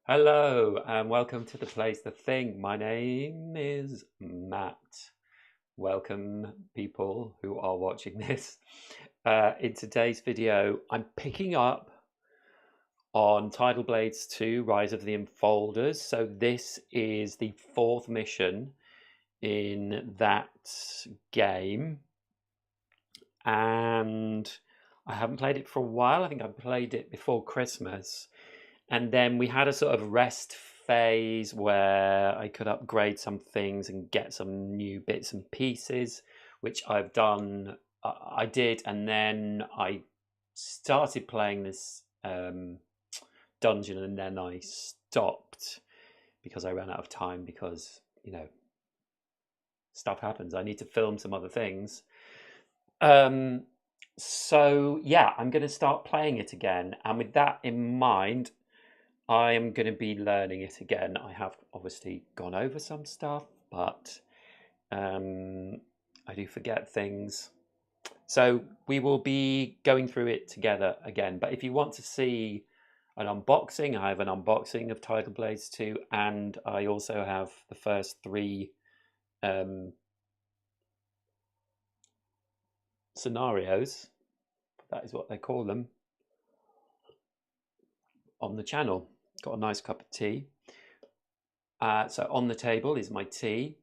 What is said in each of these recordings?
Hello and welcome to The Place, The Thing. My name is Matt. Welcome, people who are watching this. In today's video, I'm picking up on Tidal Blades 2 Rise of the Enfolders. So, this is the fourth mission in that game, and I haven't played it for a while. I think I played it before Christmas. And then we had a sort of rest phase where I could upgrade some things and get some new bits and pieces, which I've done. I did, and then I started playing this dungeon, and then I stopped because I ran out of time because, stuff happens. I need to film some other things. So yeah, I'm going to start playing it again. And with that in mind, I am going to be learning it again. I have obviously gone over some stuff, but I do forget things. So we will be going through it together again. But if you want to see an unboxing, I have an unboxing of Tidal Blades 2, and I also have the first three scenarios, that is what they call them, on the channel. Got a nice cup of tea. So on the table is my tea,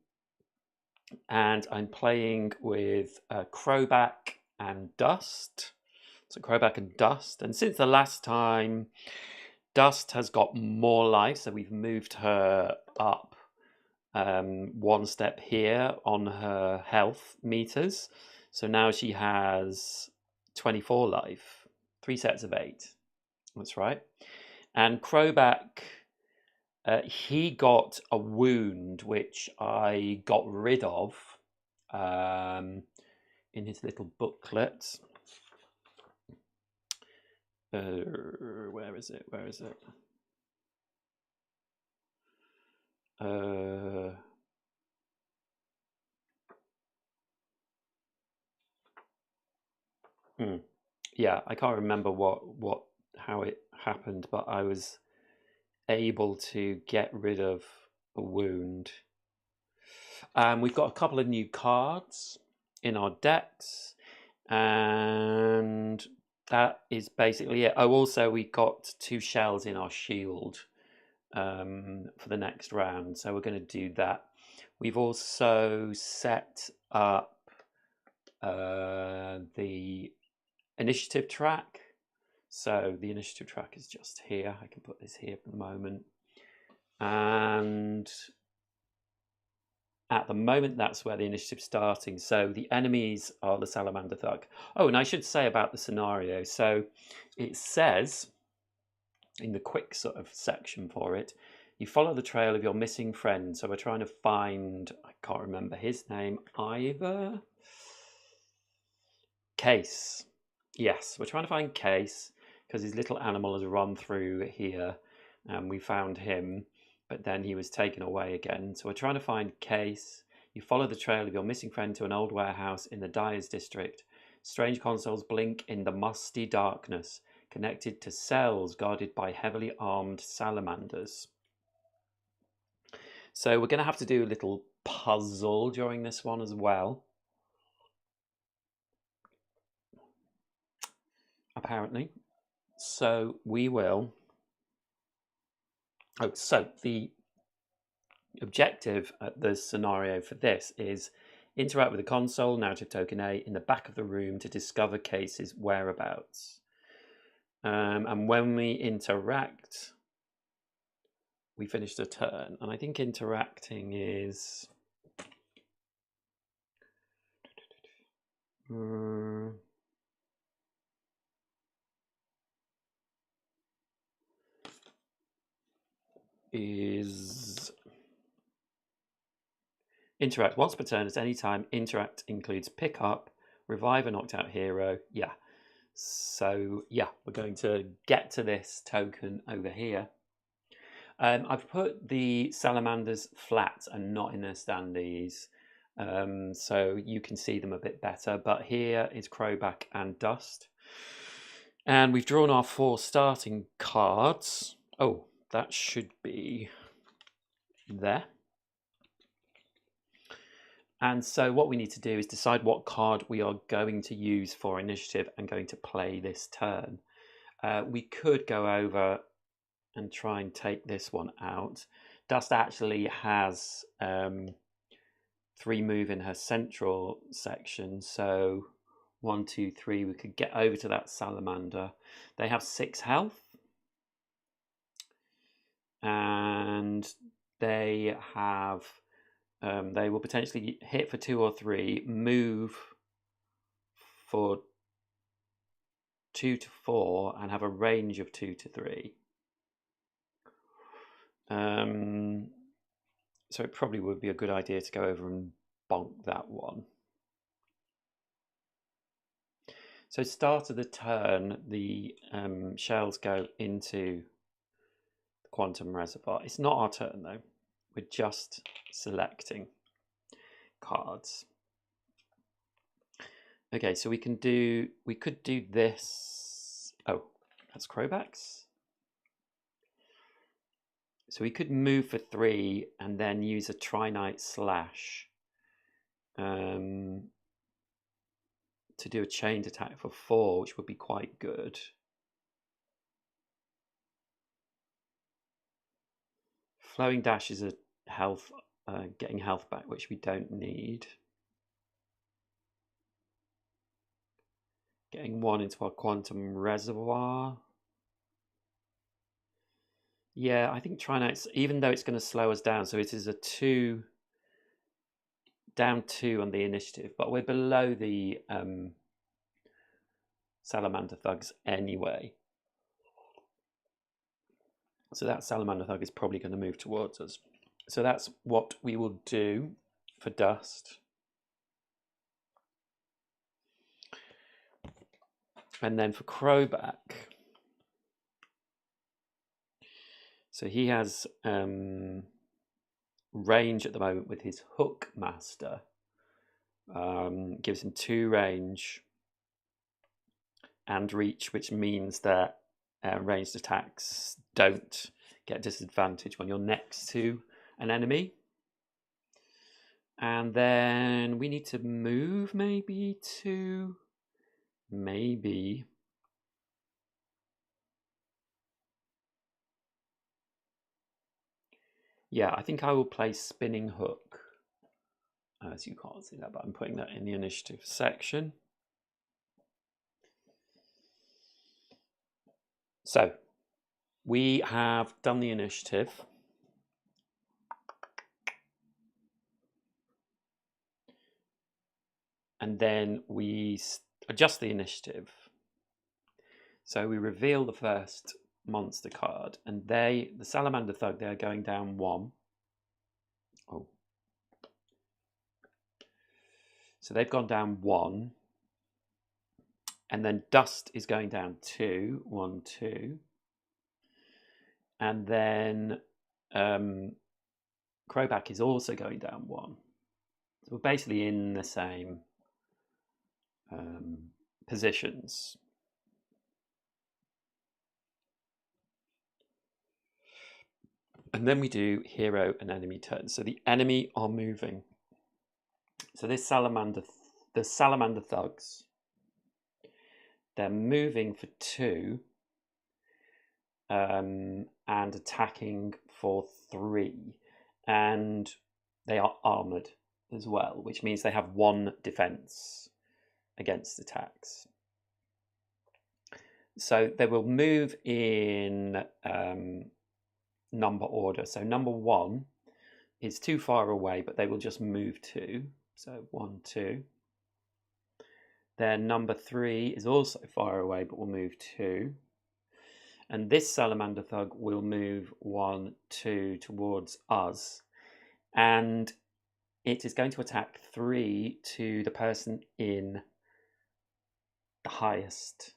and I'm playing with Crowback and Dust. So Crowback and Dust, and since the last time, Dust has got more life, so we've moved her up one step here on her health meters. So now she has 24 life, 3 sets of 8. That's right. And Crowback, he got a wound which I got rid of in his little booklet. Where is it? Where is it? Yeah, I can't remember how it happened, but I was able to get rid of a wound. We've got a couple of new cards in our decks, and that is basically it. Oh, also we got 2 shells in our shield for the next round, so we're going to do that. We've also set up the initiative track. So the initiative track is just here. I can put this here for the moment. And at the moment, that's where the initiative's starting. So the enemies are the Salamander Thug. Oh, and I should say about the scenario. So it says in the quick sort of section for it, you follow the trail of your missing friend. So we're trying to find, I can't remember his name either. Case. Yes, we're trying to find Case because his little animal has run through here, and we found him, but then he was taken away again. So we're trying to find Case. You follow the trail of your missing friend to an old warehouse in the Dyers district. Strange consoles blink in the musty darkness, connected to cells guarded by heavily armed salamanders. So we're going to have to do a little puzzle during this one as well, apparently. So we will. Oh, so the objective at the scenario for this is interact with the console, narrative token A, in the back of the room to discover Case's whereabouts. And when we interact, we finish the turn. And I think interacting is... interact once per turn at any time. Interact includes pick up, revive a knocked out hero. Yeah. So yeah, we're going to get to this token over here. I've put the salamanders flat and not in their standees, so you can see them a bit better. But here is Crowback and Dust. And we've drawn our 4 starting cards. Oh, that should be there. And so what we need to do is decide what card we are going to use for initiative and going to play this turn. We could go over and try and take this one out. Dust actually has 3 move in her central section, so 1, 2, 3, we could get over to that salamander. They have 6 health, and they have they will potentially hit for 2 or 3, move for 2 to 4, and have a range of 2 to 3. So it probably would be a good idea to go over and bonk that one. So start of the turn, the shells go into the quantum reservoir. It's not our turn though. We're just selecting cards. Okay, so we could do this. Oh, that's Crowbacks. So we could move for 3 and then use a Trinite Slash to do a chained attack for 4, which would be quite good. Flowing Dash is a health, getting health back, which we don't need. Getting 1 into our quantum reservoir. Yeah, I think Trinite's, even though it's going to slow us down, so it is a 2, down 2 on the initiative, but we're below the Salamander Thugs anyway. So that Salamander Thug is probably going to move towards us. So that's what we will do for Dust. And then for Crowback, so he has range at the moment with his Hook Master. Gives him 2 range and reach, which means that ranged attacks don't get disadvantage when you're next to an enemy. And then we need to move maybe to... Maybe. Yeah, I think I will play Spinning Hook. As you can't see that, but I'm putting that in the initiative section. So, we have done the initiative. And then we adjust the initiative. So we reveal the first monster card, and the Salamander Thug, they are going down 1. Oh. So they've gone down 1. And then Dust is going down 2. 1, 2. And then Crowback is also going down 1. So we're basically in the same positions. And then we do hero and enemy turns. So the enemy are moving. So this the Salamander Thugs, they're moving for 2 and attacking for 3. And they are armored as well, which means they have 1 defense against attacks. So they will move in number order. So number 1 is too far away, but they will just move 2. So 1, 2. Then number 3 is also far away, but will move 2. And this Salamander Thug will move 1, 2 towards us. And it is going to attack 3 to the person in the highest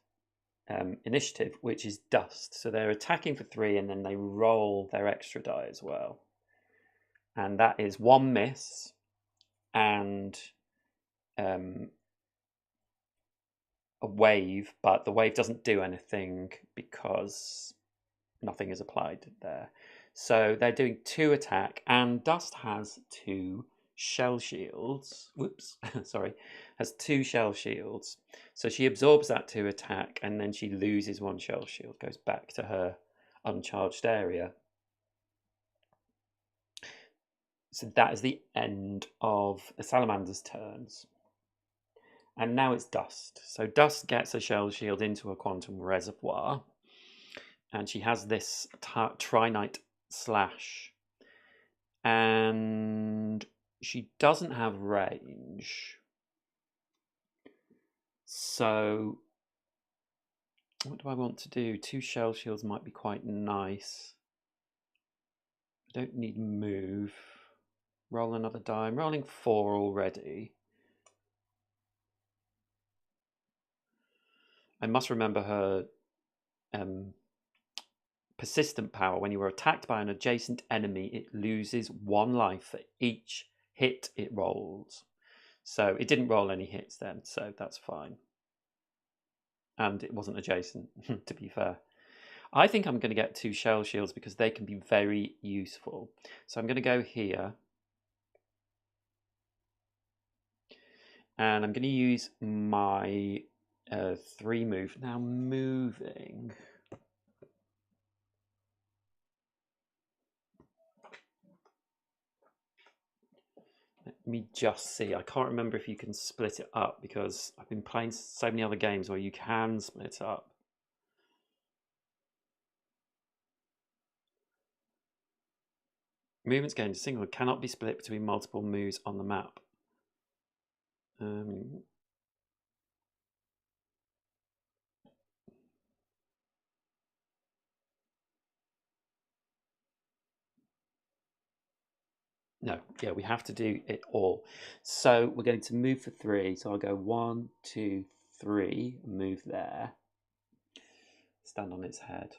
initiative, which is Dust. So they're attacking for 3, and then they roll their extra die as well. And that is 1 miss and a wave, but the wave doesn't do anything because nothing is applied there. So they're doing 2 attack, and Dust has 2 shell shields. Whoops, sorry, has 2 shell shields. So she absorbs that 2 attack, and then she loses 1 shell shield, goes back to her uncharged area. So that is the end of the Salamander's turns. And now it's Dust. So Dust gets a shell shield into a quantum reservoir. And she has this Trinite Slash. And she doesn't have range. So what do I want to do? 2 shell shields might be quite nice. I don't need move. Roll another die. I'm rolling 4 already. I must remember her persistent power. When you are attacked by an adjacent enemy, it loses 1 life for each hit it rolls. So it didn't roll any hits then, so that's fine. And it wasn't adjacent, to be fair. I think I'm going to get 2 shell shields because they can be very useful. So I'm going to go here. And I'm going to use my 3 move. Now moving. Let me just see. I can't remember if you can split it up because I've been playing so many other games where you can split up. Movements gained single cannot be split between multiple moves on the map. No, yeah, we have to do it all. So we're going to move for 3. So I'll go 1, 2, 3, move there. Stand on its head.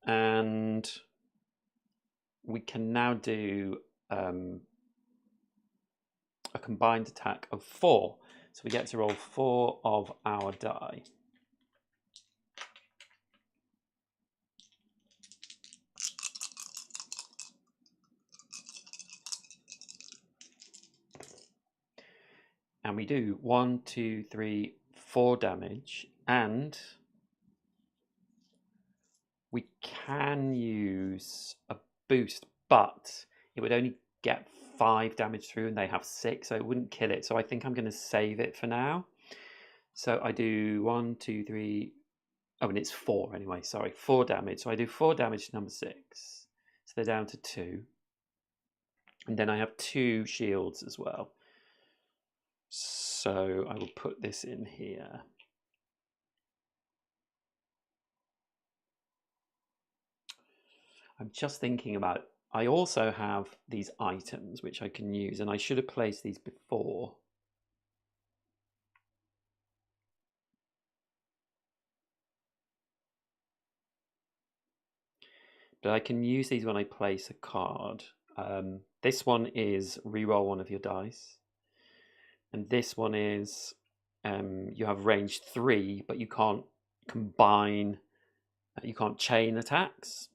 And we can now do a combined attack of 4. So we get to roll 4 of our die. And we do 1, 2, 3, 4 damage. And we can use a boost, but it would only get 5 damage through and they have 6, so it wouldn't kill it. So I think I'm going to save it for now. So I do 1, 2, 3. Oh, and it's 4 anyway, sorry. 4 damage. So I do 4 damage to number 6. So they're down to 2. And then I have 2 shields as well. So I will put this in here. I'm just thinking about, I also have these items which I can use, and I should have placed these before. But I can use these when I place a card. This one is reroll 1 of your dice. And this one is you have range 3, but you can't combine, you can't chain attacks.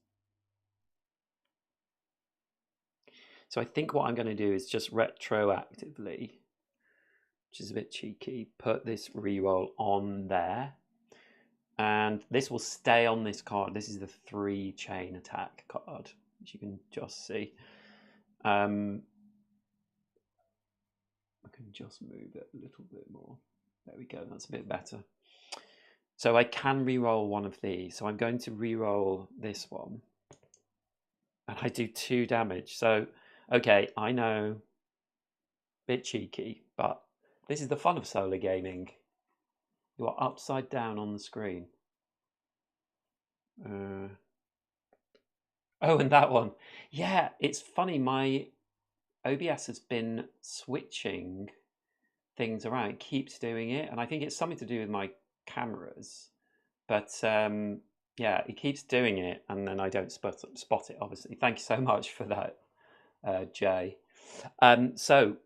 So I think what I'm going to do is just retroactively, which is a bit cheeky, put this reroll on there. And this will stay on this card. This is the 3 chain attack card, which you can just see. I can just move it a little bit more. There we go, that's a bit better. So I can re-roll 1 of these. So I'm going to re-roll this one. And I do 2 damage. So, okay, I know, bit cheeky, but this is the fun of solar gaming. You are upside down on the screen. Oh, and that one. Yeah, it's funny. My OBS has been switching things around. It keeps doing it. And I think it's something to do with my cameras. But yeah, it keeps doing it. And then I don't spot it, obviously. Thank you so much for that, Jay. So,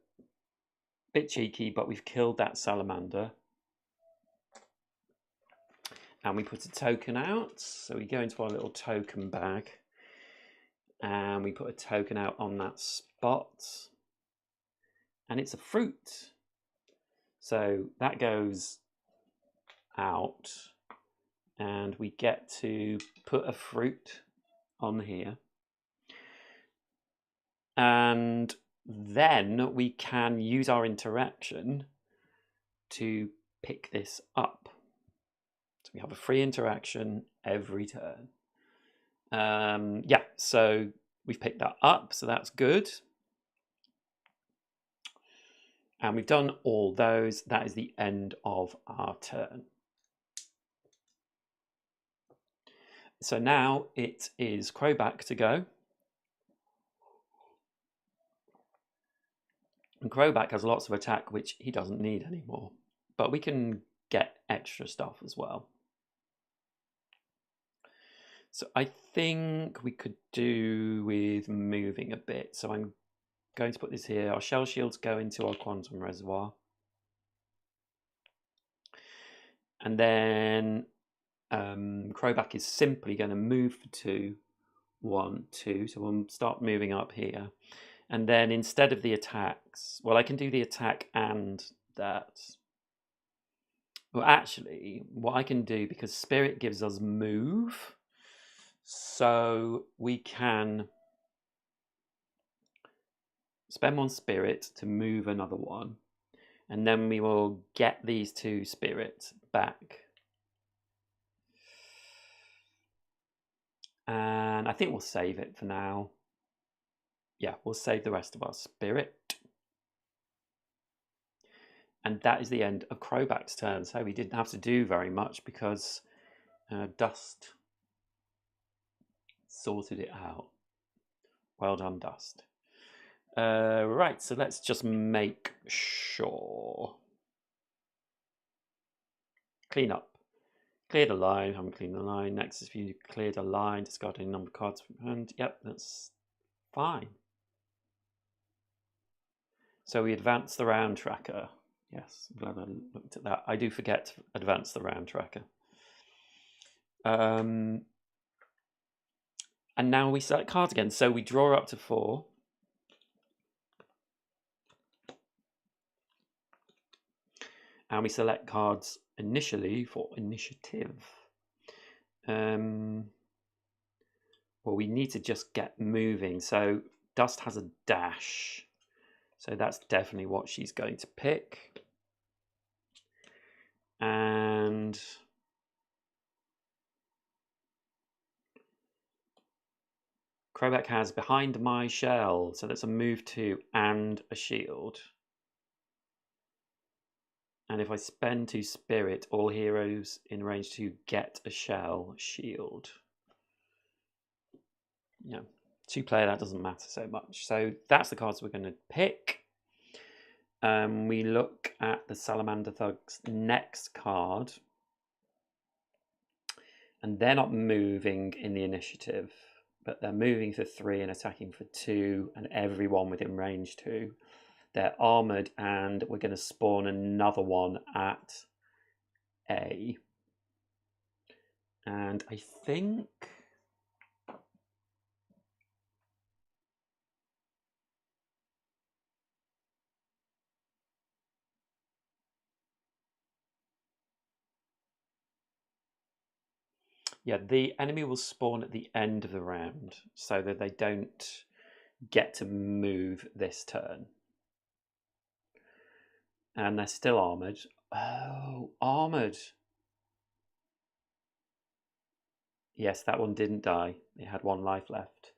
bit cheeky, but we've killed that salamander. and we put a token out. So we go into our little token bag and we put a token out on that spot, and it's a fruit. So that goes out and we get to put a fruit on here. And then we can use our interaction to pick this up. So we have a free interaction every turn. Yeah, so we've picked that up, so that's good. And we've done all those. That is the end of our turn. So now it is Crowback to go. And Crowback has lots of attack, which he doesn't need anymore. But we can get extra stuff as well. So I think we could do with moving a bit. So I'm going to put this here. Our shell shields go into our quantum reservoir. And then Crowback is simply going to move for 2, 1, 2. So we'll start moving up here. And then instead of the attacks, well, I can do the attack and that. Well, actually, what I can do, because Spirit gives us move, so we can spend 1 Spirit to move another one. And then we will get these 2 spirits back. And I think we'll save it for now. Yeah, we'll save the rest of our spirit. And that is the end of Crowback's turn. So we didn't have to do very much because Dust sorted it out. Well done, Dust. Right, so let's just make sure. Clean up. Cleared a line, haven't cleaned the line. Next is if you cleared a line, discarding a number of cards from hand. Yep, that's fine. So we advance the round tracker. Yes, I'm glad I looked at that. I do forget to advance the round tracker. And now we select cards again. So we draw up to 4. And we select cards initially for initiative. Well, we need to just get moving. So Dust has a dash. So that's definitely what she's going to pick. And Crowback has behind my shell. So that's a move 2 and a shield. And if I spend 2 spirit, all heroes in range 2 get a shell shield. Yeah, 2-player, that doesn't matter so much. So that's the cards we're going to pick. We look at the Salamander Thug's next card. And they're not moving in the initiative, but they're moving for 3 and attacking for 2, and everyone within range 2. They're armored, and we're going to spawn another one at A. And I think... yeah, the enemy will spawn at the end of the round so that they don't get to move this turn. And they're still armored. Oh, armored. Yes, that one didn't die. It had 1 life left.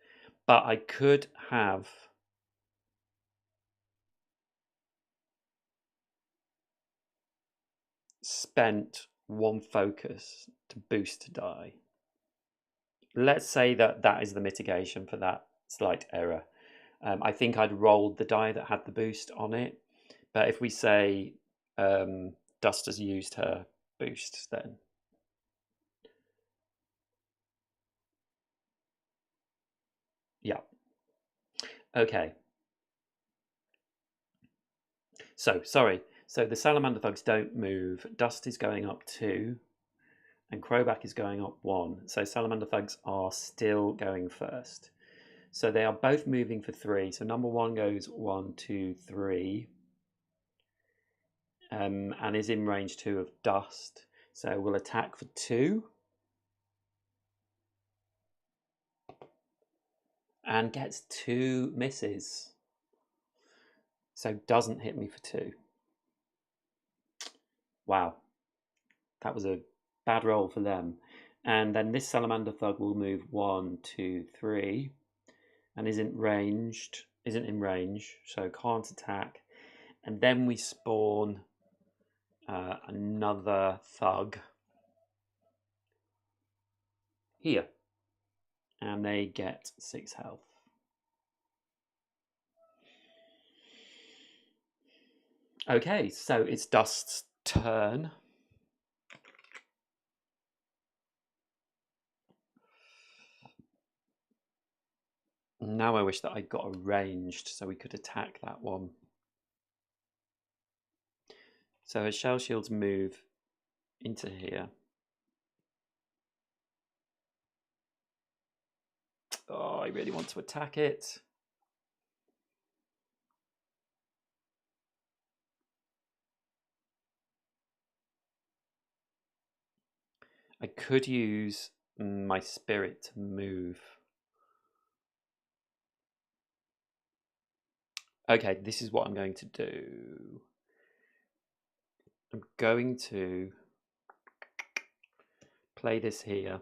But I could have spent 1 focus to boost to die. Let's say that that is the mitigation for that slight error. I think I'd rolled the die that had the boost on it. But if we say Dust has used her boost, then... yeah. Okay. So, sorry. So the Salamander Thugs don't move. Dust is going up 2. and Crowback is going up 1. So Salamander Thugs are still going first. So they are both moving for 3. So number 1 goes 1, 2, 3. And is in range 2 of Dust. So we'll attack for 2. And gets 2 misses. So doesn't hit me for 2. Wow. That was a bad roll for them. And then this Salamander Thug will move 1, 2, 3. And isn't in range, so can't attack. And then we spawn another Thug here. And they get 6 health. Okay, so it's Dust's turn. Now I wish that I'd got a ranged so we could attack that one. So her shell shields move into here. Oh, I really want to attack it. I could use my spirit to move. Okay, this is what I'm going to do. I'm going to play this here.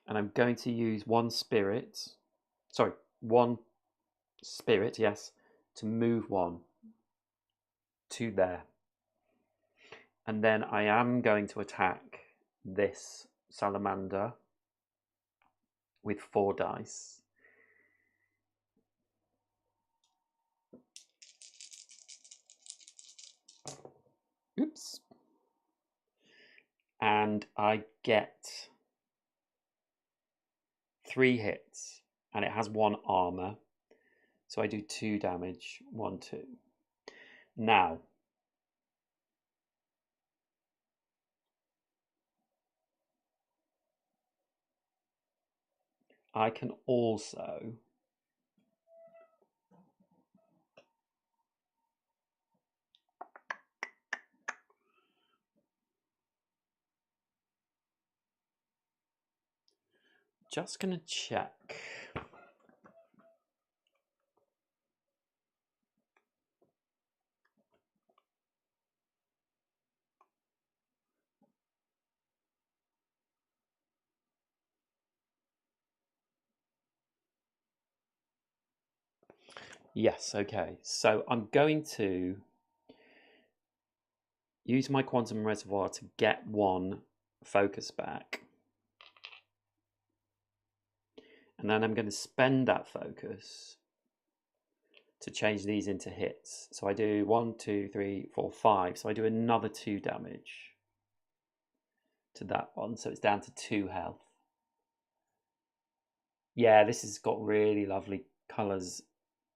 And I'm going to use one spirit, yes, to move 1 to there. And then I am going to attack this salamander with 4 dice. Oops. And I get 3 hits, and it has 1 armor. So I do 2 damage, 1, 2. Now, I can also just gonna check. Yes, okay. So I'm going to use my quantum reservoir to get 1 focus back. And then I'm going to spend that focus to change these into hits. So I do 1, 2, 3, 4, 5. So I do another 2 damage to that one. So it's down to 2 health. Yeah, this has got really lovely colours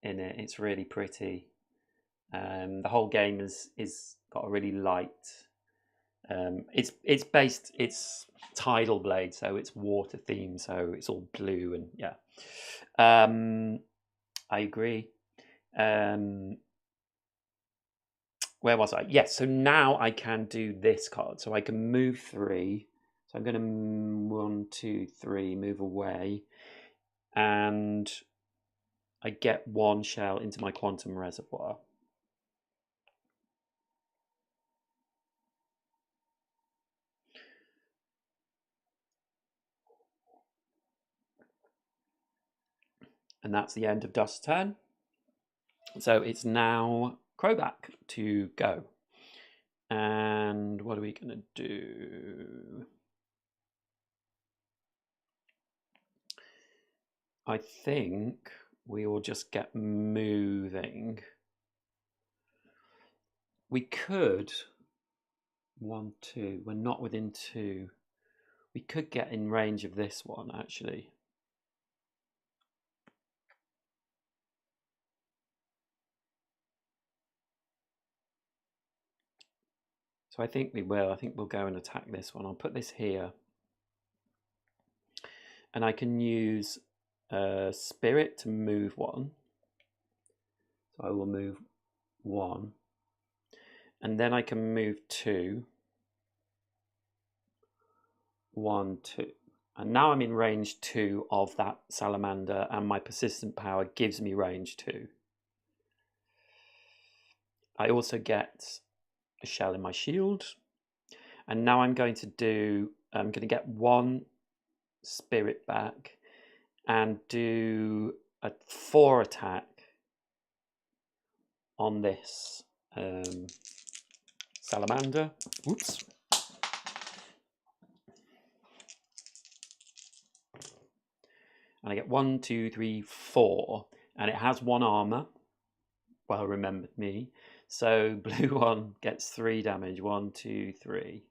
in it. It's really pretty. The whole game is got a really light. It's Tidal Blade, so it's water themed, so it's all blue and yeah. I agree. Where was I? Yes, so now I can do this card. So I can move 3. So I'm going to 1, 2, 3 move away, and I get 1 shell into my quantum reservoir. And that's the end of Dust's turn. So it's now Crowback to go. And what are we going to do? I think we will just get moving. We could 1, 2. We're not within 2. We could get in range of this one, actually. So I think we will. I think we'll go and attack this one. I'll put this here. And I can use Spirit to move one. So I will move one. And then I can move two. 1, 2. And now I'm in range 2 of that salamander, and my persistent power gives me range 2. I also get a shell in my shield. And now I'm going to get 1 spirit back and do a 4 attack on this salamander. Oops. And I get 1, 2, 3, 4. And it has 1 armor. Well remembered me. So blue one gets 3 damage. 1, 2, 3.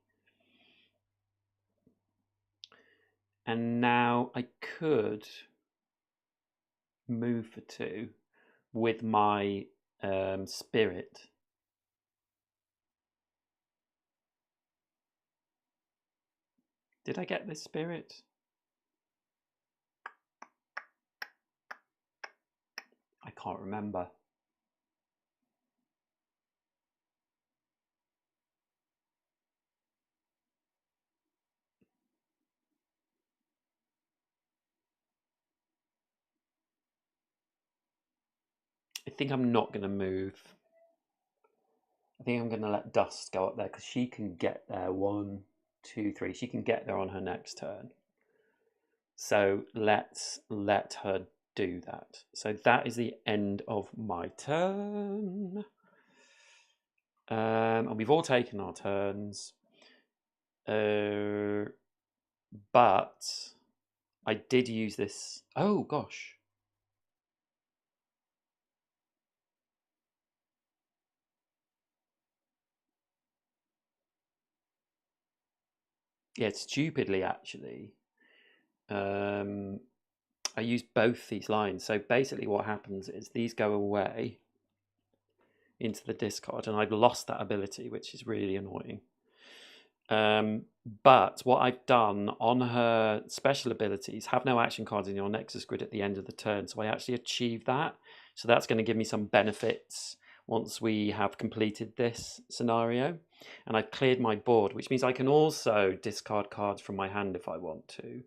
And now I could move for 2 with my spirit. Did I get this spirit? I can't remember. I think I'm not going to move. I think I'm going to let Dust go up there because she can get there. 1, 2, 3. She can get there on her next turn. So let's let her do that. So that is the end of my turn. And we've all taken our turns. But I did use this. Oh, gosh. Yeah, stupidly, actually. I used both these lines. So basically what happens is these go away into the discard, and I've lost that ability, which is really annoying. But what I've done on her special abilities, have no action cards in your Nexus grid at the end of the turn. So I actually achieved that. So that's going to give me some benefits once we have completed this scenario. And I've cleared my board, which means I can also discard cards from my hand if I want to.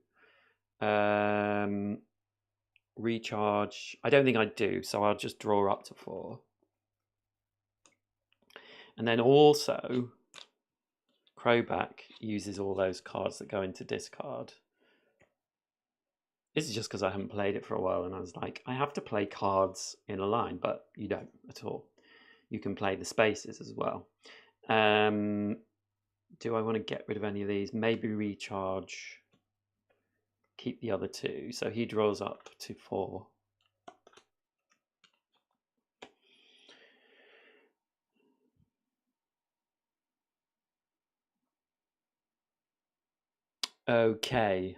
Recharge. I don't think I do, so I'll just draw up to 4. And then also, Crowback uses all those cards that go into discard. This is just because I haven't played it for a while, and I was like, I have to play cards in a line, but you don't at all. You can play the spaces as well. Do I want to get rid of any of these? Maybe recharge. Keep the other 2. So he draws up to 4. Okay.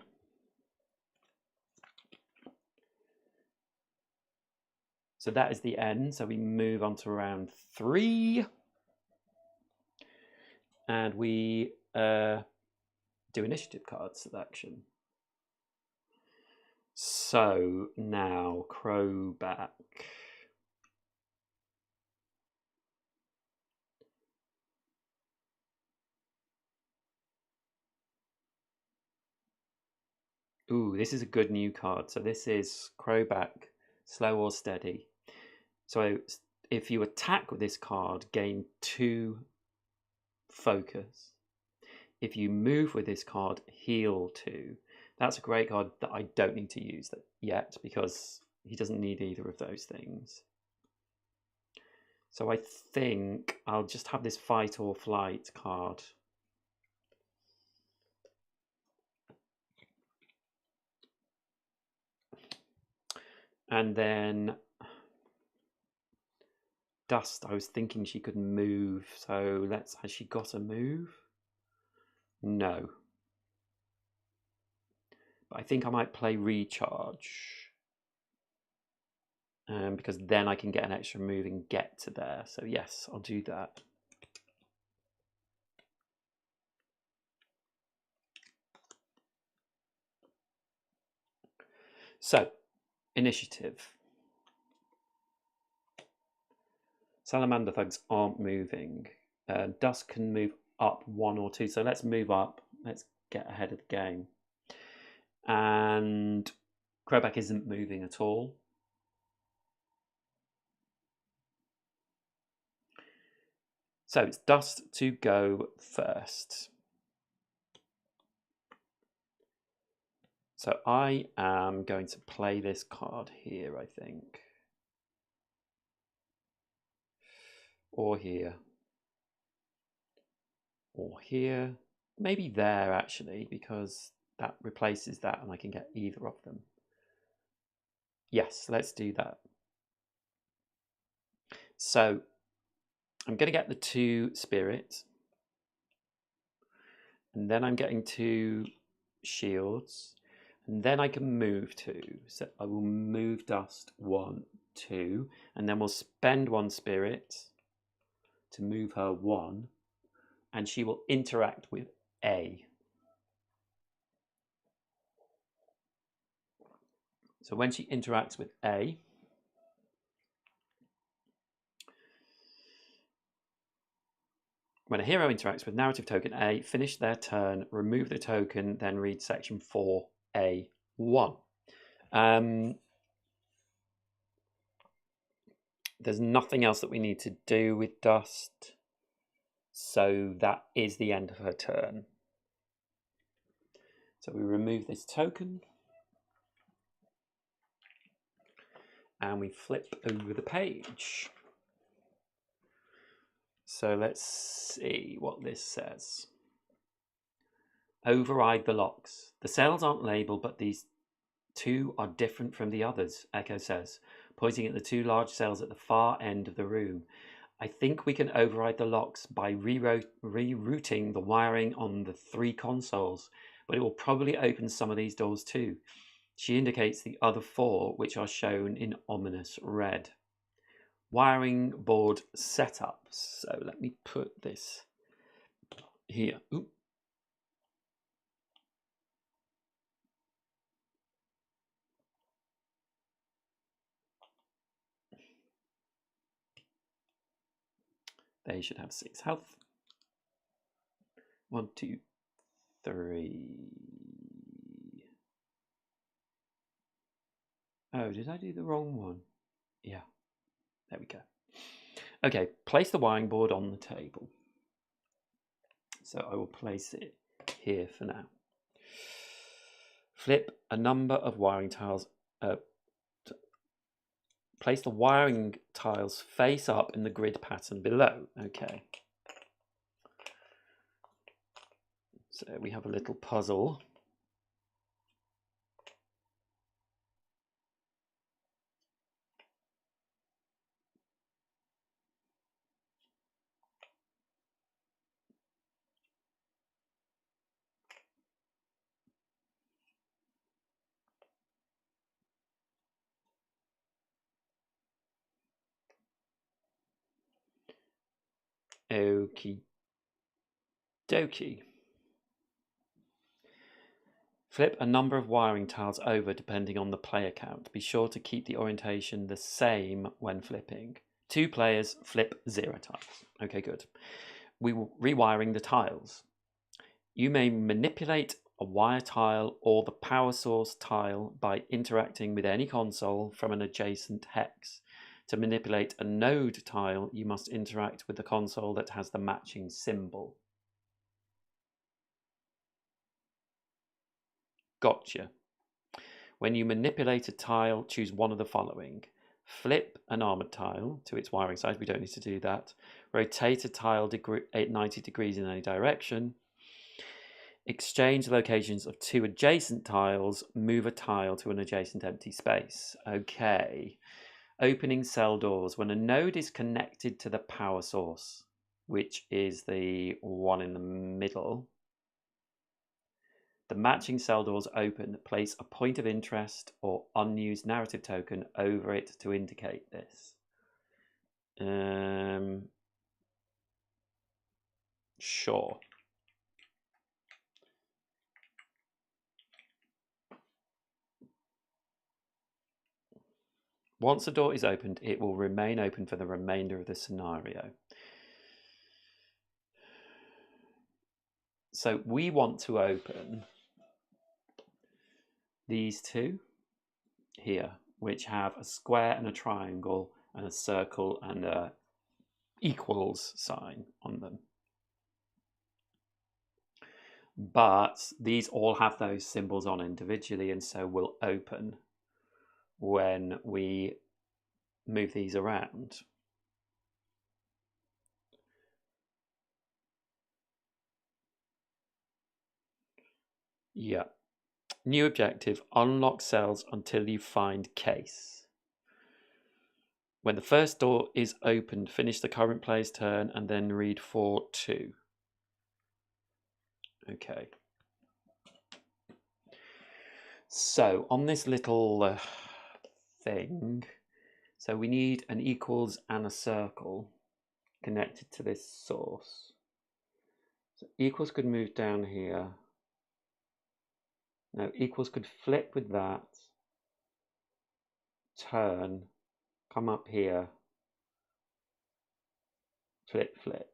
So that is the end. So we move on to round 3. And we do initiative card selection. So now Crowback. Ooh, this is a good new card. So this is Crowback, slow or steady. So if you attack with this card, gain 2 focus. If you move with this card, heal 2. That's a great card that I don't need to use that yet because he doesn't need either of those things. So I think I'll just have this fight or flight card. And then Dust, I was thinking she could move. So has she got a move? No. But I think I might play recharge. Because then I can get an extra move and get to there. So yes, I'll do that. So, initiative. Salamander thugs aren't moving. Dust can move up 1 or 2, so let's move up. Let's get ahead of the game. And Crowback isn't moving at all. So it's Dust to go first. So I am going to play this card here, I think. Or here. Or here. Maybe there, actually, because that replaces that and I can get either of them. Yes, let's do that. So I'm going to get the 2 spirits. And then I'm getting 2 shields. And then I can move 2. So I will move Dust 1, 2. And then we'll spend 1 spirit to move her 1. And she will interact with A. So when she interacts with A, when a hero interacts with narrative token A, finish their turn, remove the token, then read section 4A1. There's nothing else that we need to do with Dust. So that is the end of her turn. So we remove this token. And we flip over the page. So let's see what this says. Override the locks. The cells aren't labelled, but these 2 are different from the others, Echo says, pointing at the 2 large cells at the far end of the room. I think we can override the locks by rerouting the wiring on the 3 consoles, but it will probably open some of these doors too. She indicates the other 4, which are shown in ominous red. Wiring board setup. So let me put this here. Ooh. They should have 6 health. 1, 2, 3. Oh, did I do the wrong one? Yeah, there we go. Okay, place the wiring board on the table. So I will place it here for now. Flip a number of wiring tiles. Place the wiring tiles face up in the grid pattern below. Okay. So we have a little puzzle. Okie dokie. Flip a number of wiring tiles over depending on the player count. Be sure to keep the orientation the same when flipping. 2 players flip 0 tiles. Okay, good. We will rewiring the tiles. You may manipulate a wire tile or the power source tile by interacting with any console from an adjacent hex. To manipulate a node tile, you must interact with the console that has the matching symbol. Gotcha. When you manipulate a tile, choose one of the following. Flip an armored tile to its wiring side. We don't need to do that. Rotate a tile 90 degrees in any direction. Exchange the locations of 2 adjacent tiles. Move a tile to an adjacent empty space. Okay. Opening cell doors. When a node is connected to the power source, which is the one in the middle, the matching cell doors open. Place a point of interest or unused narrative token over it to indicate this. Sure. Once the door is opened, it will remain open for the remainder of the scenario. So we want to open these two here, which have a square and a triangle and a circle and a equals sign on them. But these all have those symbols on individually, and so will open when we move these around. Yeah. New objective, unlock cells until you find case. When the first door is opened, finish the current player's turn and then read 4-2. Okay. So on this little thing, so we need an equals and a circle connected to this source. So equals could move down here. No, equals could flip with that, turn, come up here, flip, flip.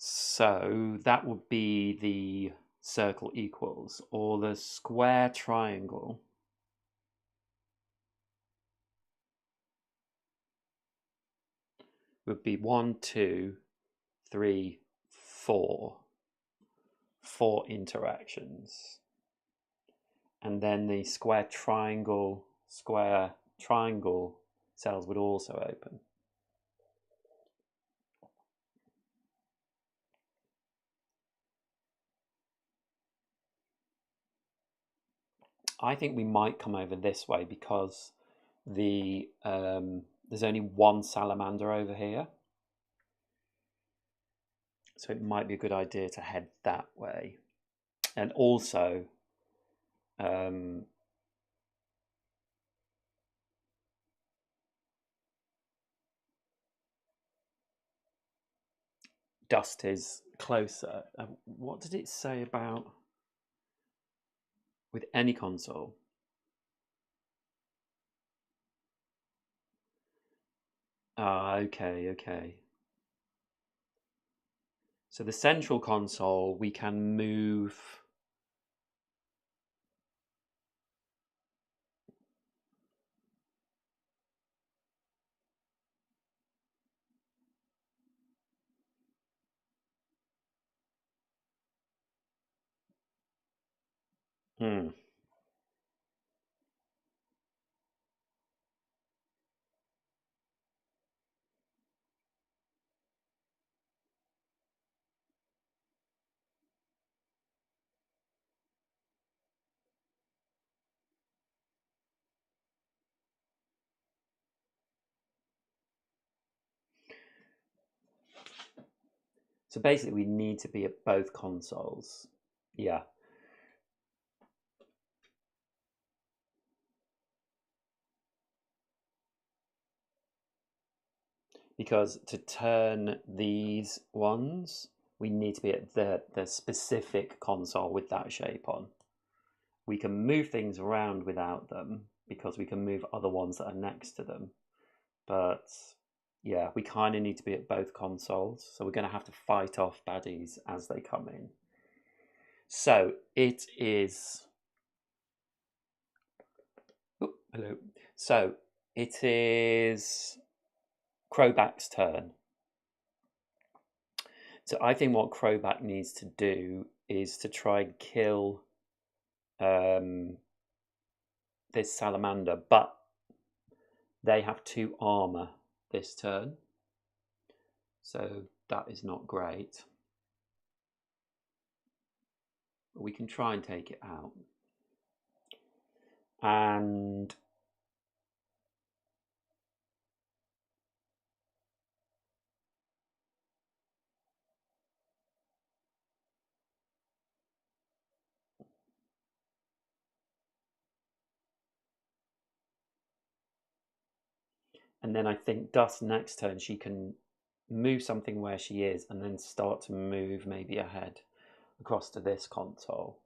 So that would be the circle equals, or the square triangle would be 1, 2, 3, 4. 4 interactions. And then the square triangle cells would also open. I think we might come over this way because there's only one salamander over here. So it might be a good idea to head that way. And also, dust is closer. What did it say about with any console? Ah, okay. So the central console, we can move. So basically, we need to be at both consoles. Yeah. Because to turn these ones, we need to be at the specific console with that shape on. We can move things around without them because we can move other ones that are next to them. But yeah, we kind of need to be at both consoles. So we're going to have to fight off baddies as they come in. So it is. Oh, hello. So it is Crowback's turn. So I think what Crowback needs to do is to try and kill this salamander, but they have 2 armor this turn. So that is not great. But we can try and take it out. And And then I think Dust next turn she can move something where she is and then start to move maybe ahead across to this console.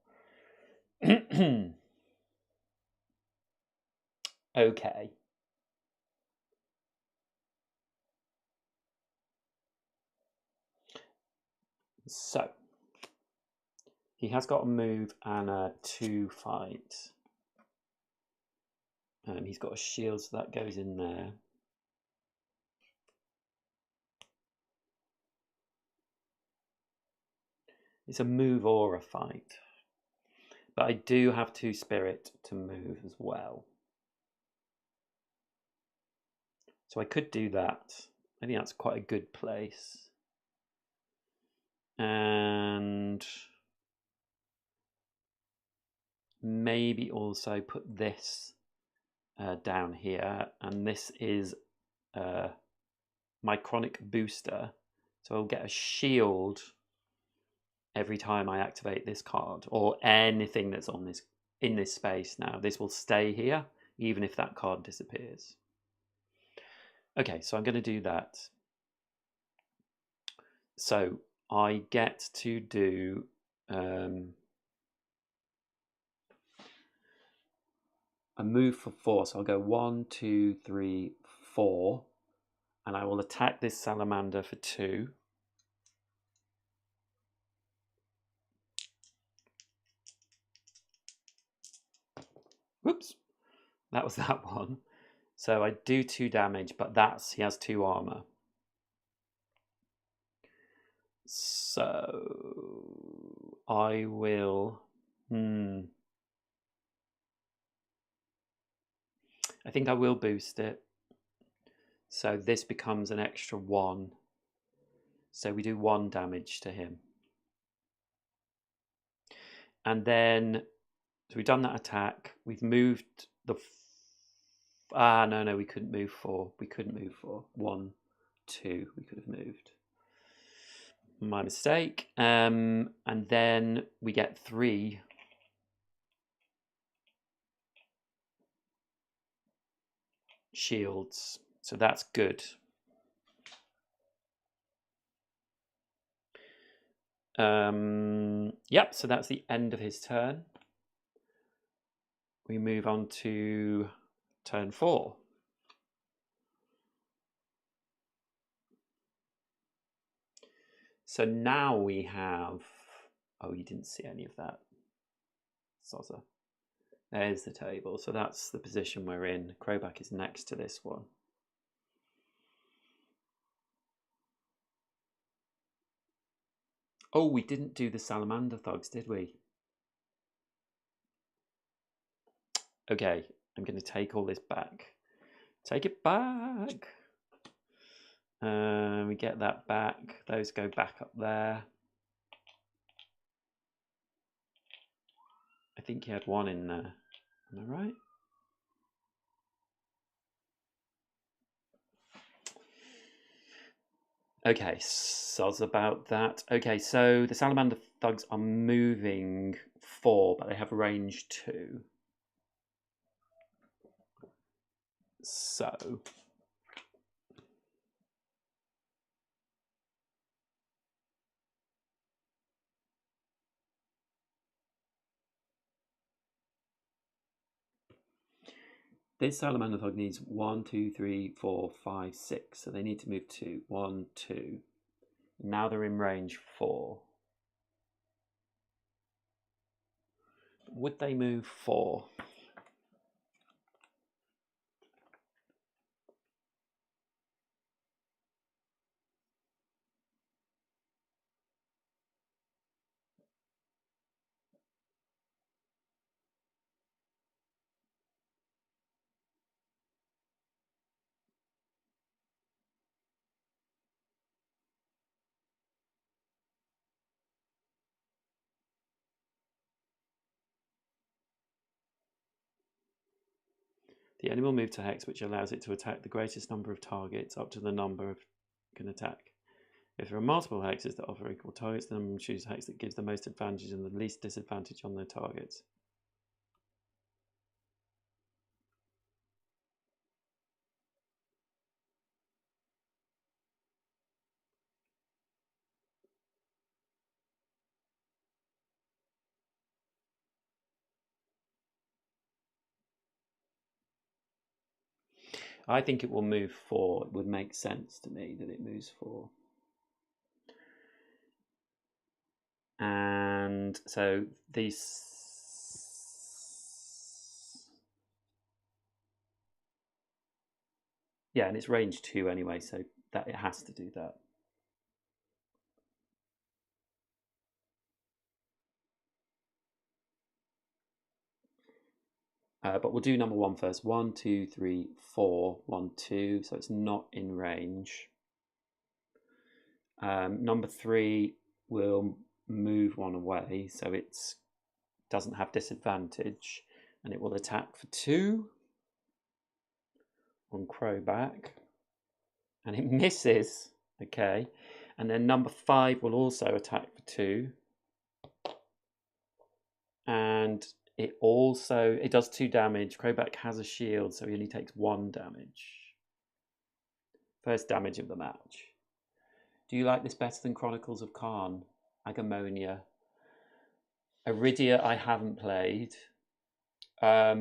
Okay. So he has got a move and a 2 fight. He's got a shield, so that goes in there. It's a move or a fight. But I do have 2 spirit to move as well. So I could do that. I think that's quite a good place. And maybe also put this down here. And this is my chronic booster. So I'll get a shield every time I activate this card or anything that's on this in this space now. This will stay here even if that card disappears. Okay, so I'm going to do that. So I get to do a move for 4. So I'll go 1, 2, 3, 4, and I will attack this salamander for 2. Whoops, that was that one. So I do 2 damage, but he has 2 armor. So I will. I think I will boost it. So this becomes an extra 1. So we do 1 damage to him. And then, so we've done that attack. We've moved the. No, we couldn't move 4. We couldn't move 4. 1, 2, we could have moved. My mistake. And then we get 3. Shields. So that's good. Yep, so that's the end of his turn. We move on to turn 4. So now we have. Oh, you didn't see any of that. Sozza. There's the table. So that's the position we're in. Crowback is next to this one. Oh, we didn't do the salamander thugs, did we? Okay, I'm going to take all this back. Take it back. We get that back. Those go back up there. I think he had 1 in there. Am I right? Okay, soz about that. Okay, so the salamander thugs are moving 4, but they have range 2. So this salamander thug needs 1, 2, 3, 4, 5, 6. So they need to move 2. 1, 2. Now they're in range 4. Would they move 4? The enemy will move to hex, which allows it to attack the greatest number of targets up to the number it can attack. If there are multiple hexes that offer equal targets, then we choose a hex that gives the most advantage and the least disadvantage on their targets. I think it will move 4. It would make sense to me that it moves 4. And so these... Yeah, and it's range 2 anyway, so that it has to do that. But we'll do number 1 first. 1, 2, 3, 4, 1, 2. So it's not in range. Number 3 will move 1 away, so it doesn't have disadvantage, and it will attack for 2 on Crowback, and it misses. Okay, and then number 5 will also attack for 2, and it does 2 damage. Crowback has a shield, so he only takes 1 damage. First damage of the match. Do you like this better than Chronicles of Kharn? Agamonia. Iridia I haven't played. I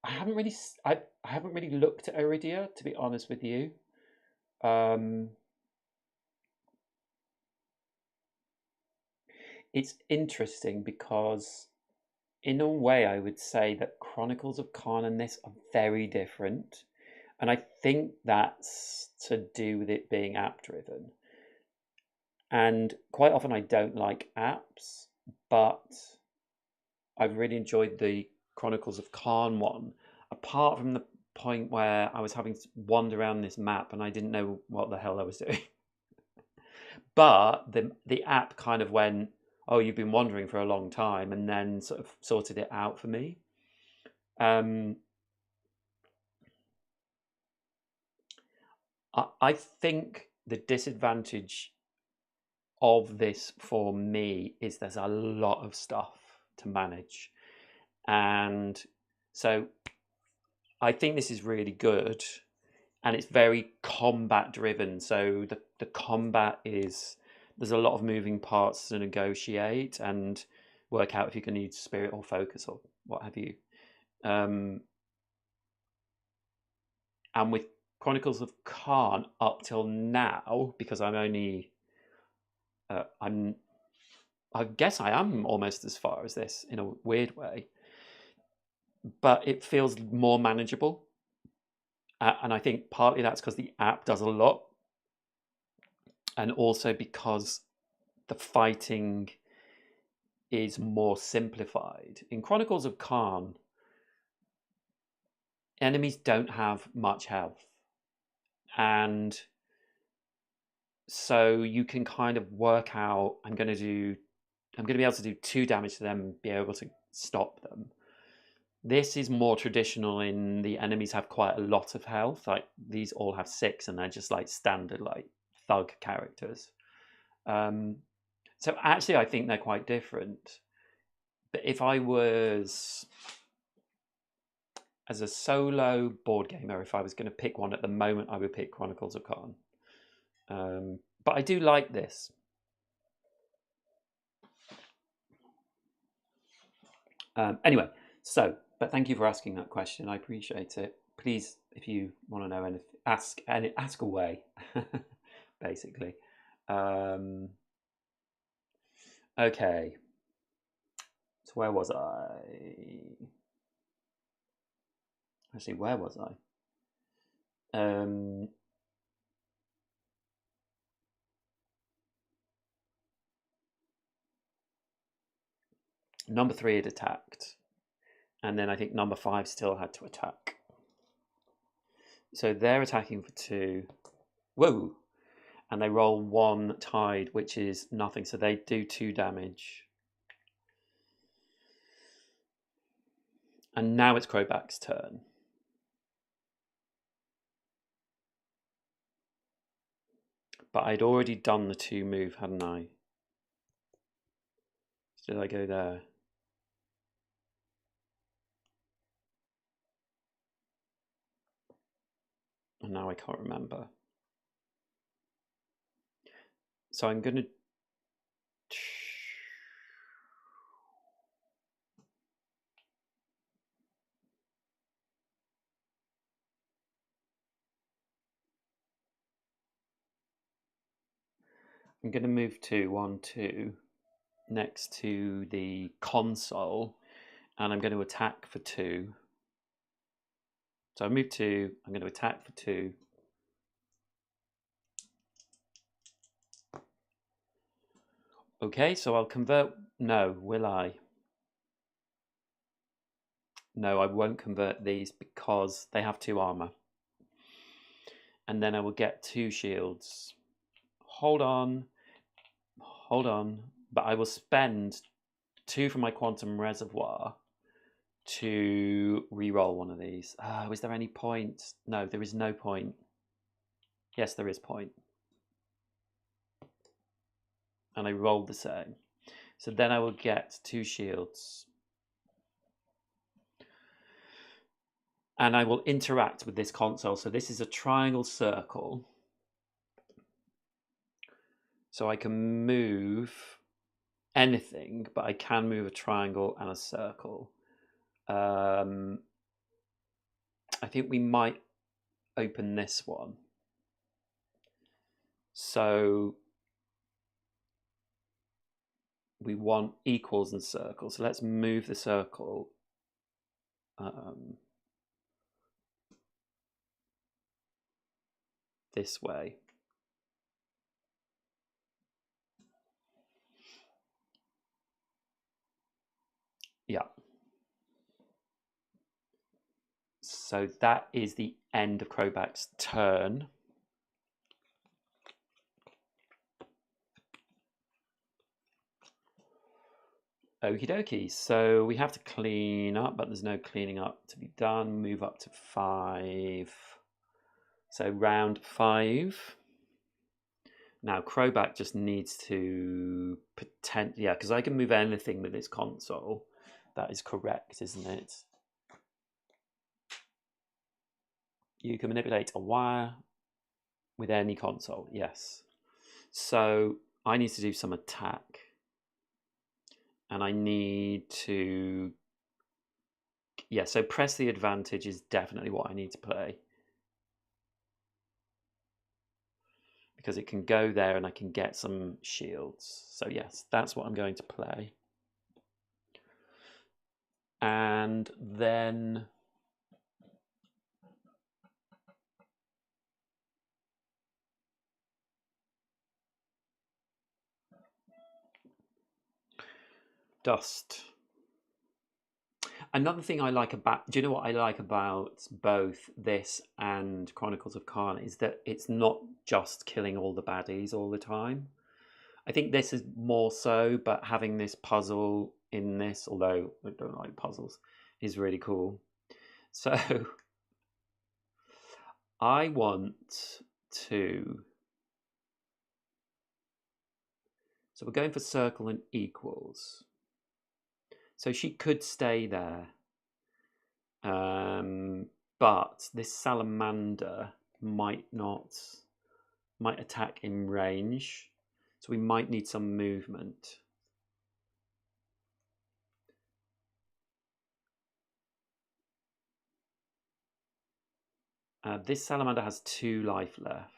haven't really looked at Iridia, to be honest with you. It's interesting because in a way I would say that Chronicles of Kharn and this are very different, and I think that's to do with it being app driven. And quite often I don't like apps, but I've really enjoyed the Chronicles of Kharn one, apart from the point where I was having to wander around this map and I didn't know what the hell I was doing. But the app kind of went, oh, you've been wandering for a long time, and then sort of sorted it out for me. I think the disadvantage of this for me is there's a lot of stuff to manage, and so I think this is really good, and it's very combat driven. So the combat is, there's a lot of moving parts to negotiate and work out if you can use spirit or focus or what have you. And with Chronicles of Kharn up till now, because I'm only I guess I am almost as far as this in a weird way, but it feels more manageable. And I think partly that's because the app does a lot, and also because the fighting is more simplified. In Chronicles of Kharn, enemies don't have much health, and so you can kind of work out, I'm going to be able to do 2 damage to them, be able to stop them. This is more traditional in the enemies have quite a lot of health. Like these all have 6, and they're just like standard like thug characters. So actually I think they're quite different. But if I was, as a solo board gamer, if I was going to pick one at the moment, I would pick Chronicles of Kharn. But I do like this. Anyway, but thank you for asking that question. I appreciate it. Please, if you want to know anything, ask away, basically. Okay. So where was I? Actually, where was I? Number 3 had attacked, and then I think number 5 still had to attack. So they're attacking for 2. Whoa! And they roll 1 tide, which is nothing. So they do 2 damage. And now it's Crowback's turn. But I'd already done the 2 move, hadn't I? Did I go there? And now I can't remember. So I'm going to... I'm going to move to 1, 2 next to the console, and I'm going to attack for 2. So I move 2, I'm going to attack for 2. Okay, so I'll convert. No, will I? No, I won't convert these because they have 2 armor. And then I will get 2 shields. Hold on. But I will spend 2 from my quantum reservoir to re-roll one of these. Is there any point? No, there is no point. Yes, there is point. And I rolled the same. So then I will get 2 shields. And I will interact with this console. So this is a triangle circle. So I can move anything, but I can move a triangle and a circle. I think we might open this one. So we want equals and circles. So let's move the circle. This way. Yeah. So that is the end of Crowback's turn. Okie dokie. So we have to clean up, but there's no cleaning up to be done. Move up to 5. So round 5. Now Crowback just needs to yeah, because I can move anything with this console. That is correct, isn't it? You can manipulate a wire with any console, yes. So I need to do some attack. And I need to... Yeah, so press the advantage is definitely what I need to play. Because it can go there and I can get some shields. So yes, that's what I'm going to play. And then... Dust. Another thing I like about... Do you know what I like about both this and Chronicles of Karn is that it's not just killing all the baddies all the time. I think this is more so, but having this puzzle in this, although I don't like puzzles, is really cool. So I want to... So we're going for circle and equals. So she could stay there. But this salamander might attack in range. So we might need some movement. This salamander has 2 life left.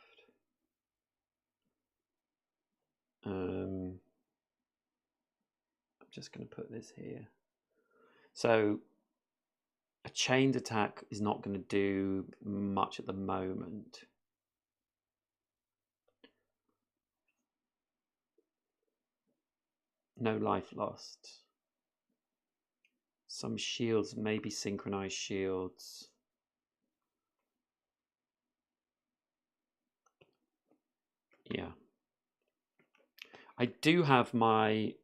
I'm just going to put this here. So a chained attack is not going to do much at the moment. No life lost. Some shields, maybe synchronized shields. Yeah. I do have my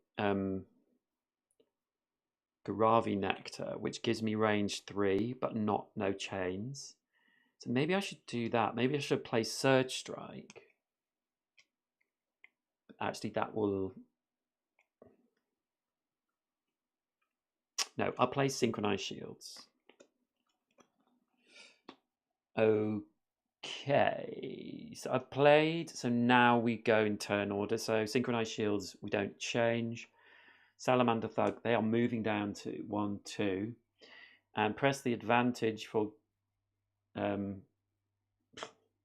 Garavi Nectar, which gives me range 3, but no chains. So maybe I should do that. Maybe I should play Surge Strike. Actually, that will... No, I'll play Synchronized Shields. Okay, so I've played. So now we go in turn order. So Synchronized Shields, we don't change. Salamander Thug, they are moving down to 1, 2. And press the advantage for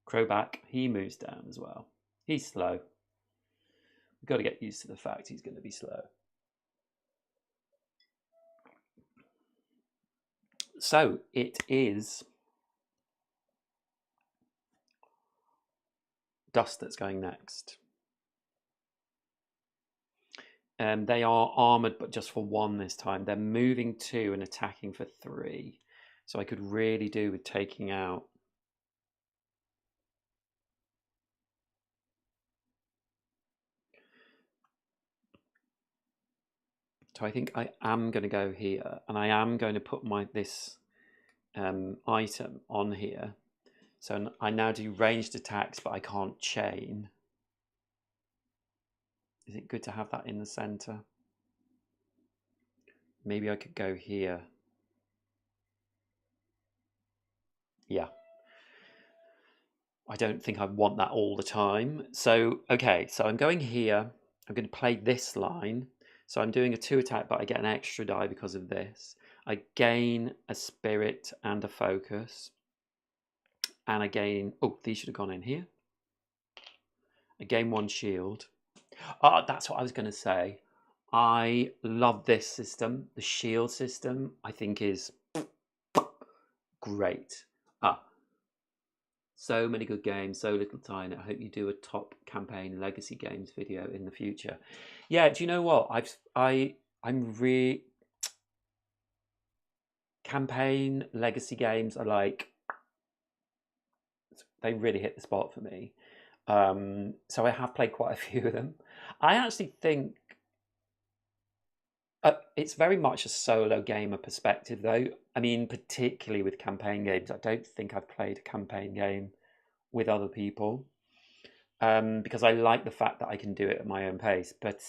Crowback. He moves down as well. He's slow. got to get used to the fact he's going to be slow. So it is Dust that's going next. They are armoured, but just for 1 this time. They're moving 2 and attacking for 3. So I could really do with taking out. So I think I am going to go here, and I am going to put this item on here. So I now do ranged attacks, but I can't chain. Is it good to have that in the center? Maybe I could go here. Yeah. I don't think I want that all the time. So, okay, so I'm going here. I'm going to play this line. So I'm doing a 2 attack, but I get an extra die because of this. I gain a spirit and a focus. And I gain... Oh, these should have gone in here. I gain 1 shield. Oh, that's what I was going to say. I love this system. The shield system, I think, is great. So many good games, so little time. I hope you do a top campaign legacy games video in the future. Yeah, do you know what? I'm really... Campaign legacy games are like... They really hit the spot for me. So I have played quite a few of them. I actually think it's very much a solo gamer perspective, though. I mean, particularly with campaign games, I don't think I've played a campaign game with other people because I like the fact that I can do it at my own pace. But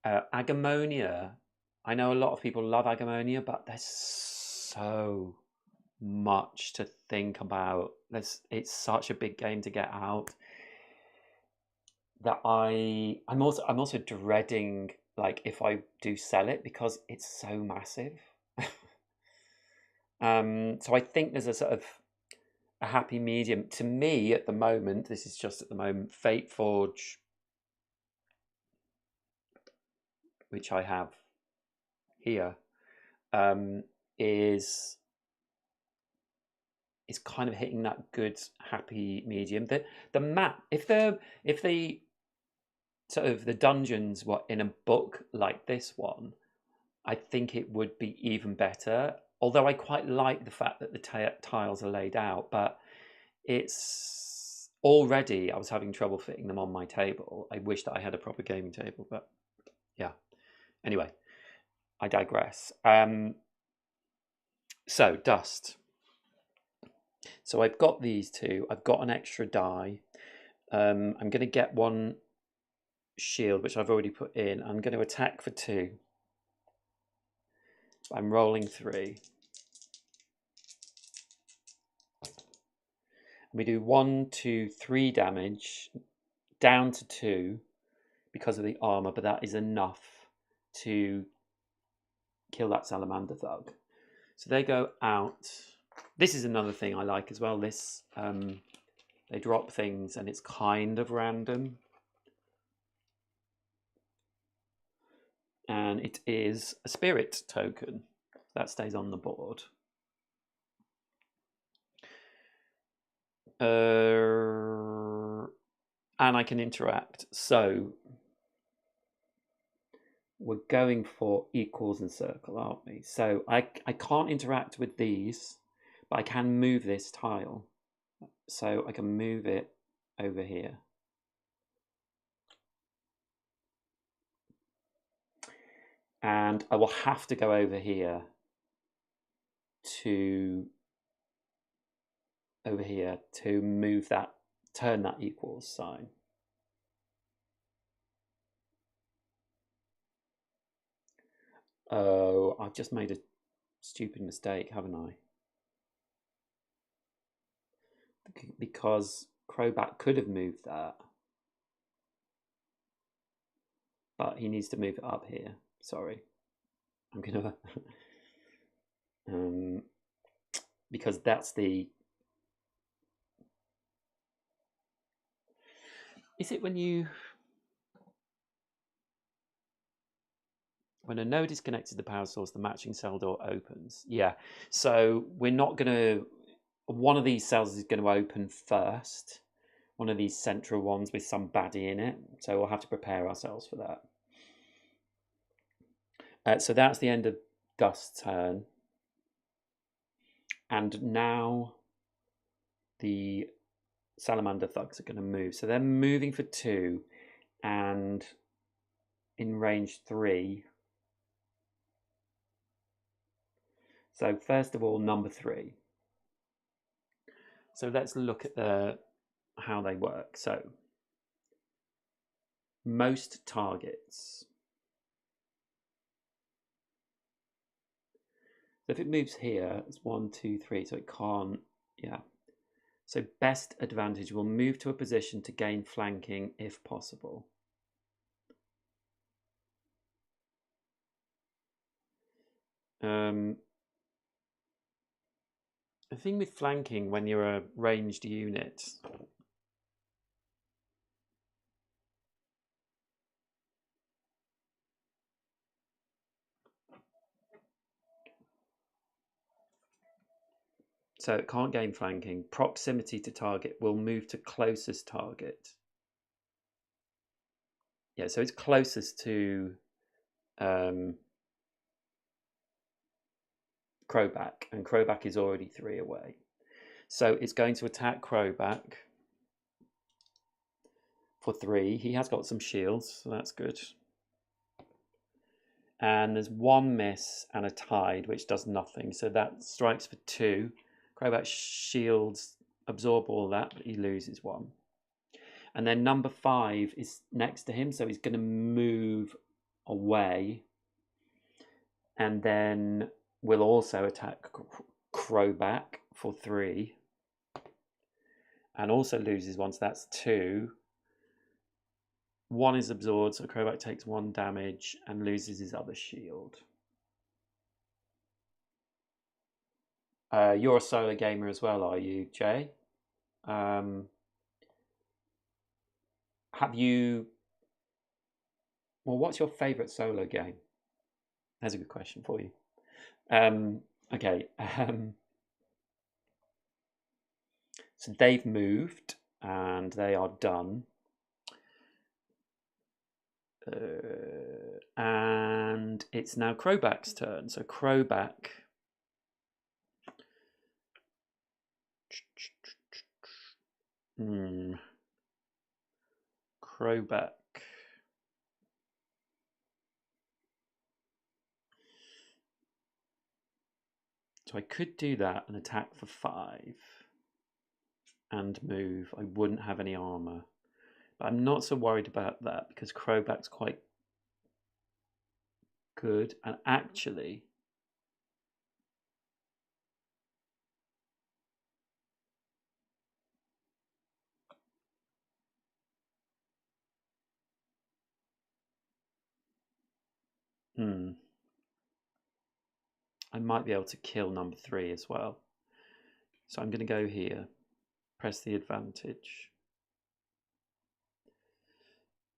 Agamonia, I know a lot of people love Agamonia, but there's so much to think about. It's such a big game to get out that I'm also dreading, like, if I do sell it, because it's so massive. So I think there's a sort of a happy medium. To me, at the moment, this is just at the moment, Fate Forge, which I have here, is kind of hitting that good happy medium. The map, if the sort of the dungeons were in a book like this one, I think it would be even better. Although I quite like the fact that the tiles are laid out, but it's already, I was having trouble fitting them on my table. I wish that I had a proper gaming table, but yeah. Anyway, I digress. So Dust. So I've got these 2. I've got an extra die. I'm going to get 1 shield, which I've already put in. I'm going to attack for 2. I'm rolling 3. We do 1, 2, 3 damage down to 2 because of the armor, but that is enough to kill that salamander thug. So they go out. This is another thing I like as well. This they drop things and it's kind of random. And it is a spirit token. That stays on the board. And I can interact. So we're going for equals and circle, aren't we? So I can't interact with these, but I can move this tile. So I can move it over here. And I will have to go over here to move that, turn that equals sign. Oh, I've just made a stupid mistake, haven't I? Because Crowback could have moved that, but he needs to move it up here. Sorry, I'm gonna because that's the Is it when a node is connected to the power source, the matching cell door opens? Yeah. So we're not going to, one of these cells is going to open first, one of these central ones with some baddie in it. So we'll have to prepare ourselves for that. So that's the end of Gust's turn. And now the salamander thugs are going to move. So they're moving for 2 and in range 3. So first of all, number 3. So let's look at how they work. So most targets. So if it moves here, it's 1, 2, 3. So it can't, yeah. So best advantage will move to a position to gain flanking if possible. The thing with flanking when you're a ranged unit, so it can't gain flanking. Proximity to target will move to closest target. Yeah, so it's closest to Crowback, and Crowback is already 3 away. So it's going to attack Crowback for 3. He has got some shields, so that's good. And there's 1 miss and a tide, which does nothing. So that strikes for 2. Crowback shields absorb all that, but he loses 1. And then number 5 is next to him, so he's going to move away. And then we'll also attack Crowback for 3. And also loses 1, so that's 2. 1 is absorbed, so Crowback takes 1 damage and loses his other shield. You're a solo gamer as well, are you, Jay? Have you... Well, what's your favourite solo game? That's a good question for you. Okay. So they've moved and they are done. And it's now Crowback's turn. So Crowback... Crowback. So I could do that and attack for 5 and move. I wouldn't have any armor. But I'm not so worried about that because Crowback's quite good. And actually, I might be able to kill number 3 as well. So I'm going to go here, press the advantage.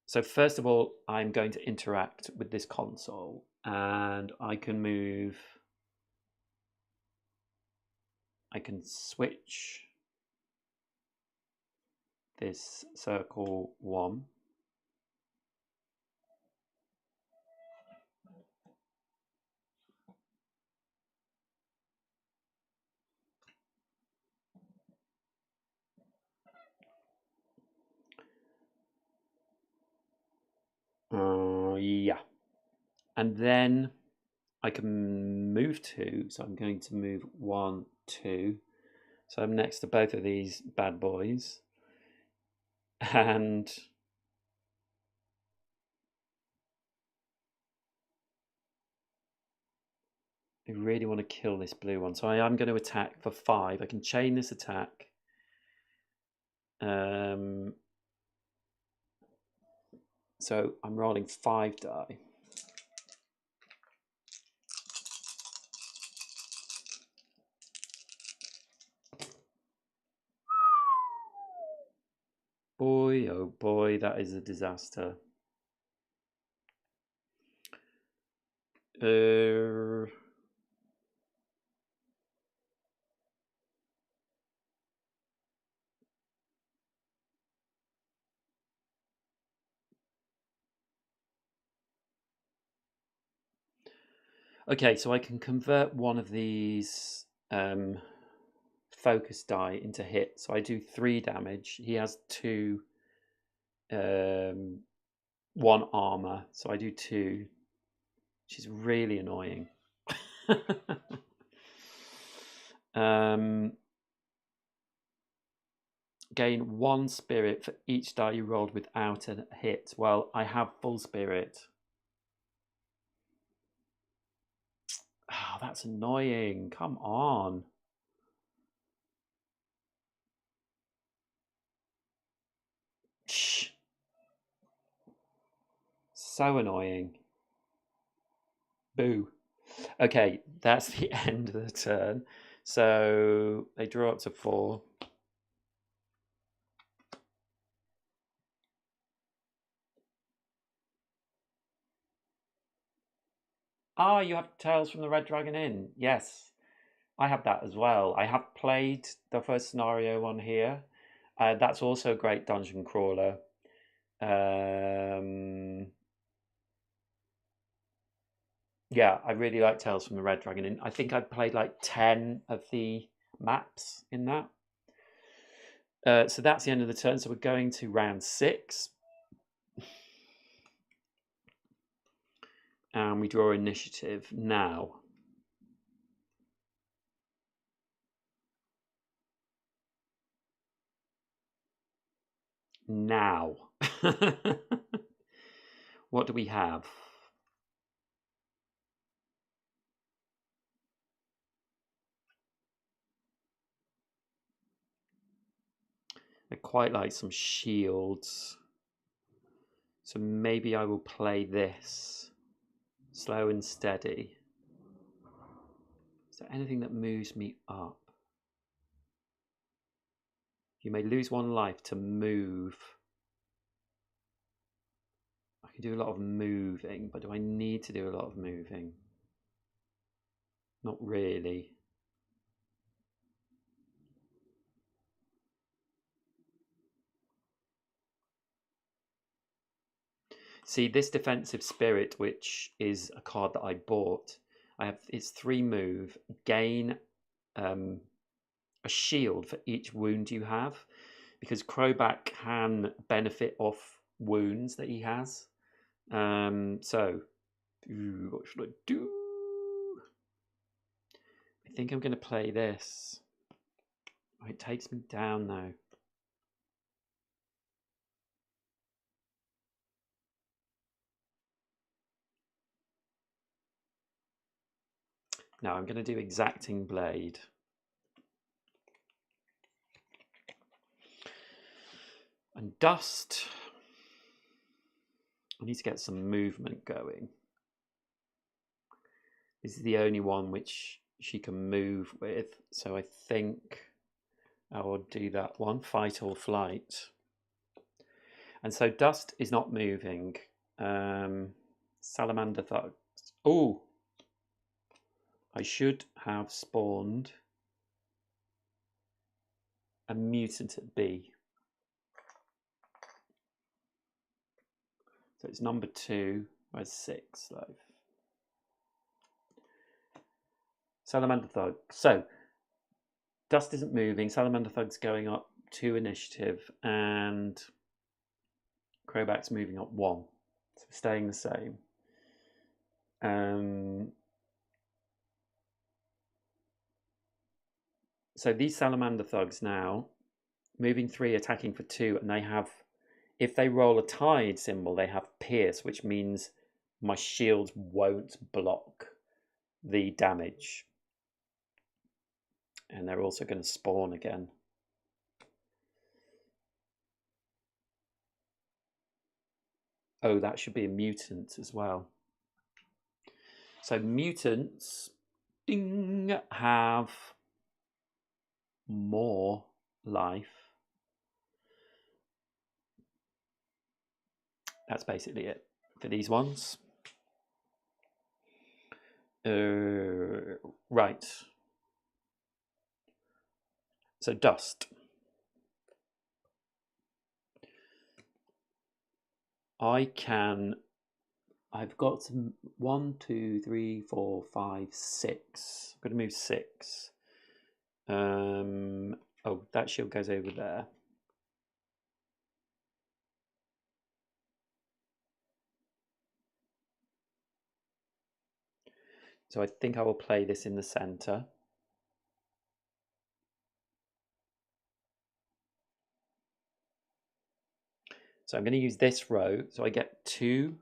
So first of all, I'm going to interact with this console and I can move, I can switch this circle 1. Yeah. And then I can move 2. So I'm going to move 1, 2. So I'm next to both of these bad boys. And I really want to kill this blue one. So I am going to attack for 5. I can chain this attack. So I'm rolling 5 die. Boy, oh boy, that is a disaster. Okay, so I can convert one of these focus die into hit. So I do 3 damage. He has 2, 1 armor. So I do 2, which is really annoying. Gain 1 spirit for each die you rolled without a hit. Well, I have full spirit. Oh, that's annoying. Come on. Shh. So annoying. Boo. Okay, that's the end of the turn. So they draw up to 4. Ah, you have Tales from the Red Dragon Inn. Yes, I have that as well. I have played the first scenario one here. That's also a great dungeon crawler. Yeah, I really like Tales from the Red Dragon Inn. I think I've played like 10 of the maps in that. So that's the end of the turn. So we're going to round 6. And we draw initiative now. Now. What do we have? I quite like some shields. So maybe I will play this. Slow and steady. Is there anything that moves me up? You may lose 1 life to move. I can do a lot of moving, but do I need to do a lot of moving? Not really. See, this defensive spirit, which is a card that I bought, it's 3 move, gain a shield for each wound you have, because Crowback can benefit off wounds that he has. So, what should I do? I think I'm going to play this. Oh, it takes me down though. No, I'm going to do Exacting Blade. And Dust. I need to get some movement going. This is the only one which she can move with. So I think I will do that one, Fight or Flight. And so Dust is not moving. Salamander Thugs. Oh, I should have spawned a mutant at B. So it's number 2. Where's 6 life? Salamander Thug. So Dust isn't moving. Salamander Thug's going up 2 initiative, and Crowback's moving up 1. So staying the same. So these Salamander Thugs now, moving 3, attacking for 2, and they have, if they roll a Tide symbol, they have Pierce, which means my shields won't block the damage. And they're also going to spawn again. Oh, that should be a mutant as well. So mutants, ding, have more life. that's basically it for these ones. Right. So dust. I've got some 1, 2, 3, 4, 5, 6. I'm going to move 6. Oh, that shield goes over there. So I think I will play this in the center. So I'm going to use this row. So I get 2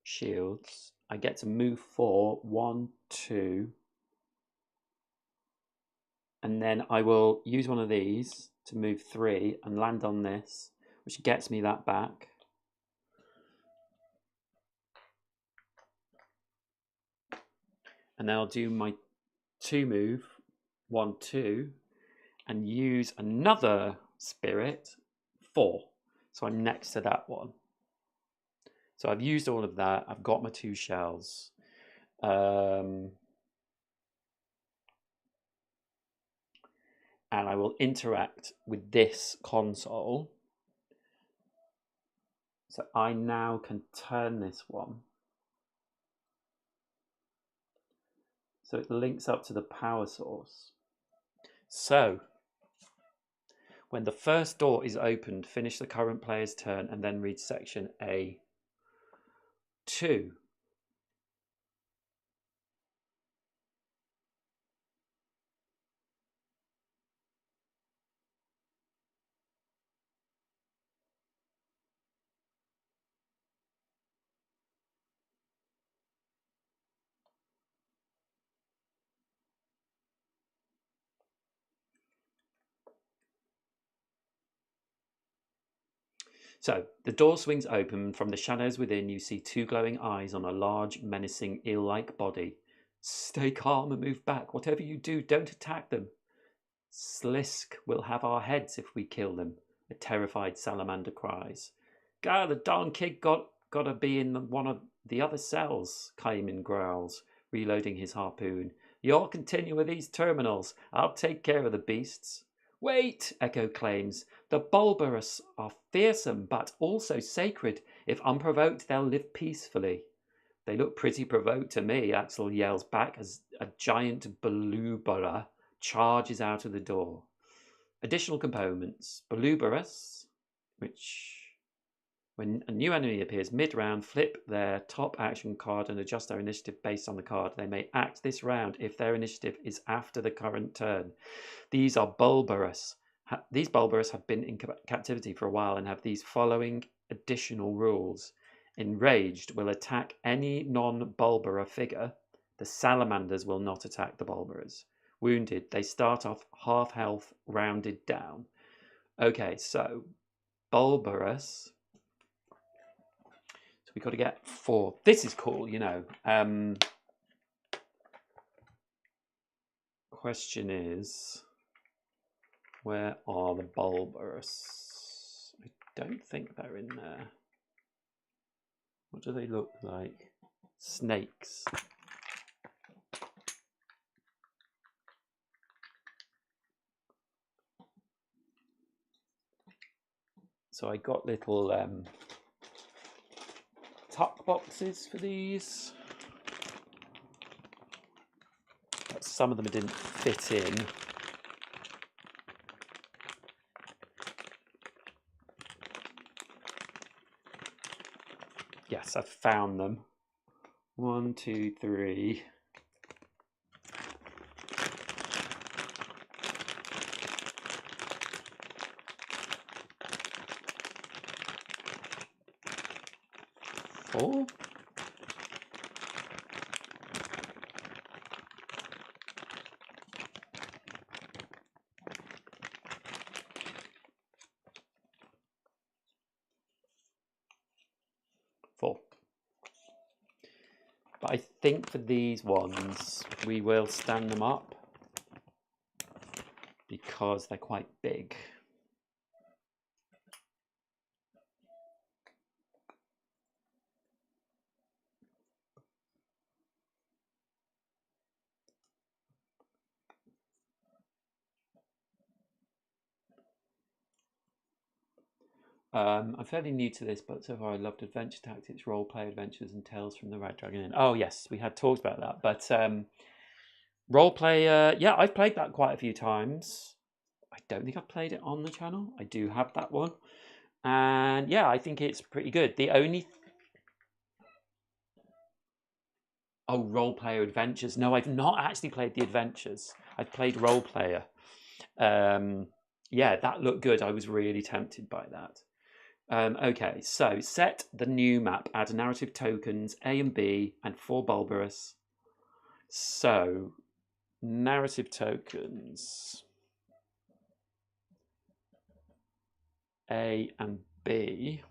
shields. I get to move 4. 1, 2. And then I will use one of these to move 3 and land on this, which gets me that back. And then I'll do my 2 move, 1, 2, and use another spirit, 4. So I'm next to that one. So I've used all of that. I've got my 2 shells. And I will interact with this console. So I now can turn this one. So it links up to the power source. So when the first door is opened, finish the current player's turn and then read section A2. So the door swings open. From the shadows within, you see 2 glowing eyes on a large, menacing, eel-like body. Stay calm and move back. Whatever you do, don't attack them. Slisk will have our heads if we kill them, a terrified salamander cries. God, the darn kid gotta be in one of the other cells, Kaiman growls, reloading his harpoon. You all continue with these terminals. I'll take care of the beasts. Wait, Echo claims. The Bulbarus are fearsome, but also sacred. If unprovoked, they'll live peacefully. They look pretty provoked to me, Axel yells back as a giant Bulubara charges out of the door. Additional components. Bulubarus, which, when a new enemy appears mid-round, flip their top action card and adjust their initiative based on the card. They may act this round if their initiative is after the current turn. These are Bulbarus. These Bulbarus have been in captivity for a while and have these following additional rules. Enraged will attack any non-Bulbara figure. The salamanders will not attack the Bulbaras. Wounded, they start off half health, rounded down. Okay, so Bulbarus. So we've got to get 4. This is cool, you know. Question is, where are the Bulbarus? I don't think they're in there. What do they look like? Snakes. So I got little tuck boxes for these. But some of them didn't fit in. Yes, I've found them. 1, 2, 3. Four. But I think for these ones, we will stand them up because they're quite big. I'm fairly new to this, but so far I loved adventure tactics, role play adventures, and Tales from the Red Dragon Inn. Oh yes, we had talked about that, but role play, yeah, I've played that quite a few times. I don't think I've played it on the channel. I do have that one, and yeah, I think it's pretty good. The only role player adventures. No, I've not actually played the adventures. I've played role player. Yeah, that looked good. I was really tempted by that. Okay, so set the new map, add narrative tokens A and B, and 4 Bulbarus. So, narrative tokens A and B.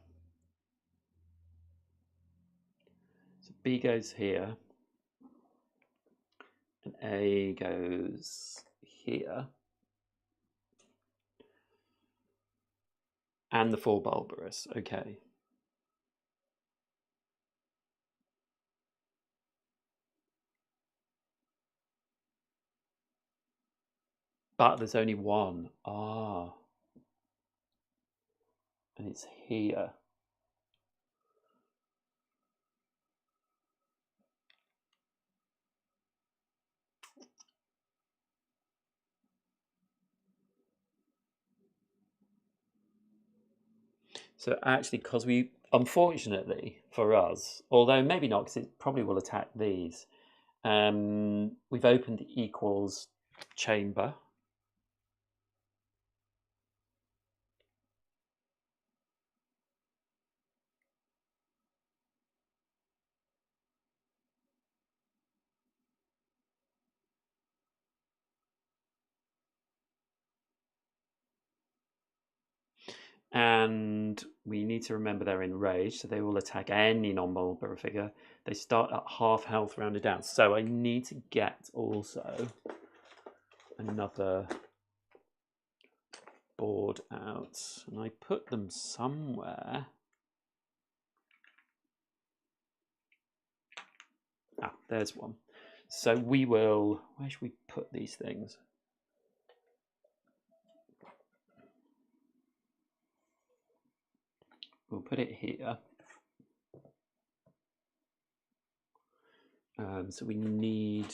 So B goes here, and A goes here. And the 4 Bulbarus, okay. But there's only one. Ah. And it's here. So actually, because we, unfortunately for us, although maybe not, because it probably will attack these, we've opened the equals chamber. And we need to remember they're enraged, so they will attack any non-Bulbar figure. They start at half health rounded down. So I need to get also another board out. And I put them somewhere. Ah, there's one. So we will, where should we put these things? We'll put it here. So we need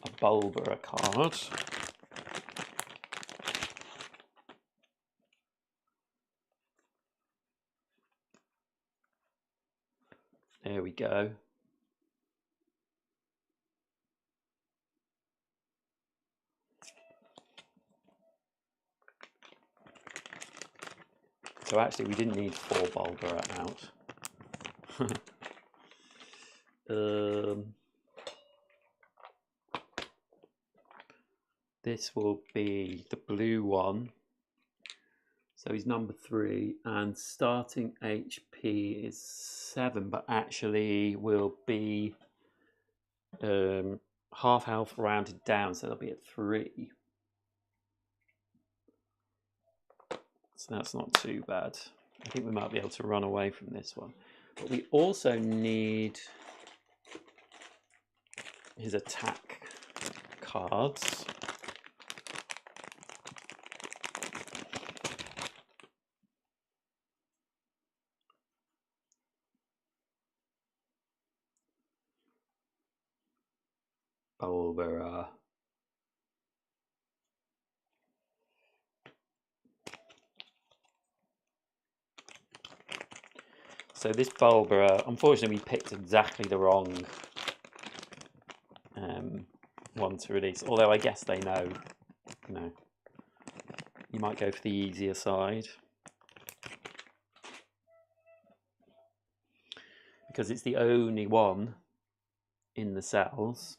a Bulbar card. There we go. So actually we didn't need 4 Bulbar out. This will be the blue one. So he's number 3, and starting HP is 7, but actually will be half health rounded down, so they'll be at 3. So that's not too bad. I think we might be able to run away from this one. But we also need his attack cards. Bulbar. So this Bulbar, unfortunately, we picked exactly the wrong one to release. Although I guess they know, you know, you might go for the easier side because it's the only one in the cells.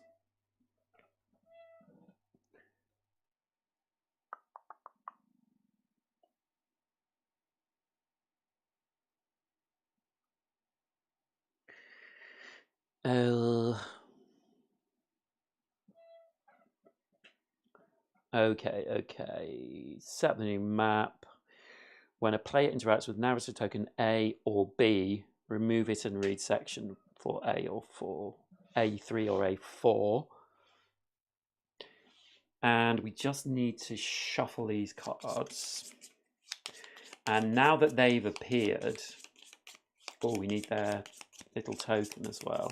Okay. Set the new map. When a player interacts with narrative token A or B, remove it and read section for A or 4, A3 or A4. And we just need to shuffle these cards. And now that they've appeared, oh, we need their little token as well.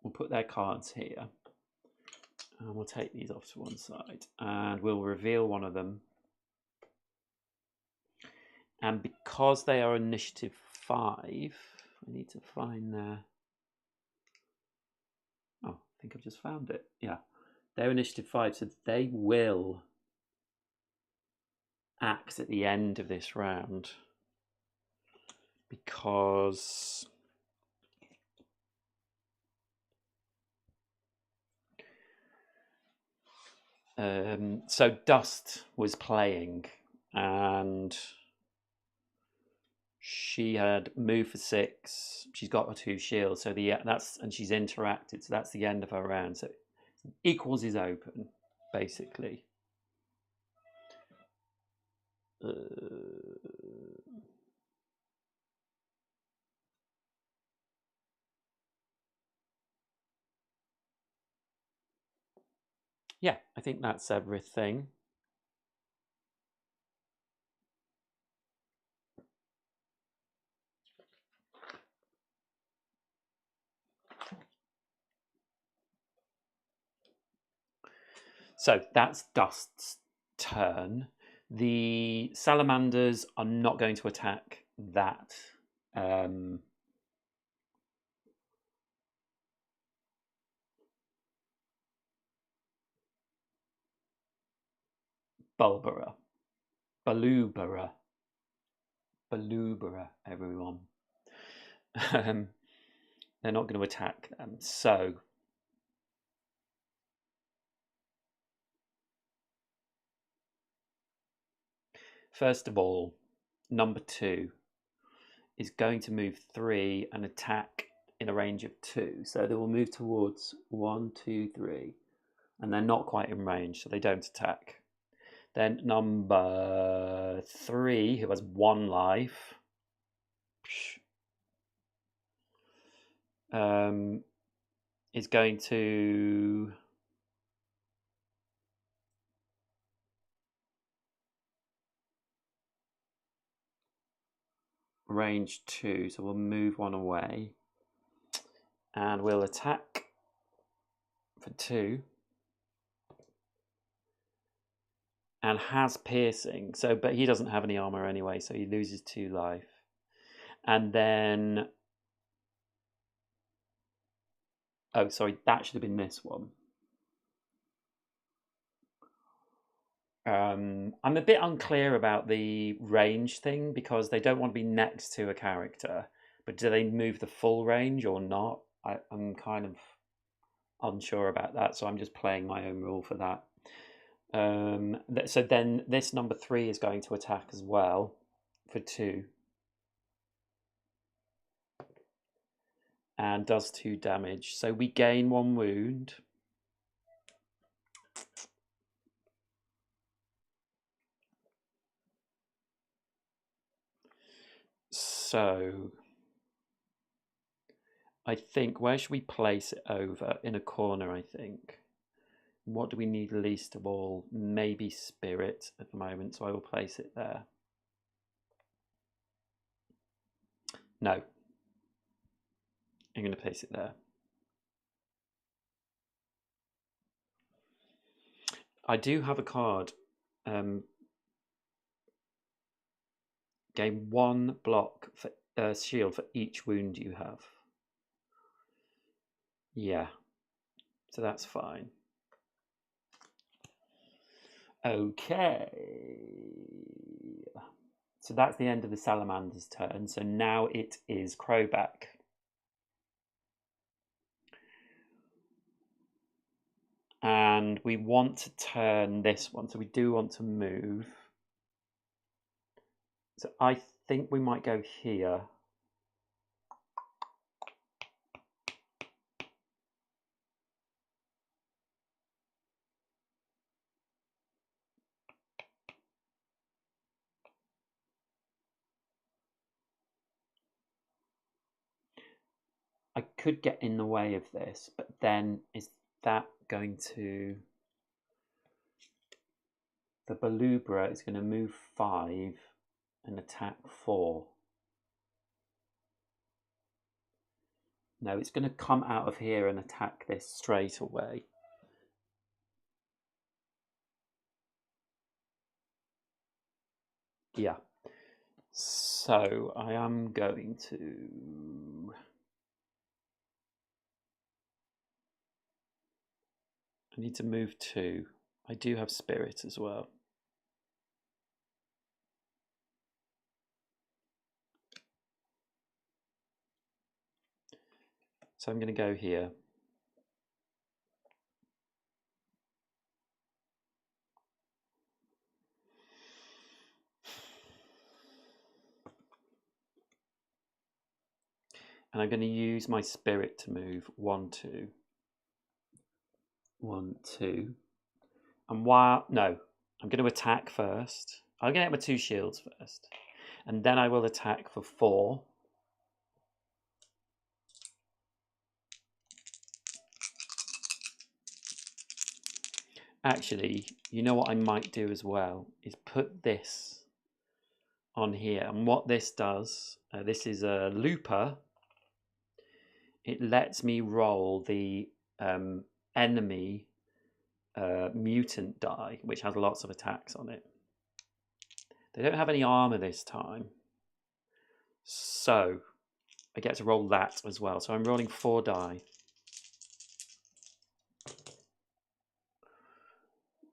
We'll put their cards here. And we'll take these off to one side. And we'll reveal one of them. And because they are initiative 5, I need to find their... Oh, I think I've just found it. Yeah, they're initiative 5, so they will act at the end of this round. Because... so Dust was playing and she had moved for 6. She's got her 2 shields, so and she's interacted, so that's the end of her round. So equals is open, basically. Yeah, I think that's everything. So that's Dust's turn. The salamanders are not going to attack that. Balubera, everyone. They're not going to attack them. So first of all, number 2 is going to move 3 and attack in a range of 2. So they will move towards 1, 2, 3. And they're not quite in range, so they don't attack. Then number 3, who has 1 life, is going to range 2, so we'll move 1 away. And we'll attack for 2. And has piercing, so but he doesn't have any armor anyway, so he loses 2 life. And then, oh sorry, that should have been this one. I'm a bit unclear about the range thing because they don't want to be next to a character, but do they move the full range or not? I'm kind of unsure about that, so I'm just playing my own rule for that. So then this number 3 is going to attack as well for 2. And does 2 damage. So we gain 1 wound. So I think, where should we place it over? In a corner, I think. What do we need least of all? Maybe spirit at the moment, so I will place it there. No. I'm going to place it there. I do have a card. Gain 1 block for shield for each wound you have. Yeah. So that's fine. Okay. So that's the end of the salamander's turn. So now it is Crowback. And we want to turn this one. So we do want to move. So I think we might go here. I could get in the way of this, but then is that going to... The Belubra is going to move 5 and attack 4. No, it's going to come out of here and attack this straight away. Yeah. So I am going to... I need to move 2. I do have Spirit as well. So I'm going to go here. And I'm going to use my Spirit to move 1, 2. 1, 2. And while... No, I'm going to attack first. I'm going to get my 2 shields first. And then I will attack for 4. Actually, you know what I might do as well is put this on here. And what this does, this is a looper. It lets me roll the enemy mutant die, which has lots of attacks on it. They don't have any armor this time. So I get to roll that as well. So I'm rolling 4 die.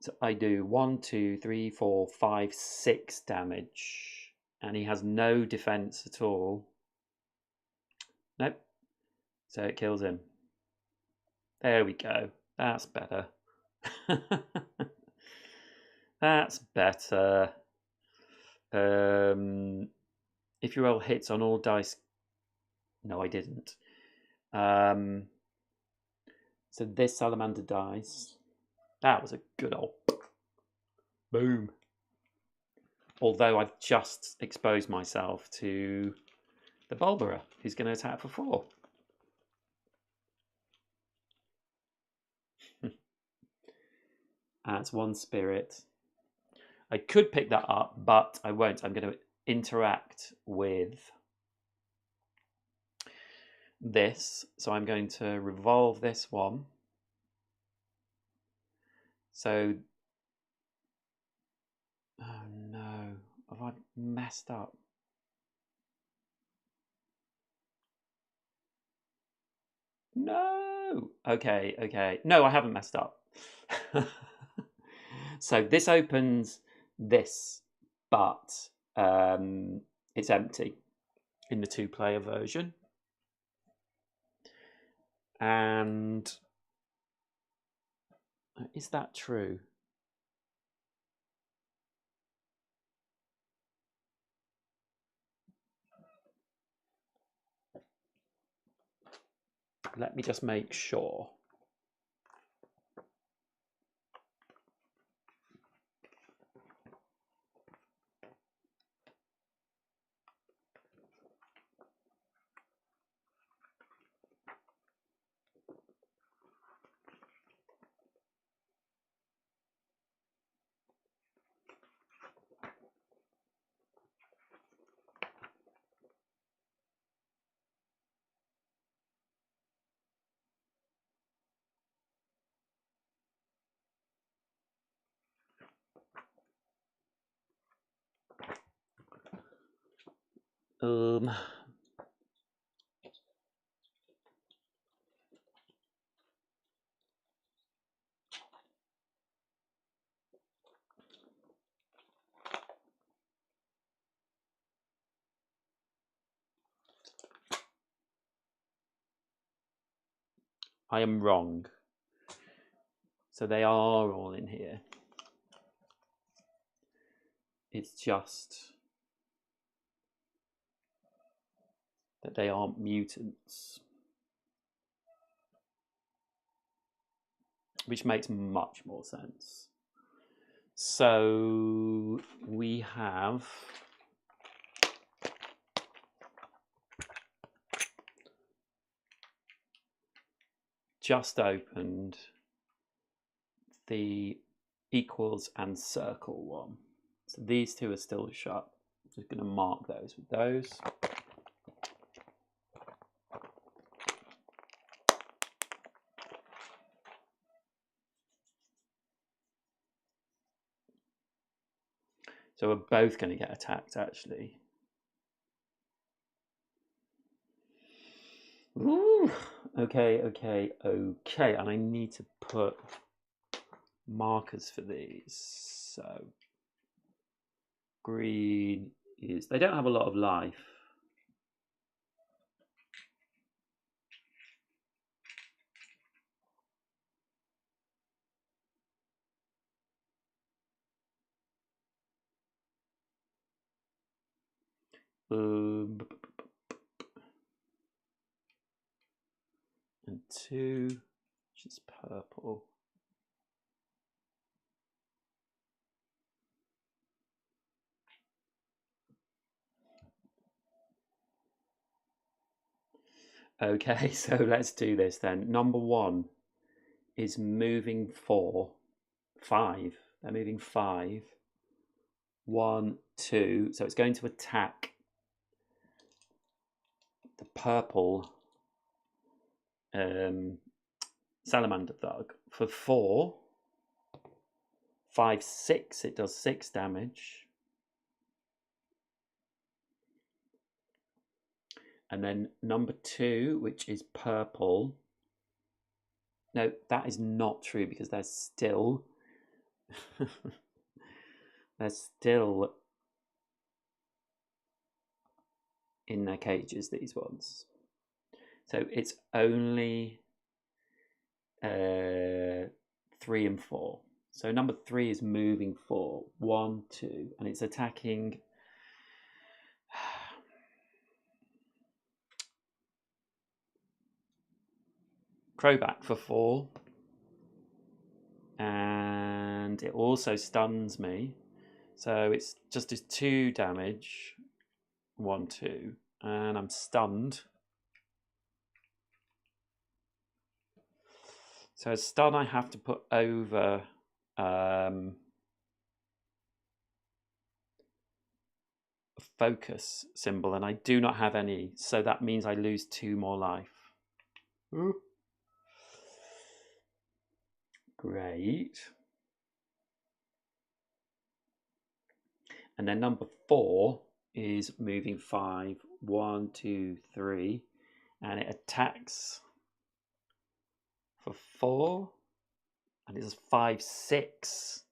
So I do 1, 2, 3, 4, 5, 6 damage. And he has no defense at all. Nope. So it kills him. There we go. That's better. That's better. If you roll hits on all dice... No, I didn't. So this salamander dies. That was a good old boom. Although I've just exposed myself to the Bulbara, who's going to attack for 4. That's 1 spirit. I could pick that up, but I won't. I'm going to interact with this. So I'm going to revolve this one. So, oh no, have I messed up? No. Okay. No, I haven't messed up. So this opens this, but it's empty in the 2-player version. And is that true? Let me just make sure. I am wrong. So they are all in here. It's just that they aren't mutants. Which makes much more sense. So we have just opened the equals and circle one. So these two are still shut. I'm just going to mark those with those. So we're both going to get attacked, actually. Ooh, okay. And I need to put markers for these. So green is, they don't have a lot of life. And 2, which is purple. Okay, so let's do this then. Number 1 is moving 5. They're moving 5. 1, 2. So it's going to attack the purple salamander thug for 4. 5, 6. It does 6 damage. And then number 2, which is purple. No, that is not true because they're still they're still in their cages, these ones. So it's only 3 and 4. So number 3 is moving 4. 1, 2, and it's attacking Crowback for 4. And it also stuns me. So it's just does 2 damage. 1, 2. And I'm stunned. So a stun I have to put over a focus symbol, and I do not have any, so that means I lose 2 more life. Ooh. Great. And then number 4 is moving 5. 1, 2, 3, and it attacks for 4, and it's 5, 6.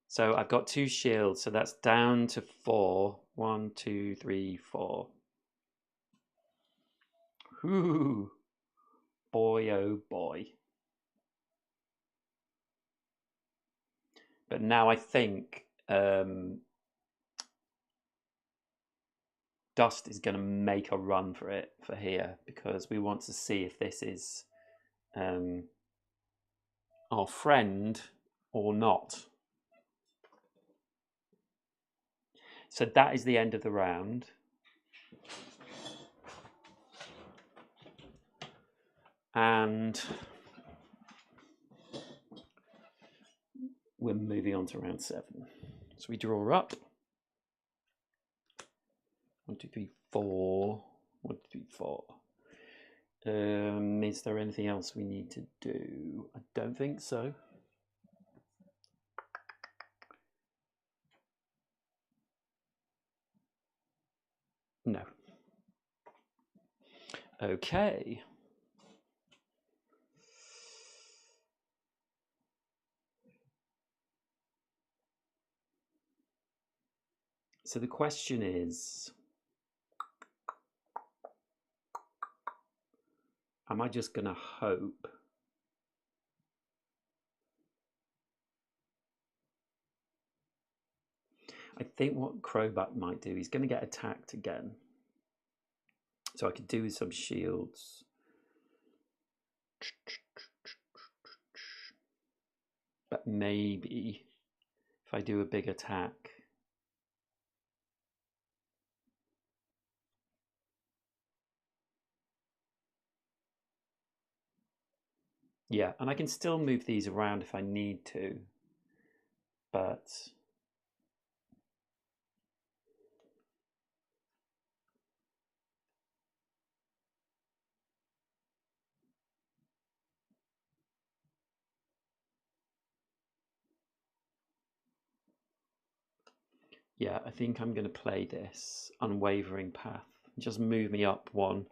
So I've got 2 shields, so that's down to 4. 1, 2, 3, 4. Ooh, boy, oh boy. But now I think Dust is going to make a run for it for here, because we want to see if this is our friend or not. So that is the end of the round. And we're moving on to round 7. So we draw up. 1, 2, 3, 4. 1, 2, 3, 4. Is there anything else we need to do? I don't think so. No. Okay. So the question is, am I just going to hope? I think what Crowback might do, he's going to get attacked again. So I could do with some shields. But maybe if I do a big attack. Yeah, and I can still move these around if I need to, but yeah, I think I'm going to play this unwavering path. Just move me up one.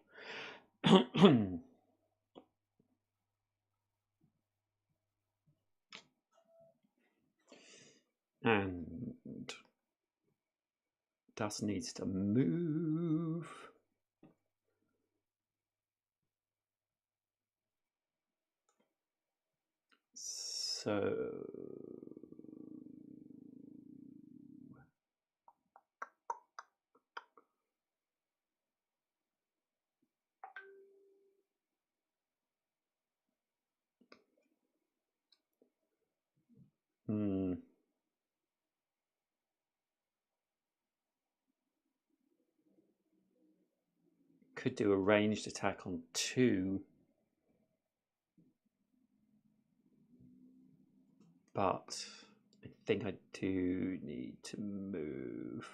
And dust needs to move. So could do a ranged attack on 2, but I think I do need to move.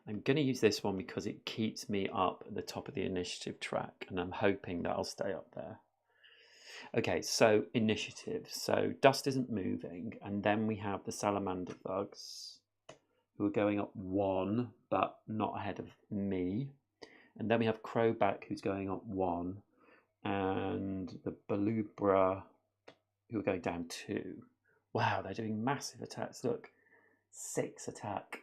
I'm going to use this one because it keeps me up at the top of the initiative track, and I'm hoping that I'll stay up there. Okay, so initiative. So dust isn't moving, and then we have the salamander thugs, who are going up 1, but not ahead of me. And then we have Crowback, who's going up 1, and the Balubra, who are going down 2. Wow, they're doing massive attacks. Look, 6 attack.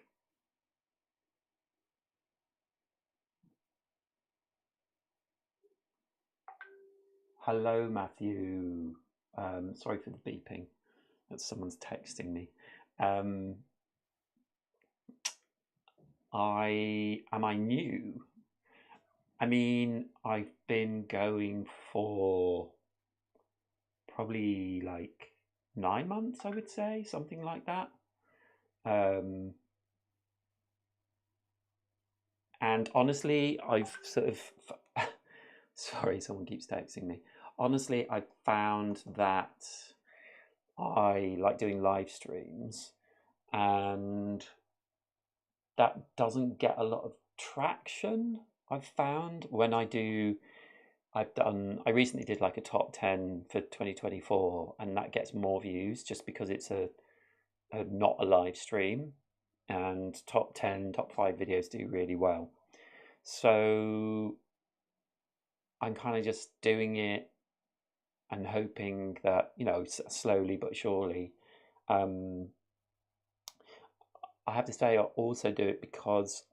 Hello, Matthew. Sorry for the beeping. That's someone's texting me. Am I new? I mean, I've been going for probably like 9 months, I would say, something like that. And honestly, I've sort of sorry, someone keeps texting me. Honestly, I've found that I like doing live streams, and that doesn't get a lot of traction. I've found when I recently did like a top 10 for 2024, and that gets more views just because it's a not a live stream, and top 10, top 5 videos do really well. So I'm kind of just doing it and hoping that, slowly but surely. I have to say, I also do it because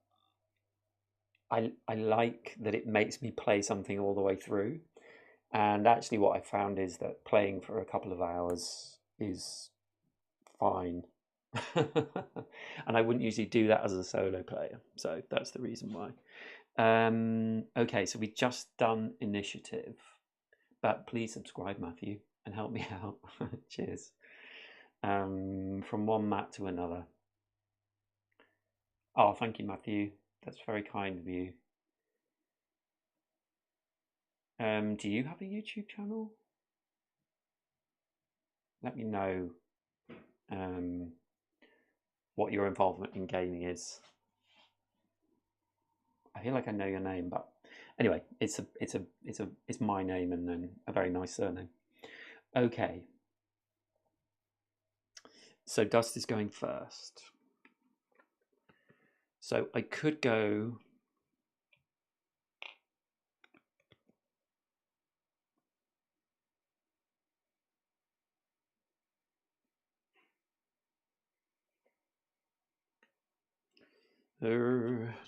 I like that it makes me play something all the way through. And actually, what I found is that playing for a couple of hours is fine. And I wouldn't usually do that as a solo player. So that's the reason why. Okay, so we've just done initiative. But please subscribe, Matthew, and help me out. Cheers. From one Matt to another. Oh, thank you, Matthew. That's very kind of you. Do you have a YouTube channel? Let me know what your involvement in gaming is. I feel like I know your name, but anyway, it's my name and then a very nice surname. Okay. So Dust is going first. So I could go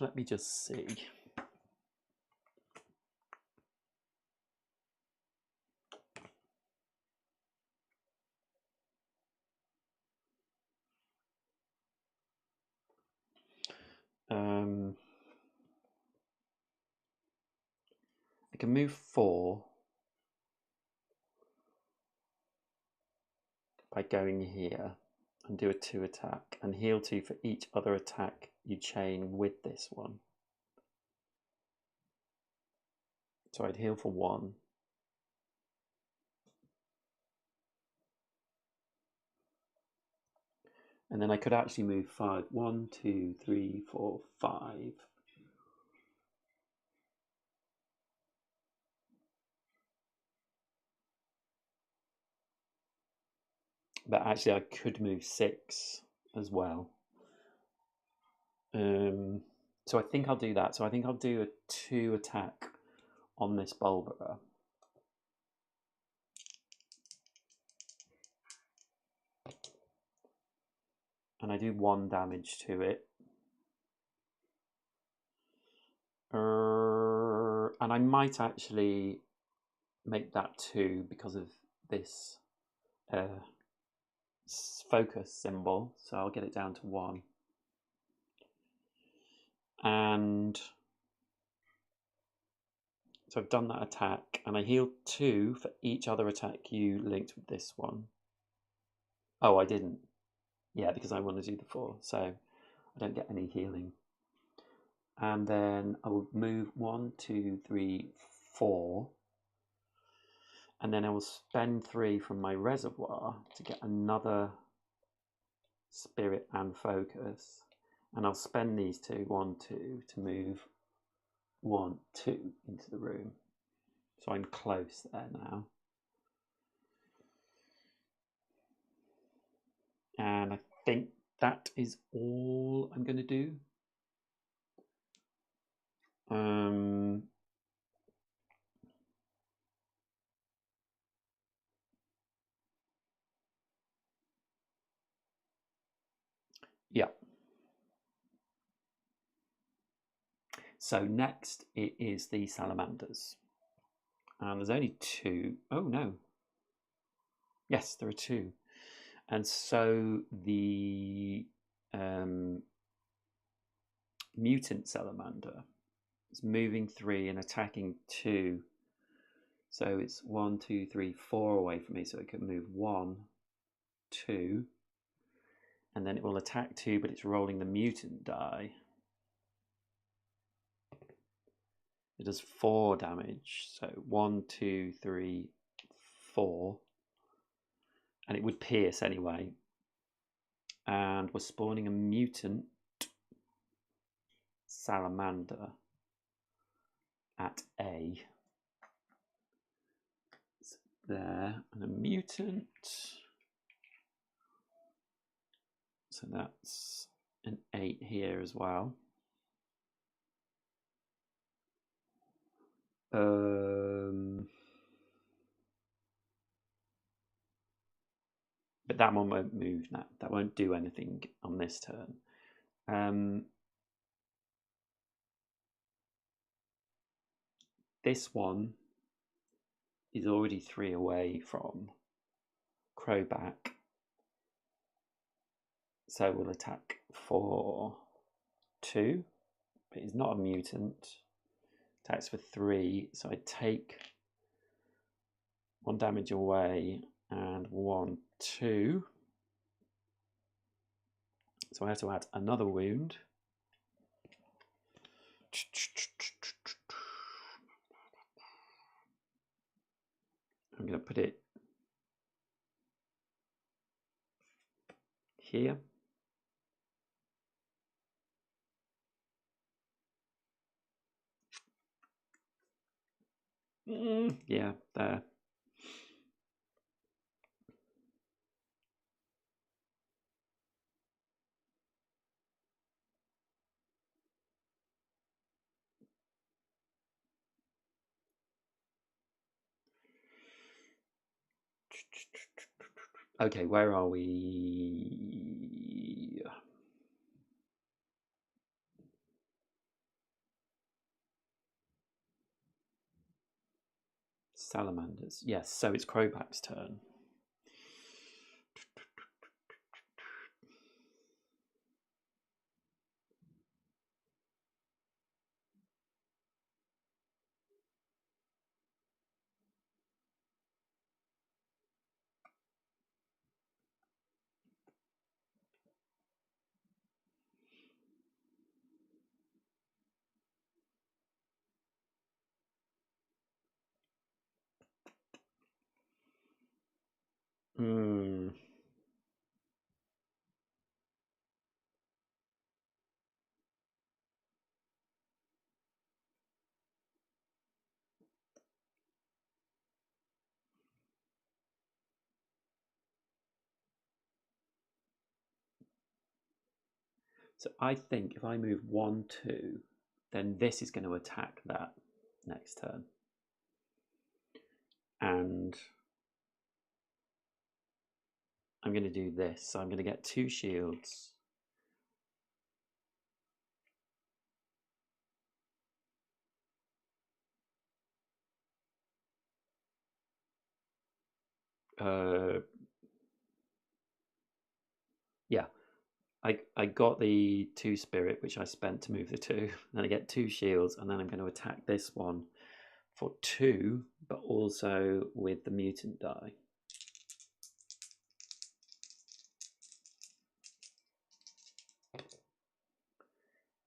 let me just see. I can move 4 by going here and do a 2 attack and heal 2 for each other attack you chain with this one. So I'd heal for 1. And then I could actually move 5. 1, 2, 3, 4, 5. But actually I could move 6 as well. So I think I'll do that. So I think I'll do a 2 attack on this Bulbara. And I do 1 damage to it. And I might actually make that 2 because of this focus symbol. So I'll get it down to 1. And so I've done that attack, and I healed 2 for each other attack you linked with this one. Oh, I didn't. Yeah, because I want to do the 4, so I don't get any healing. And then I will move 1, 2, 3, 4. And then I will spend 3 from my reservoir to get another spirit and focus. And I'll spend these 2, 1, 2, to move 1, 2 into the room. So I'm close there now. And I think that is all I'm going to do. Yeah. So next it is the salamanders. And there's only 2. Oh no. Yes, there are 2. And so the mutant salamander is moving 3 and attacking 2. So it's 1, 2, 3, 4 away from me. So it can move 1, 2. And then it will attack 2, but it's rolling the mutant die. It does 4 damage. So 1, 2, 3, 4. And it would pierce anyway. And we're spawning a mutant salamander at A. So there, and a mutant. So that's an 8 here as well. But that one won't move now. That won't do anything on this turn. This one is already 3 away from Crowback. So we'll attack for 2. But he's not a mutant. Attacks for 3. So I take 1 damage away and 1, 2. So I have to add another wound. I'm going to put it here. Yeah, there. Okay, where are we? Salamanders. Yes, so it's Crowback's turn. Hmm. So I think if I move 1, 2, then this is going to attack that next turn. And I'm going to do this. So I'm going to get 2 shields. Yeah, I got the 2 spirit, which I spent to move the 2. Then I get 2 shields, and then I'm going to attack this one for 2, but also with the mutant die.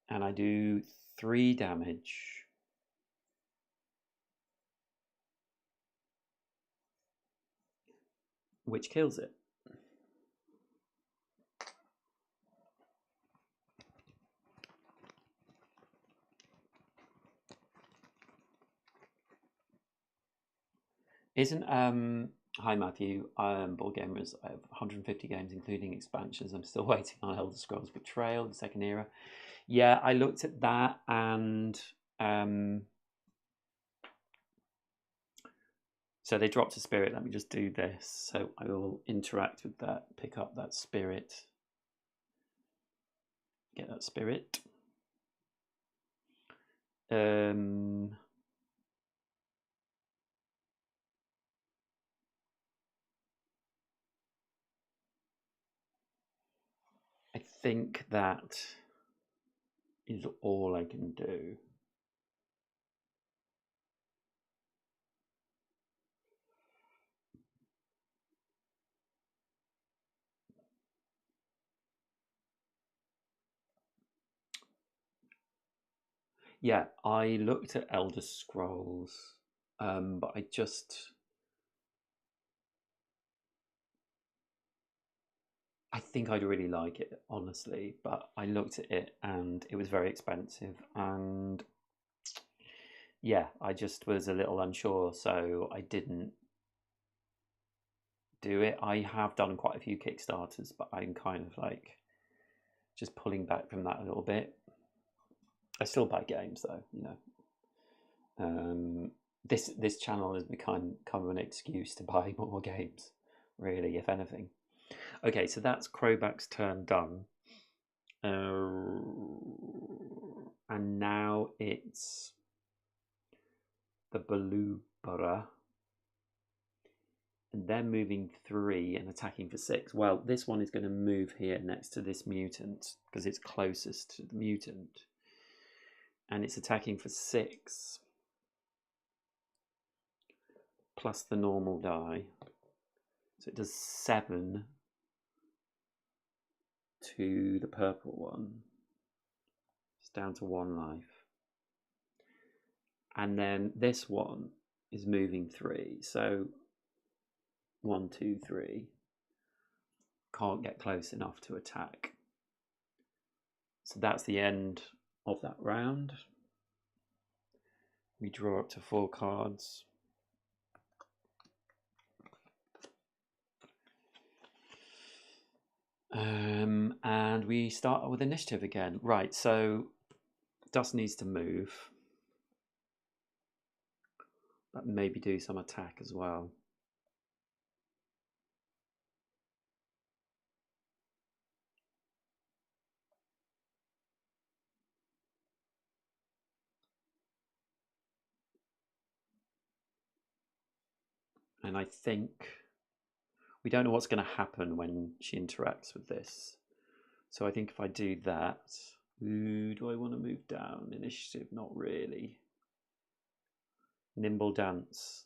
And I do 3 damage. Which kills it. Isn't hi Matthew, board gamers. I have 150 games including expansions. I'm still waiting on Elder Scrolls Betrayal, the second era. Yeah, I looked at that, and so they dropped a spirit. Let me just do this. So I will interact with that, pick up that spirit, get that spirit. I think that is all I can do. Yeah, I looked at Elder Scrolls, but I think I'd really like it, honestly, but I looked at it and it was very expensive, and yeah, I just was a little unsure, so I didn't do it. I have done quite a few Kickstarters, but I'm kind of like just pulling back from that a little bit. I still buy games though, you know. This channel has become kind of an excuse to buy more games, really, if anything. Okay, so that's Krobak's turn done. And now it's the Balubara. And they're moving 3 and attacking for 6. Well, this one is going to move here next to this mutant because it's closest to the mutant. And it's attacking for 6. Plus the normal die. So it does 7 to the purple one. It's down to 1 life. And then this one is moving 3. So 1, 2, 3. Can't get close enough to attack. So that's the end of that round. We draw up to 4 cards. And we start with initiative again. Right, so Dust needs to move. But maybe do some attack as well. And I think we don't know what's going to happen when she interacts with this. So I think if I do that, do I want to move down? Initiative, not really. Nimble Dance.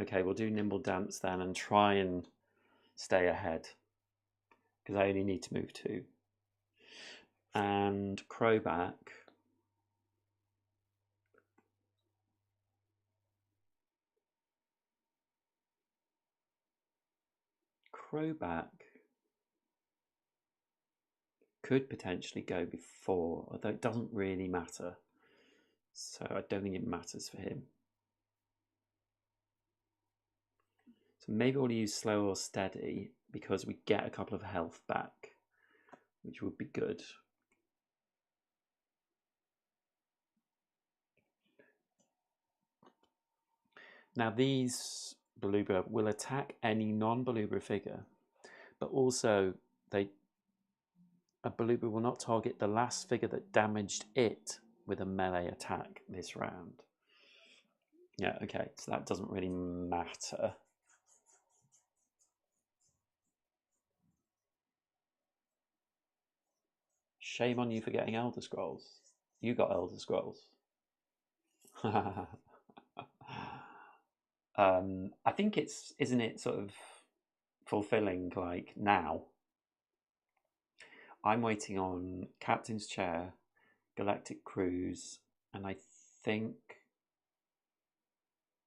Okay, we'll do Nimble Dance then and try and stay ahead because I only need to move 2. And Crowback. Crowback could potentially go before, although it doesn't really matter. So I don't think it matters for him. So maybe we'll use slow or steady because we get a couple of health back, which would be good. Now these Beluga will attack any non-Beluga figure, but also a Beluga will not target the last figure that damaged it with a melee attack this round. Yeah, okay, so that doesn't really matter. Shame on you for getting Elder Scrolls. You got Elder Scrolls. I think isn't it sort of fulfilling, like, now? I'm waiting on Captain's Chair, Galactic Cruise, and I think,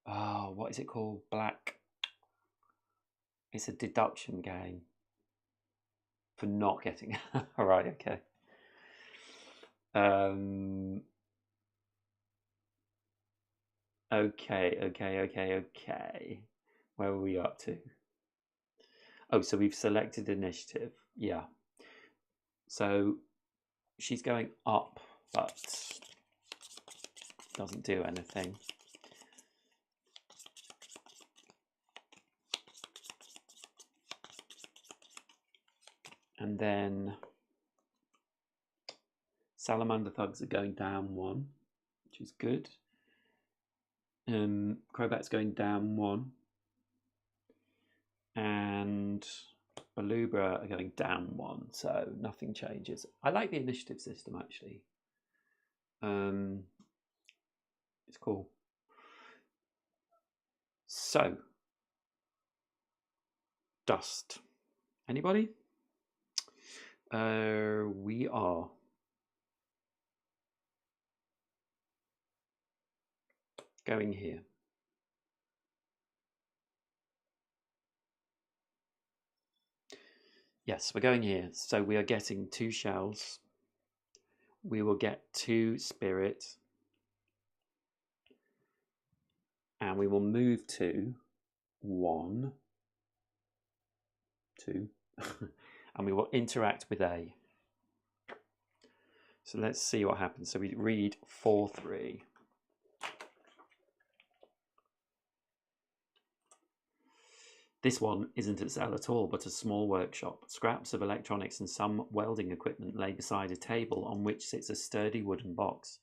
oh, what is it called? Black. It's a deduction game for not getting. All right, okay. Okay. Where are we up to? Oh, so we've selected initiative. Yeah. So she's going up, but doesn't do anything. And then Salamander Thugs are going down 1, which is good. Crowbat's going down 1. And Beluga are going down 1, so nothing changes. I like the initiative system, actually. It's cool. So, dust. Anybody? We are. Going here. Yes, we're going here. So we are getting 2 shells. We will get 2 spirit. And we will move to 1, 2. And we will interact with A. So let's see what happens. So we read 4-3. This one isn't a cell at all, but a small workshop. Scraps of electronics and some welding equipment lay beside a table on which sits a sturdy wooden box.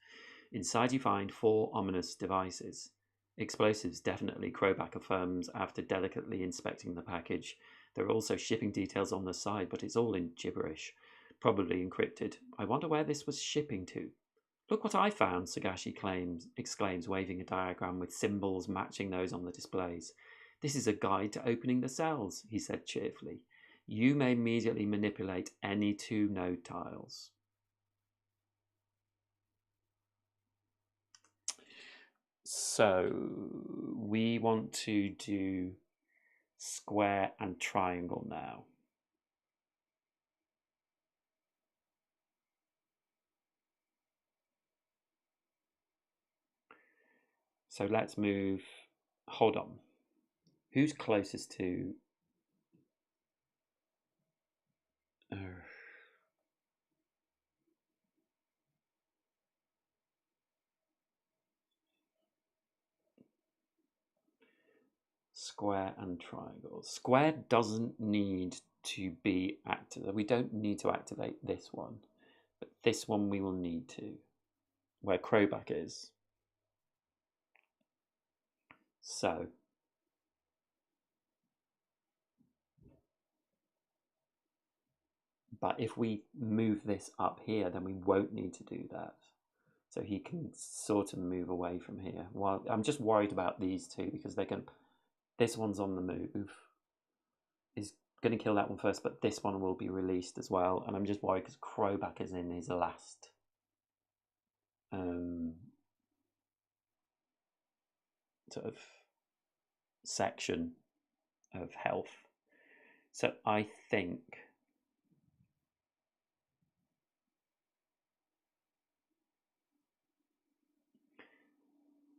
Inside you find 4 ominous devices. Explosives, definitely, Crowback affirms after delicately inspecting the package. There are also shipping details on the side, but it's all in gibberish. Probably encrypted. I wonder where this was shipping to. Look what I found, Sagashi exclaims, waving a diagram with symbols matching those on the displays. This is a guide to opening the cells, he said cheerfully. You may immediately manipulate any 2 node tiles. So we want to do square and triangle now. So let's move, hold on. Who's closest to... Square and triangle. Square doesn't need to be activated. We don't need to activate this one, but this one we will need to, where Crowback is. So but if we move this up here, then we won't need to do that. So he can sort of move away from here. Well, I'm just worried about these 2 because they can. This one's on the move. Is going to kill that one first, but this one will be released as well. And I'm just worried because Crowback is in his last sort of section of health. So I think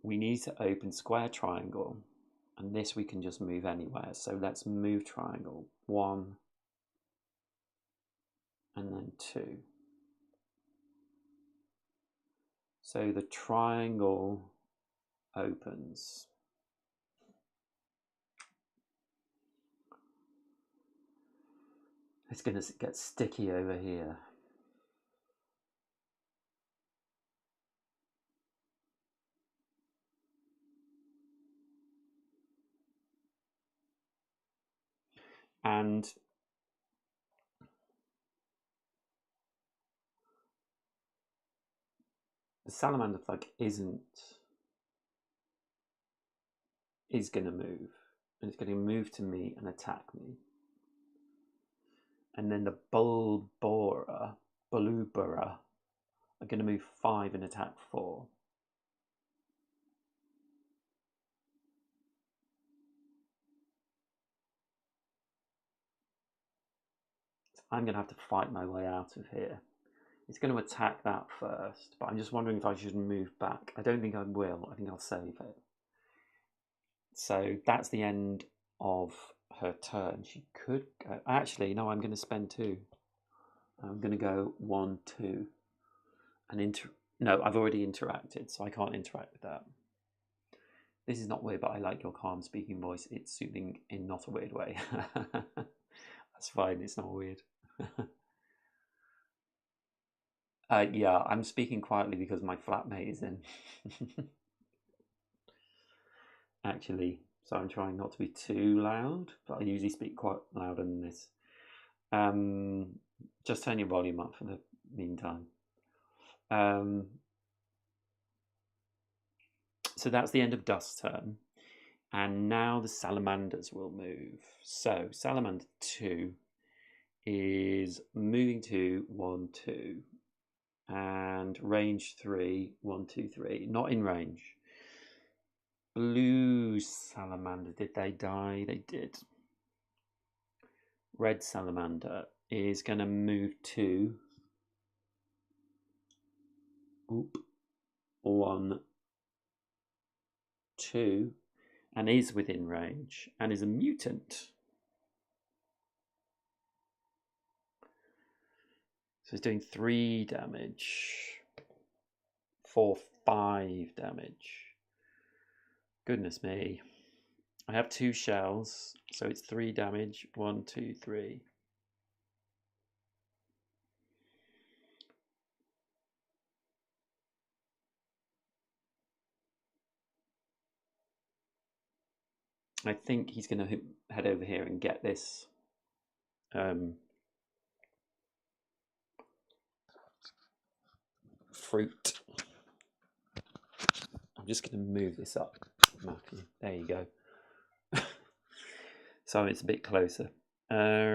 we need to open square triangle, and this we can just move anywhere. So let's move triangle 1 and then 2. So the triangle opens. It's going to get sticky over here. And the salamander thug is going to move, and it's going to move to me and attack me. And then the Bulbora are going to move 5 and attack 4. So I'm going to have to fight my way out of here. It's going to attack that first, but I'm just wondering if I should move back. I don't think I will. I think I'll save it. So that's the end of her turn. She could go... Actually, no, I'm going to spend 2. I'm going to go 1, 2. And no, I've already interacted, so I can't interact with that. This is not weird, but I like your calm speaking voice. It's soothing in not a weird way. That's fine, it's not weird. Yeah, I'm speaking quietly because my flatmate is in. Actually, so I'm trying not to be too loud, but I usually speak quite louder than this. Just turn your volume up for the meantime. So that's the end of Dust's turn. And now the salamanders will move. So salamander 2 is moving to 1, 2. And range 3, 1, 2, 3. Not in range. Blue salamander, did they die? They did. Red salamander is going to move to 1, 2, and is within range, and is a mutant. So it's doing 3 damage, 4, 5 damage. Goodness me. I have 2 shells, so it's 3 damage. 1, 2, 3. I think he's going to head over here and get this fruit. I'm just going to move this up, Matthew. There you go. So it's a bit closer. Where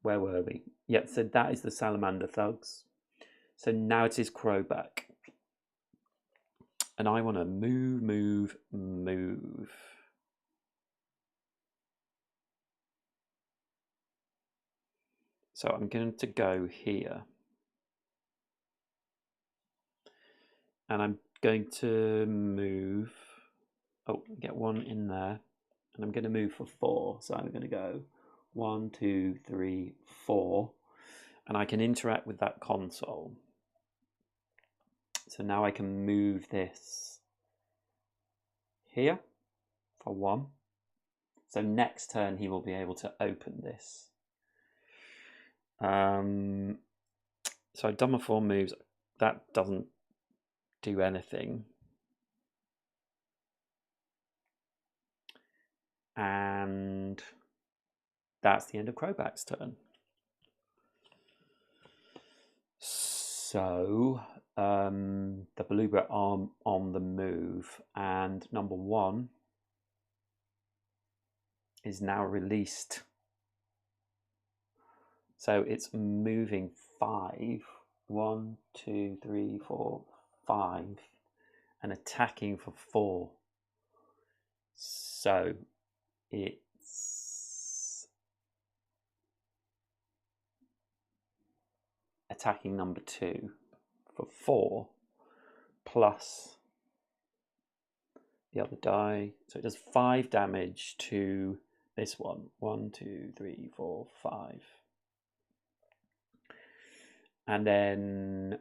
were we? Yep, so that is the salamander thugs. So now it is Crowback. And I want to move. So I'm going to go here. And I'm going to move. Oh, get 1 in there. And I'm going to move for 4. So I'm going to go 1, 2, 3, 4. And I can interact with that console. So now I can move this here for 1. So next turn he will be able to open this. So I've done my 4 moves. That doesn't do anything. And that's the end of Crowback's turn. So the Bluebird are on the move, and number 1 is now released. So it's moving 5. 1, 2, 3, 4, 5, and attacking for 4. So it's attacking number 2 for 4 plus the other die. So it does 5 damage to this one. 1, 2, 3, 4, 5. And then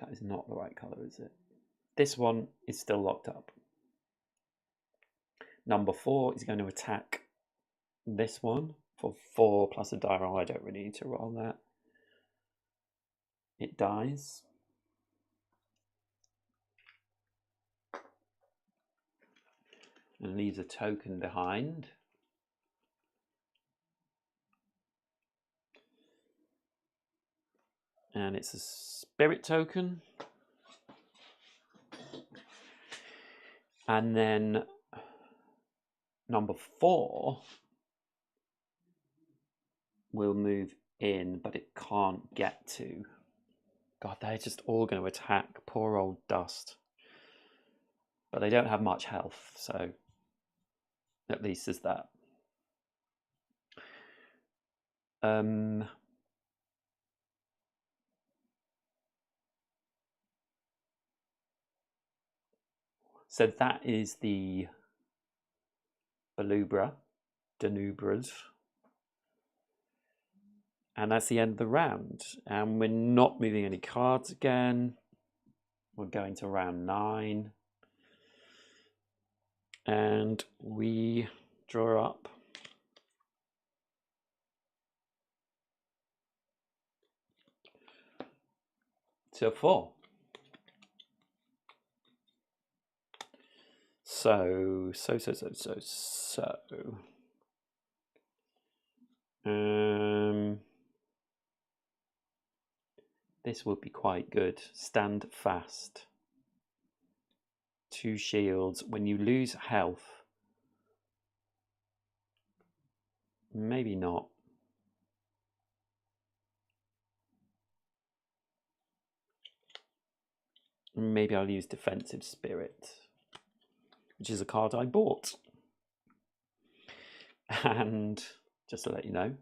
that is not the right colour, is it? This one is still locked up. Number 4 is going to attack this one for 4 plus a die roll. I don't really need to roll that. It dies. And leaves a token behind. And it's a spirit token. And then number 4 will move in, but it can't get to. God, they're just all going to attack poor old Dust. But they don't have much health, so at least there's that. So that is the Danubras. And that's the end of the round. And we're not moving any cards again. We're going to round 9. And we draw up to 4. So. This would be quite good. Stand fast. 2 shields. When you lose health, maybe not. Maybe I'll use Defensive Spirit, which is a card I bought. And just to let you know.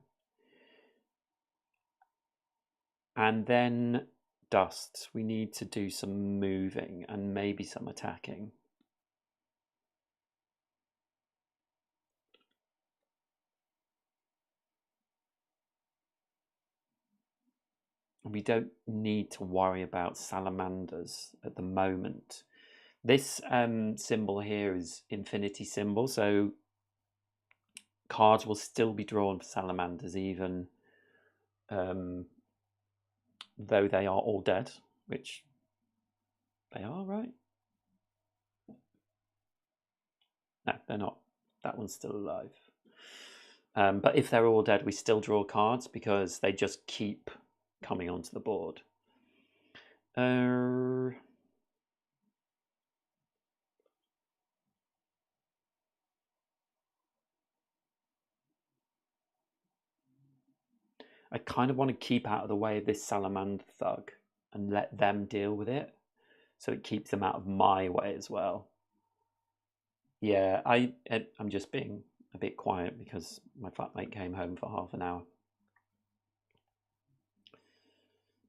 And then Dust. We need to do some moving and maybe some attacking. We don't need to worry about salamanders at the moment. This symbol here is infinity symbol, so cards will still be drawn for salamanders even though they are all dead, which they are, right? No, they're not. That one's still alive. But if they're all dead, we still draw cards because they just keep coming onto the board. I kind of want to keep out of the way of this salamander thug and let them deal with it, so it keeps them out of my way as well. Yeah, I'm just being a bit quiet because my flatmate came home for half an hour.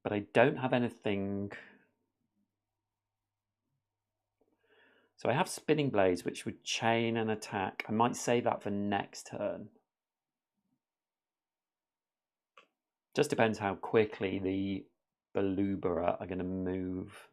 But I don't have anything. So I have Spinning Blades, which would chain and attack. I might save that for next turn. Just depends how quickly the Belubera are going to move.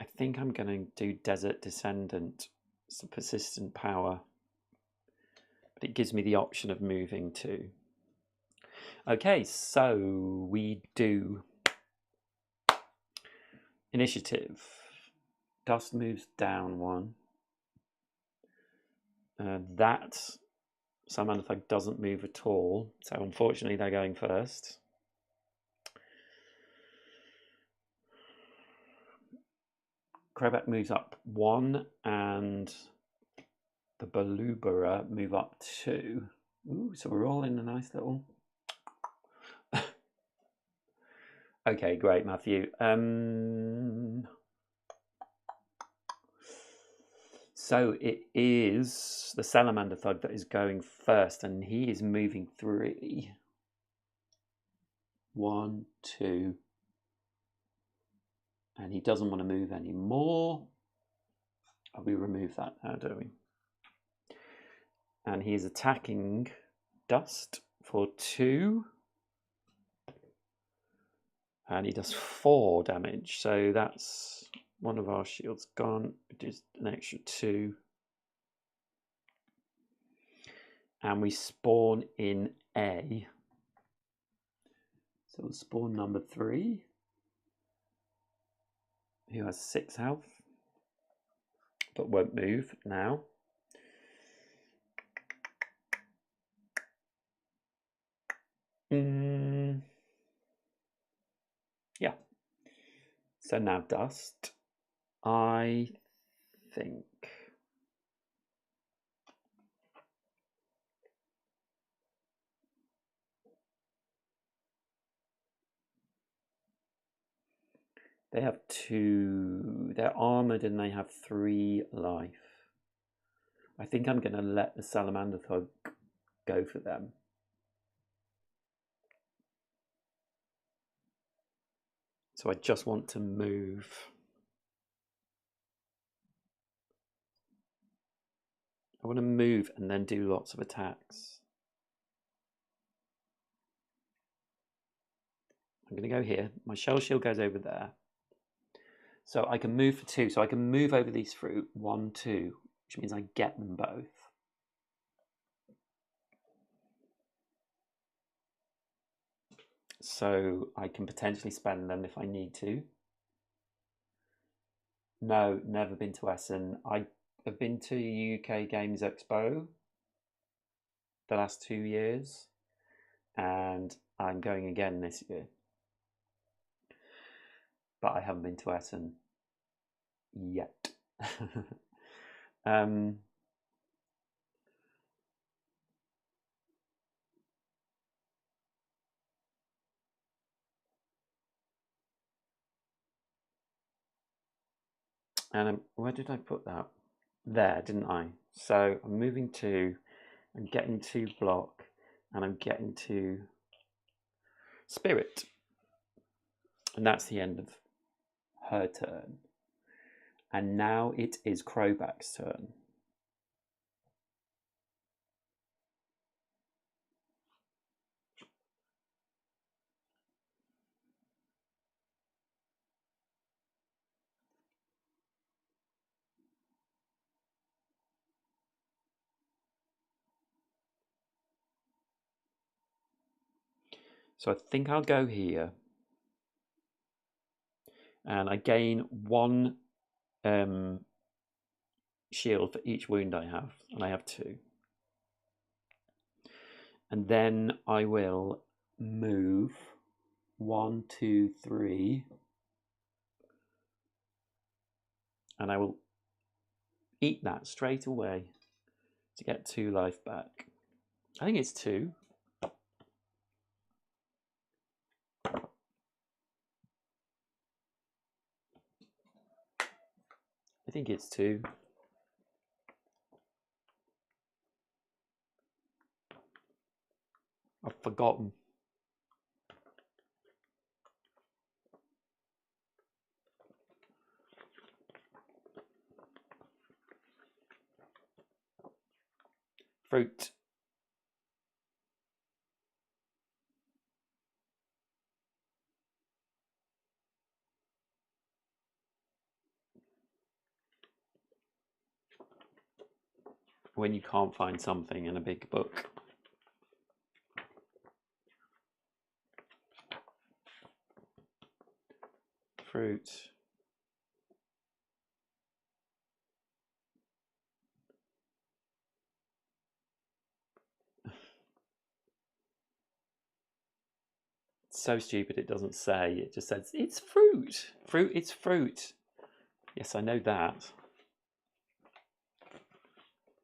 I think I'm going to do Desert Descendant. It's a persistent power. But it gives me the option of moving too. Okay, so we do initiative. Dust moves down 1. That Salamander Thug doesn't move at all, so unfortunately they're going first. Crowback moves up 1 and the Belubera move up 2. Ooh, so we're all in a nice little... Okay, great, Matthew. So it is the Salamander Thug that is going first, and he is moving 3. 1, 2. And he doesn't want to move anymore. Oh, we remove that now, don't we? And he is attacking Dust for 2. And he does 4 damage. So that's one of our shields gone. It is an extra 2. And we spawn in A. So we'll spawn number 3, who has 6 health, but won't move now. Yeah. So now Dust, I think. They have 2. They're armored and they have 3 life. I think I'm going to let the Salamander Thug go for them. So I just want to move. I want to move and then do lots of attacks. I'm going to go here. My shell shield goes over there. So I can move for 2. So I can move over these fruit. 1, 2, which means I get them both. So I can potentially spend them if I need to. No, never been to Essen. I have been to UK Games Expo the last 2 years, and I'm going again this year. But I haven't been to Essen yet. And where did I put that? There, didn't I? So I'm moving 2, I'm getting 2 block, and I'm getting 2 spirit. And that's the end of her turn. And now it is Crowback's turn. So I think I'll go here. And I gain 1 shield for each wound I have. And I have 2. And then I will move 1, 2, 3. And I will eat that straight away to get 2 life back. I think it's 2. I think it's 2. I've forgotten. Fruit. When you can't find something in a big book. Fruit. It's so stupid it doesn't say. It just says, it's fruit. Fruit, it's fruit. Yes, I know that.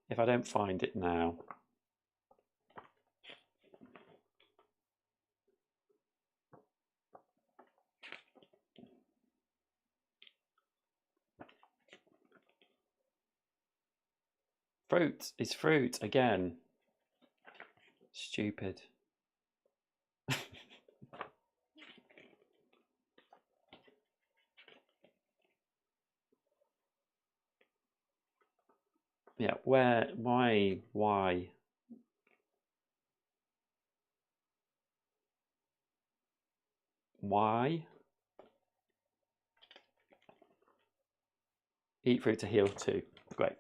If I don't find it now. Fruit is fruit again. Stupid. Yeah, where, why? Why? Eat fruit to heal 2. Great.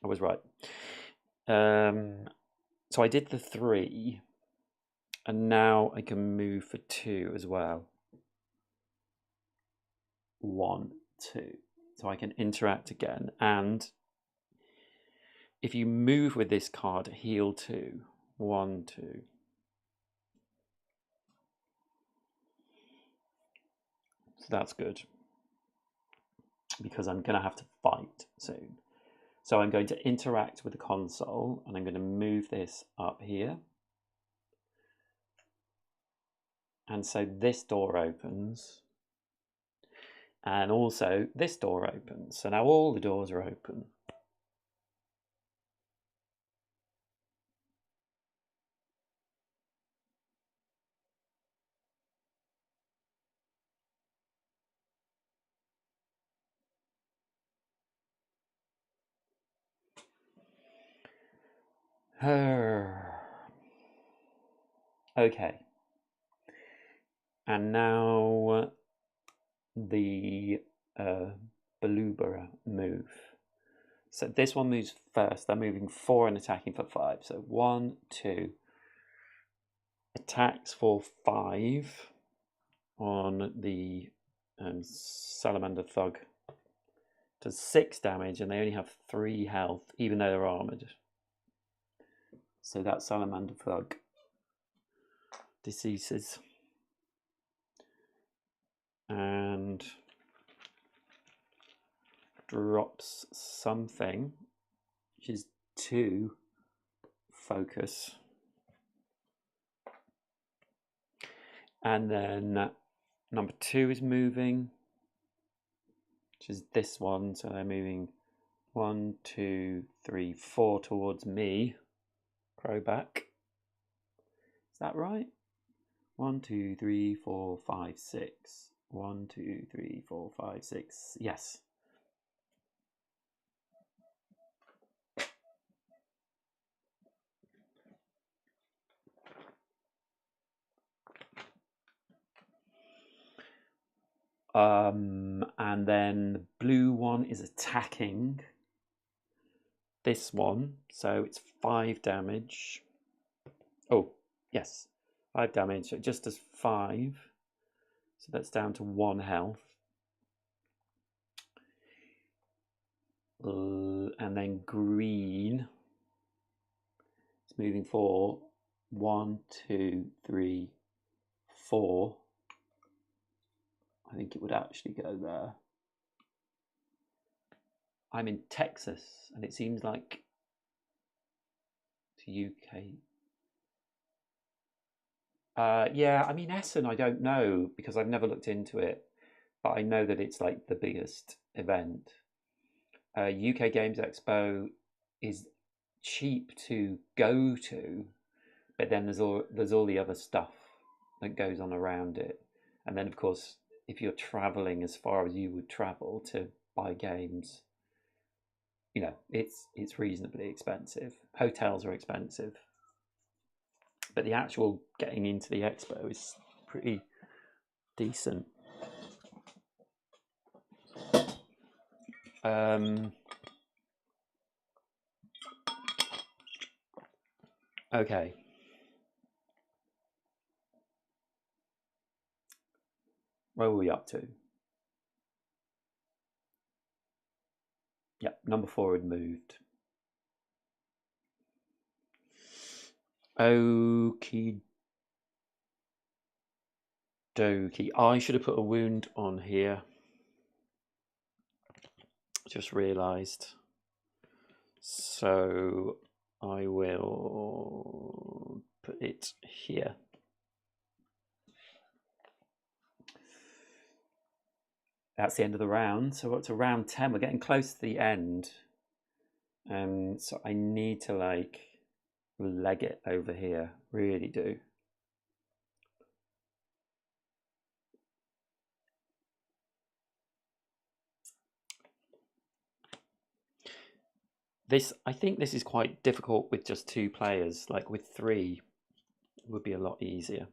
I was right. So I did the 3, and now I can move for 2 as well. 1, 2. So I can interact again, and if you move with this card, heal 2. 1, 2. So that's good, because I'm going to have to fight soon. So I'm going to interact with the console, and I'm going to move this up here. And so this door opens, and also this door opens. So now all the doors are open. Okay. And now the Belubera move. So this one moves first. They're moving 4 and attacking for 5. So 1, 2. Attacks for 5 on the Salamander Thug. Does 6 damage, and they only have 3 health, even though they're armored. So that Salamander Thug deceases. And drops something, which is 2 focus. And then number 2 is moving, which is this one. So they're moving 1, 2, 3, 4 towards me. Crowback. Is that right? 1, 2, 3, 4, 5, 6. 1, 2, 3, 4, 5, 6. Yes. And then the blue one is attacking this one, so it's 5 damage. Oh, yes, 5 damage. So it just does 5. So that's down to 1 health. And then green is moving for 1, 2, 3, 4. I think it would actually go there. I'm in Texas, and it seems like to UK. Yeah, I mean Essen, I don't know because I've never looked into it, but I know that it's like the biggest event. UK Games Expo is cheap to go to, but then there's all the other stuff that goes on around it, and then of course if you're traveling as far as you would travel to buy games, you know, it's reasonably expensive. Hotels are expensive, but the actual getting into the expo is pretty decent. Okay. Where were we up to? Yep, number 4 had moved. Okie dokie. I should have put a wound on here. just realised. So I will put it here. That's the end of the round. So what's round 10? We're getting close to the end. So I need to like leg it over here. Really do. I think this is quite difficult with just 2 players. Like with 3, it would be a lot easier.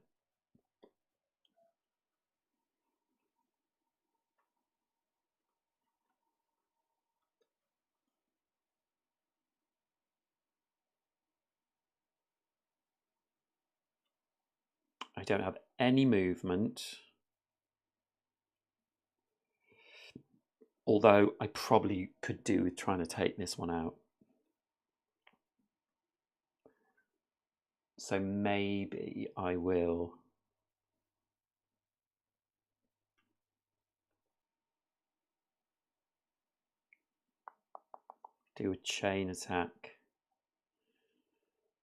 I don't have any movement. Although I probably could do with trying to take this one out. So maybe I will do a chain attack.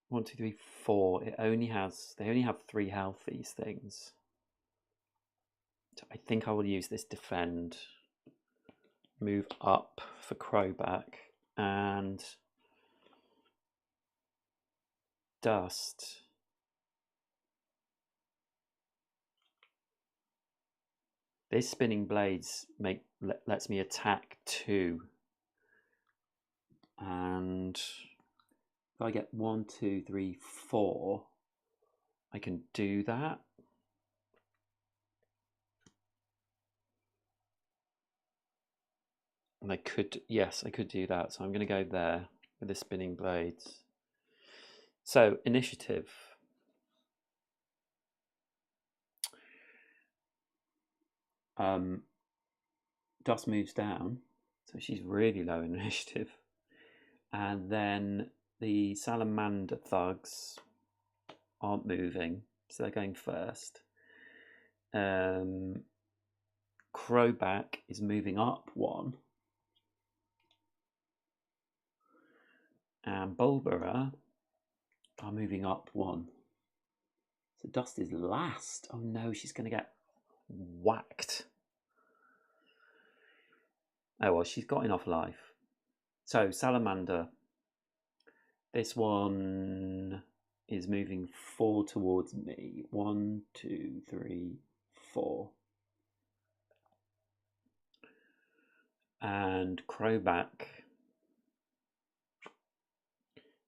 1, 2, 3, 4. They only have 3 health, these things. So I think I will use this defend. Move up for crowback and dust. This spinning blades lets me attack 2. And if I get 1, 2, 3, 4, I can do that. And I could, yes, I could do that. So I'm going to go there with the spinning blades. So initiative. Dust moves down, so she's really low in initiative. And then the salamander thugs aren't moving, so they're going first. Crowback is moving up 1. And Bulbera are moving up 1. So Dust is last. Oh no, she's going to get whacked. Oh well, she's got enough life. So Salamander, this one is moving 4 towards me. 1, 2, 3, 4. And Crowback,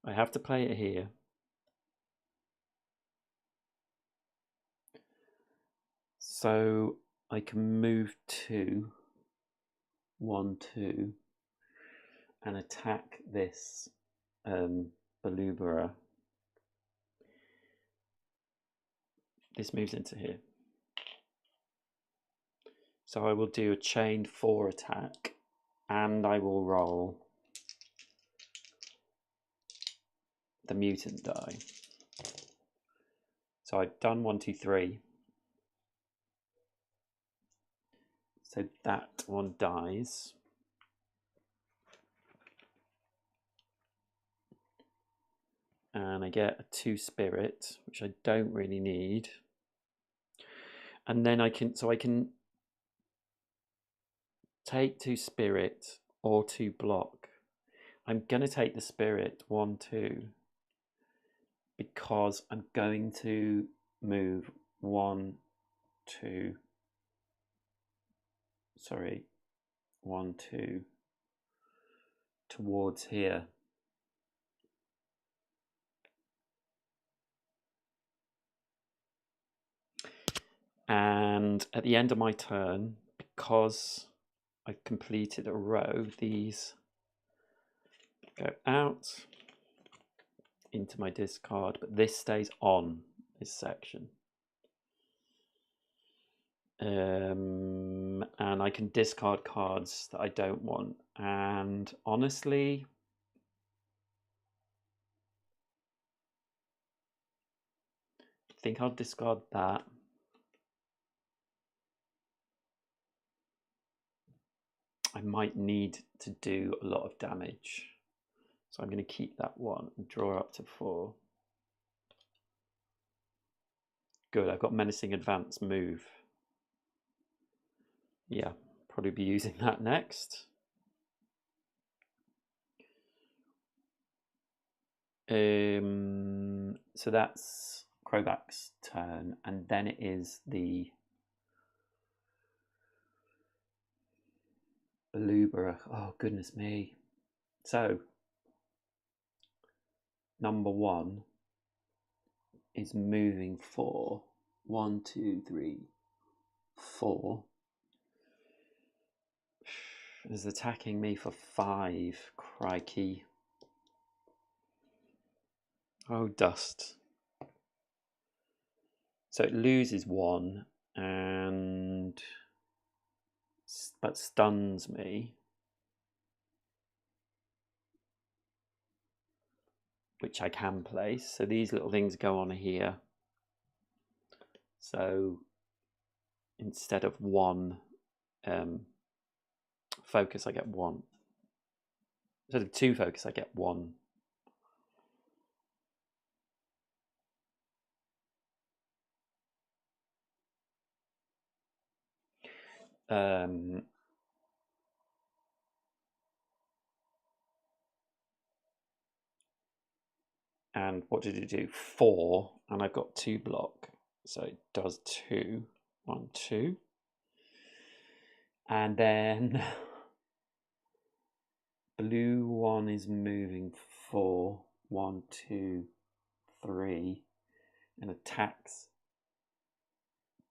I have to play it here. So I can move 2, 1, 2, and attack this Belubera. This moves into here. So I will do a chained 4 attack, and I will roll the mutant die. So I've done 1, 2, 3. So that one dies. And I get a 2 spirit, which I don't really need. And then I can take 2 spirit or 2 block. I'm going to take the spirit 1, 2 because I'm going to move 1, 2. Sorry, 1, 2 towards here. And at the end of my turn, because I've completed a row, these go out into my discard, but this stays on this section. And I can discard cards that I don't want. And honestly, I think I'll discard that. I might need to do a lot of damage. So I'm going to keep that 1 and draw up to 4. Good, I've got Menacing Advance move. Yeah, probably be using that next. So that's Krobak's turn, and then it is the Beluga. Oh, goodness me. So, number 1 is moving 4. 1, 2, 3, 4. Is attacking me for 5. Crikey. Oh, dust. So it loses 1 and but stuns me, which I can place. So these little things go on here. So instead of 1 focus, I get 1. Instead of 2 focus, I get 1. And what did it do? 4, and I've got 2 block, so it does 2. 1, 2, and then blue 1 is moving 4. 1, 2, 3, and attacks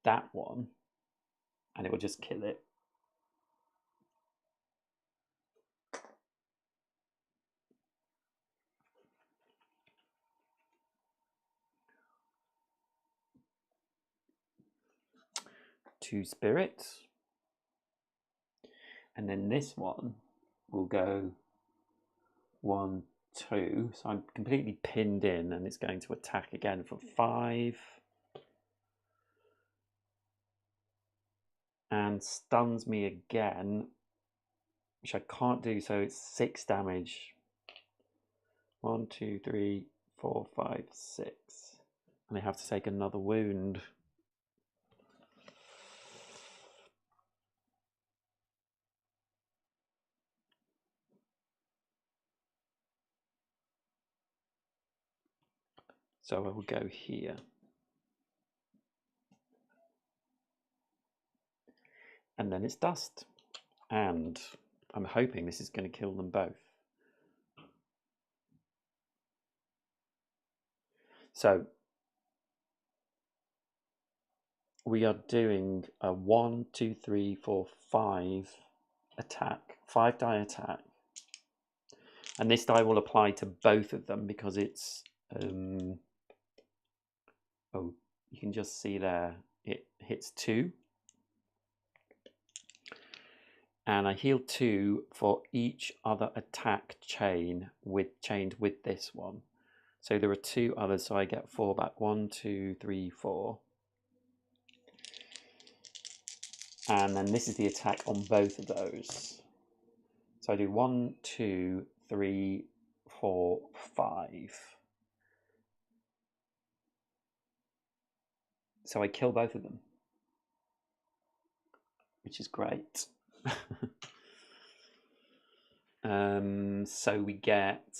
that one, and it will just kill it. Two spirits, and then this one will go 1, 2. So I'm completely pinned in, and it's going to attack again for 5, and stuns me again, which I can't do. So it's 6 damage. 1, 2, 3, 4, 5, 6, and I have to take another wound. So I will go here. And then it's dust. And I'm hoping this is going to kill them both. So we are doing a 1, 2, 3, 4, 5 attack, 5 die attack. And this die will apply to both of them because it's oh, you can just see there, it hits 2. And I heal 2 for each other attack chained with this one. So there are 2 others, so I get 4 back. 1, 2, 3, 4. And then this is the attack on both of those. So I do 1, 2, 3, 4, 5. So I kill both of them, which is great. So we get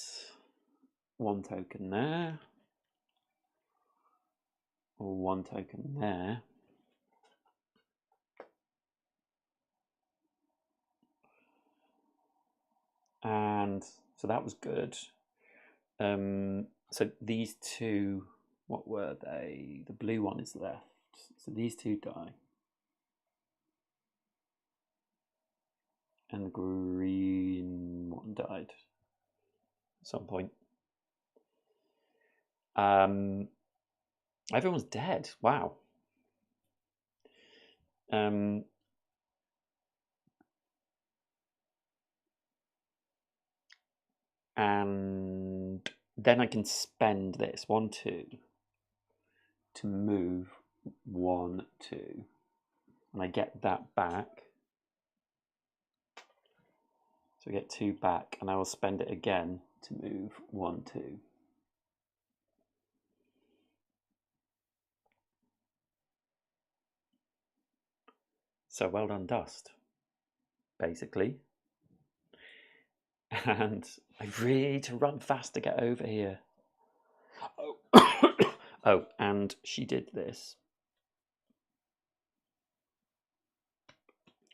1 token there, or 1 token there. And so that was good. So these 2, what were they? The blue one is left. So these 2 die. And the green one died at some point. Everyone's dead. Wow. And then I can spend this 1, 2 to move 1, 2, and I get that back. So we get 2 back, and I will spend it again to move 1, 2. So well done, Dust, basically. And I really need to run fast to get over here. Oh, oh, and she did this.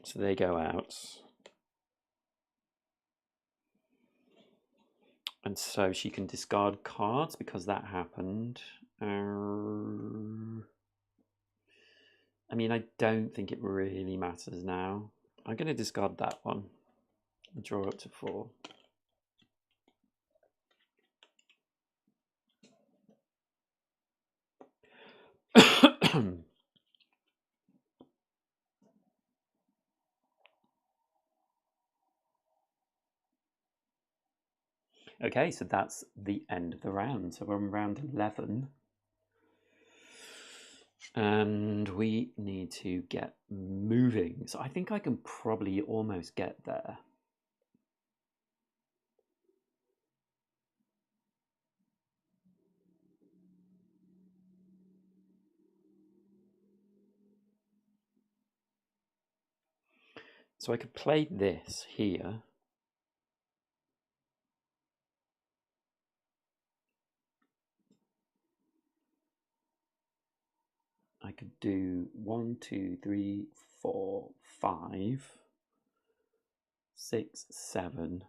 So they go out. And so she can discard cards because that happened. I mean, I don't think it really matters now. I'm going to discard that one. Draw up to 4. Okay, so that's the end of the round. So we're on round 11. And we need to get moving. So I think I can probably almost get there. So I could play this here. I could do 1, 2, 3, 4, 5, 6, 7.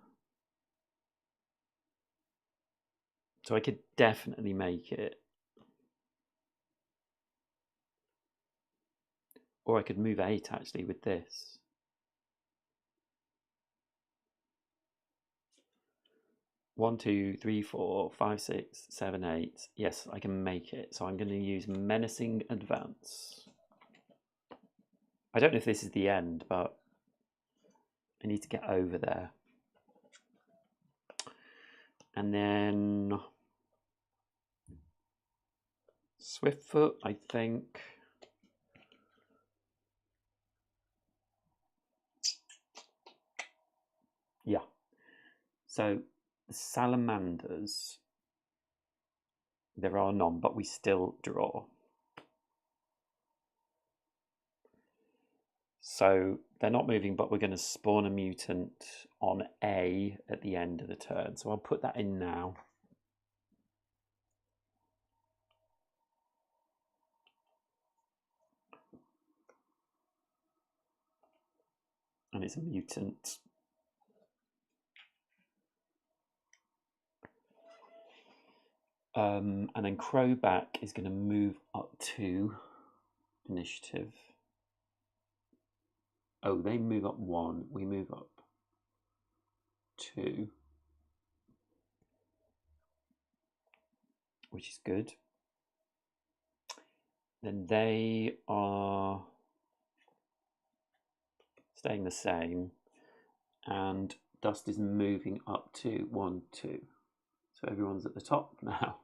So I could definitely make it. Or I could move 8 actually with this. One, 2, 3, 4, 5, 6, 7, 8. Yes, I can make it. So I'm going to use Menacing Advance. I don't know if this is the end, but I need to get over there. And then Swiftfoot, I think. Yeah. So the salamanders, there are none, but we still draw. So they're not moving, but we're going to spawn a mutant on A at the end of the turn. So I'll put that in now. And it's a mutant. And then Crowback is going to move up 2 initiative. Oh, they move up 1. We move up 2. Which is good. Then they are staying the same. And Dust is moving up to 1, 2. So everyone's at the top now.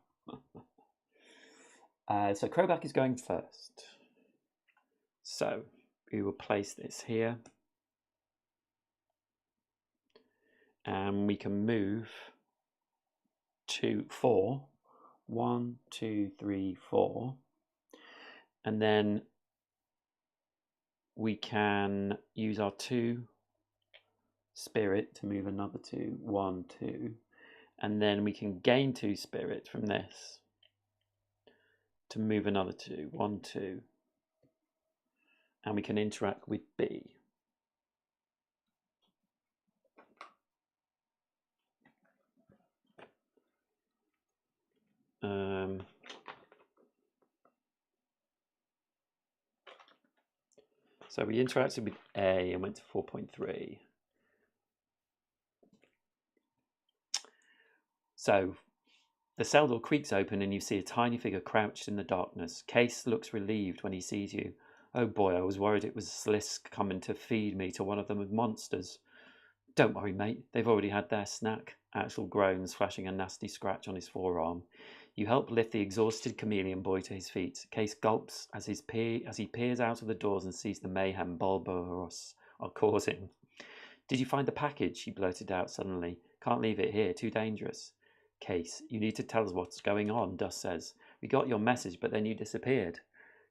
So Crowback is going first. So we will place this here. And we can move to 4. 1, 2, 3, 4. And then we can use our 2 spirit to move another 2. 1, 2. And then we can gain 2 spirit from this to move another 2. 1, 2. And we can interact with B. So we interacted with A and went to 4.3. So the cell door creaks open and you see a tiny figure crouched in the darkness. Case looks relieved when he sees you. Oh boy, I was worried it was Slisk coming to feed me to one of them with monsters. Don't worry, mate. They've already had their snack. Axel groans, flashing a nasty scratch on his forearm. You help lift the exhausted chameleon boy to his feet. Case gulps as he peers out of the doors and sees the mayhem Bulboros are causing. Did you find the package? He blurted out suddenly. Can't leave it here, too dangerous. Case, you need to tell us what's going on, Dust says. We got your message, but then you disappeared.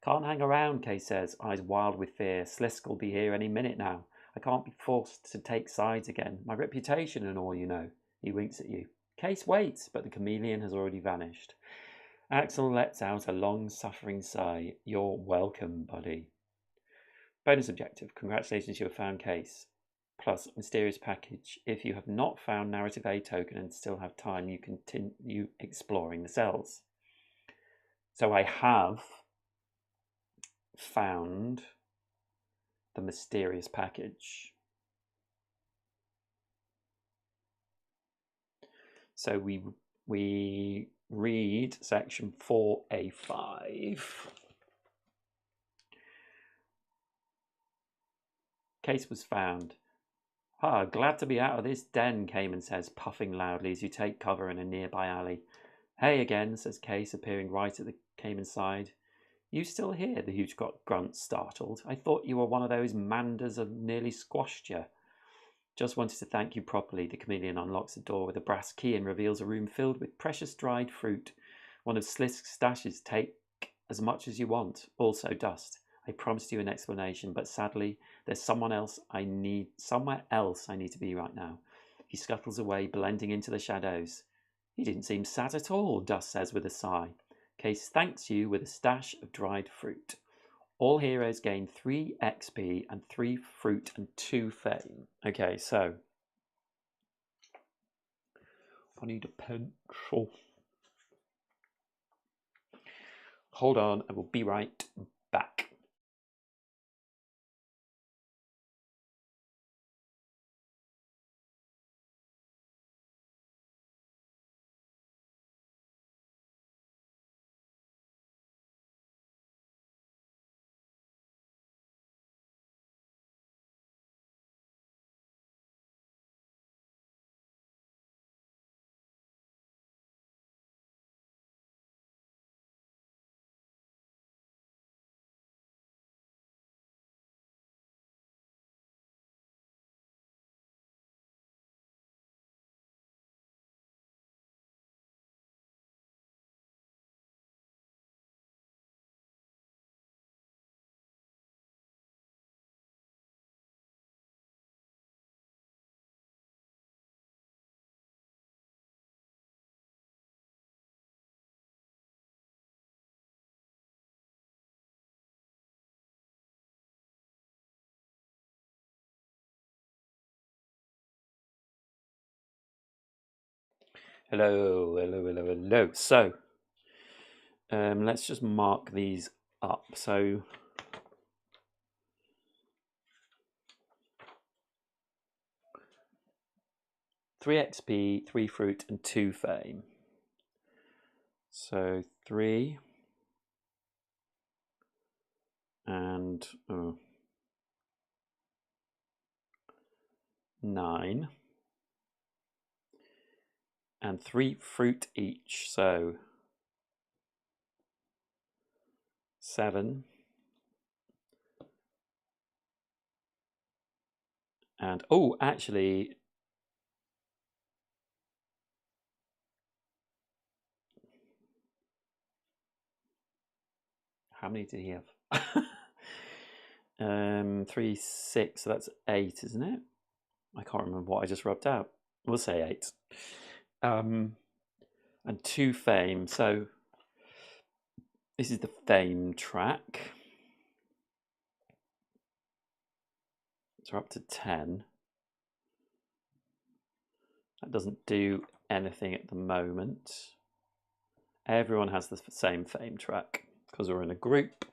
Can't hang around, Case says, eyes wild with fear. Slisk will be here any minute now. I can't be forced to take sides again. My reputation and all, you know. He winks at you. Case waits, but the chameleon has already vanished. Axel lets out a long-suffering sigh. You're welcome, buddy. Bonus objective. Congratulations, you have found Case. Plus, mysterious package. If you have not found narrative A token and still have time, you continue exploring the cells. So I have found the mysterious package. So we read section 4A5. Case was found. Ah, glad to be out of this den, Cayman says, puffing loudly as you take cover in a nearby alley. Hey again, says Case, appearing right at the Cayman's side. You still here? The huge grunt, startled. I thought you were one of those manders that nearly squashed you. Just wanted to thank you properly. The chameleon unlocks the door with a brass key and reveals a room filled with precious dried fruit. One of Slisk's stashes. Take as much as you want. Also dust. I promised you an explanation, but sadly, there's somewhere else I need to be right now. He scuttles away, blending into the shadows. He didn't seem sad at all, Dust says with a sigh. Case thanks you with a stash of dried fruit. All heroes gain 3 XP and 3 fruit and 2 fame. Okay, so I need a pencil. Hold on, I will be right back. Hello. So, let's just mark these up. So, three XP, 3 fruit, and 2 fame. So 3 and 9. And 3 fruit each, so 7. And actually, how many did he have? 3, 6, so that's 8, isn't it? I can't remember what I just rubbed out. We'll say 8. And 2 fame, so this is the fame track. So we're up to 10. That doesn't do anything at the moment. Everyone has the same fame track because we're in a group.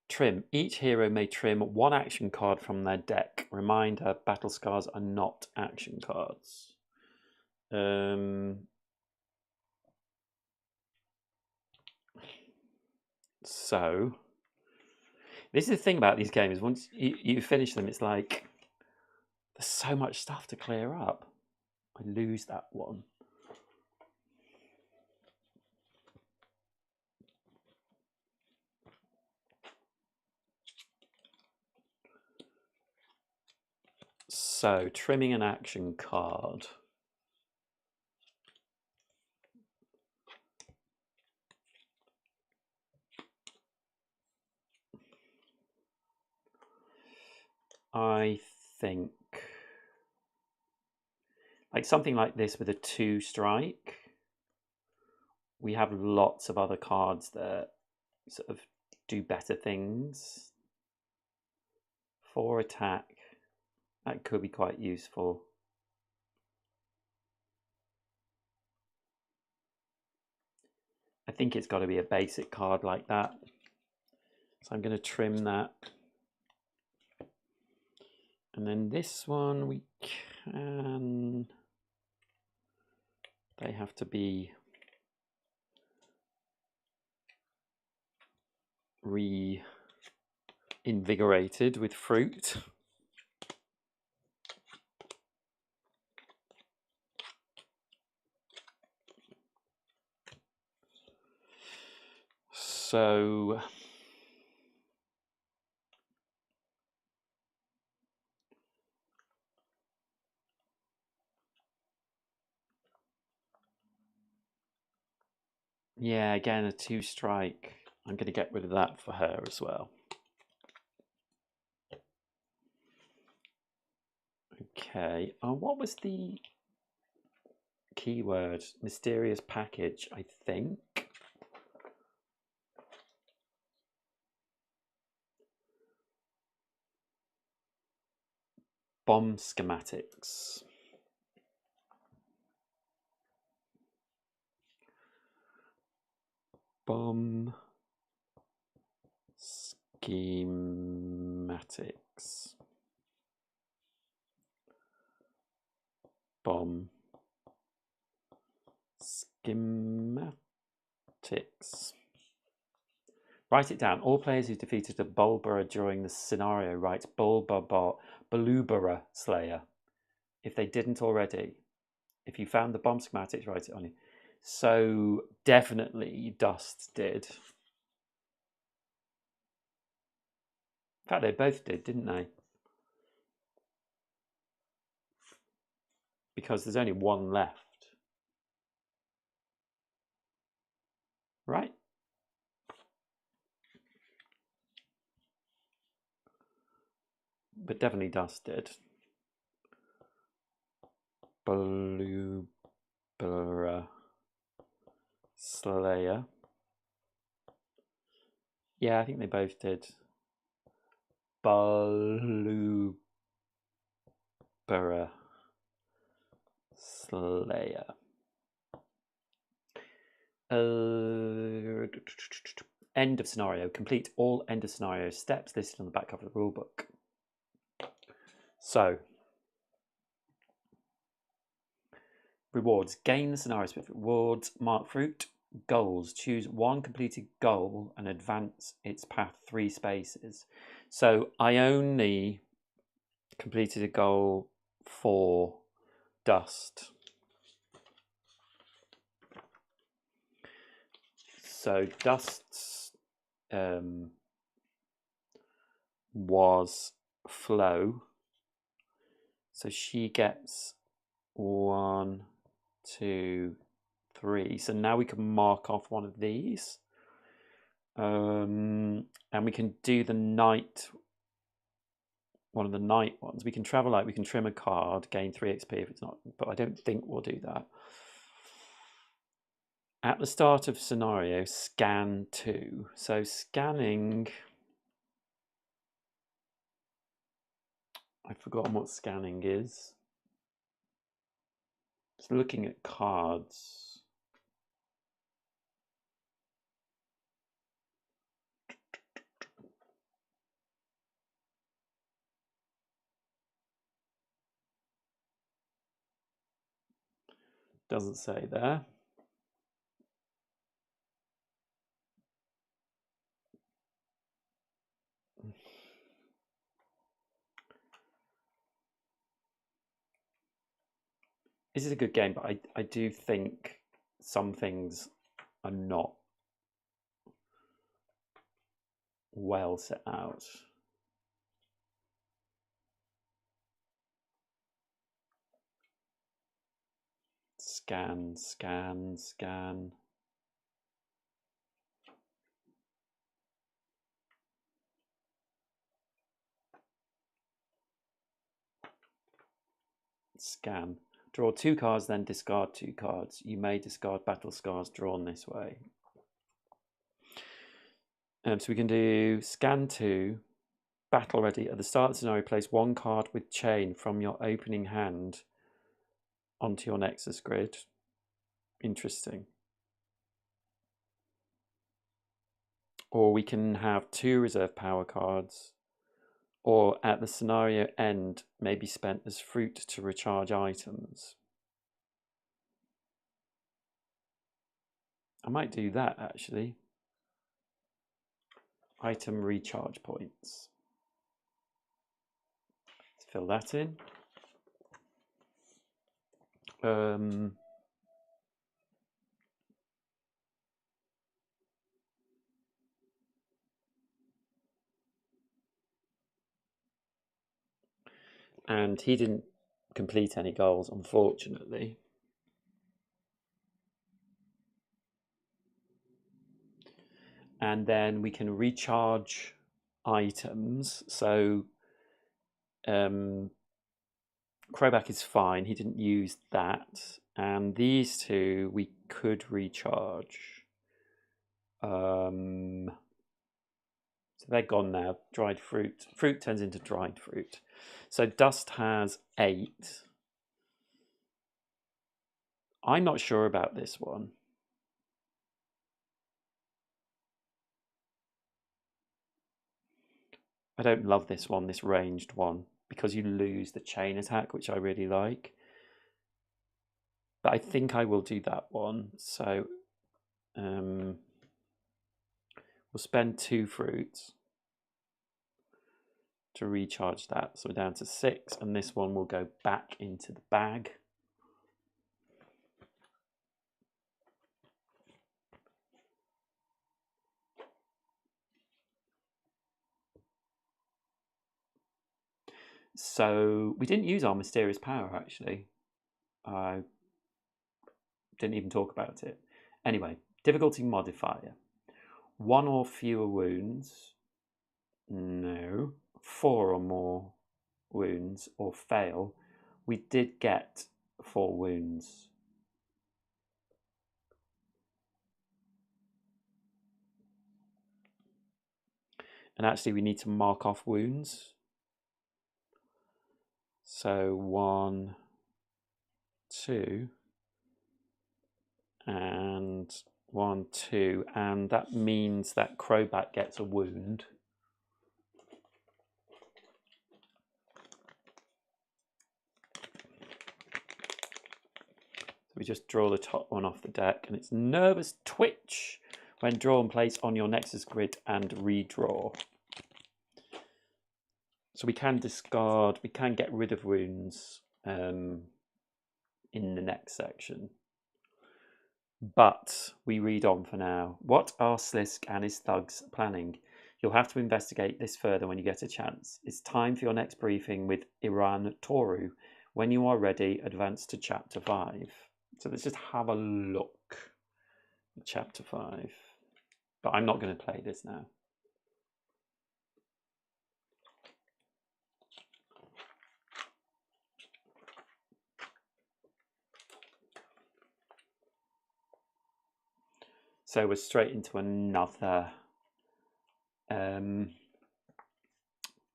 Trim. Each hero may trim 1 action card from their deck. Reminder, battle scars are not action cards. So, this is the thing about these games. Once you finish them, it's like there's so much stuff to clear up. I lose that one. So, trimming an action card. I think like something like this with a 2 strike. We have lots of other cards that sort of do better things. 4 attack. That could be quite useful. I think it's got to be a basic card like that. So I'm going to trim that. And then this one we can... They have to be reinvigorated with fruit. So yeah, again, a 2 strike. I'm going to get rid of that for her as well. Okay. What was the keyword? Mysterious package, I think. Bomb schematics. Bomb schematics. Bomb schematics. Write it down. All players who defeated a Bulbara during the scenario write Balubara Slayer. If they didn't already. If you found the bomb schematics, write it on you. So definitely Dust did. In fact, they both did, didn't they? Because there's only one left. Right? But definitely Dust did. Balubara Slayer. Yeah, I think they both did. Balubara Slayer. End of scenario. Complete all end of scenario steps listed on the back cover of the rulebook. So, rewards. Gain the scenario specific rewards. Mark fruit. Goals. Choose one completed goal and advance its path 3 spaces. So I only completed a goal for Dust. So Dust's was flow. So she gets 1, 2, 3. So now we can mark off one of these. And we can do the night, one of the night ones. We can travel light, we can trim a card, gain 3 XP if it's not, but I don't think we'll do that. At the start of scenario, scan 2. So scanning, I've forgotten what scanning is. Just looking at cards. Doesn't say there. This is a good game, but I do think some things are not well set out. Scan, scan, scan. Scan. Draw 2 cards, then discard 2 cards. You may discard battle scars drawn this way. So we can do scan 2, battle ready. At the start of the scenario, place 1 card with chain from your opening hand onto your Nexus grid. Interesting. Or we can have 2 reserve power cards. Or at the scenario end, may be spent as fruit to recharge items. I might do that actually. Item recharge points. Let's fill that in. And he didn't complete any goals, unfortunately. And then we can recharge items. So Crowback is fine. He didn't use that. And these 2 we could recharge. So they're gone now. Dried fruit. Fruit turns into dried fruit. So Dust has 8. I'm not sure about this one. I don't love this one, this ranged one, because you lose the chain attack, which I really like. But I think I will do that one. So we'll spend 2 fruits to recharge that. So we're down to 6, and this one will go back into the bag. So we didn't use our mysterious power, actually. I didn't even talk about it. Anyway, difficulty modifier. 1 or fewer wounds. No. 4 or more wounds, or fail. We did get 4 wounds. And actually we need to mark off wounds. So 1, 2, and 1, 2, and that means that Crowback gets a wound. So we just draw the top one off the deck, and it's Nervous Twitch when drawn, place on your Nexus grid and redraw. So we can discard, we can get rid of wounds in the next section. But we read on for now. What are Slisk and his thugs planning? You'll have to investigate this further when you get a chance. It's time for your next briefing with Iran Toru. When you are ready, advance to Chapter 5. So let's just have a look at Chapter 5. But I'm not going to play this now. So we're straight into another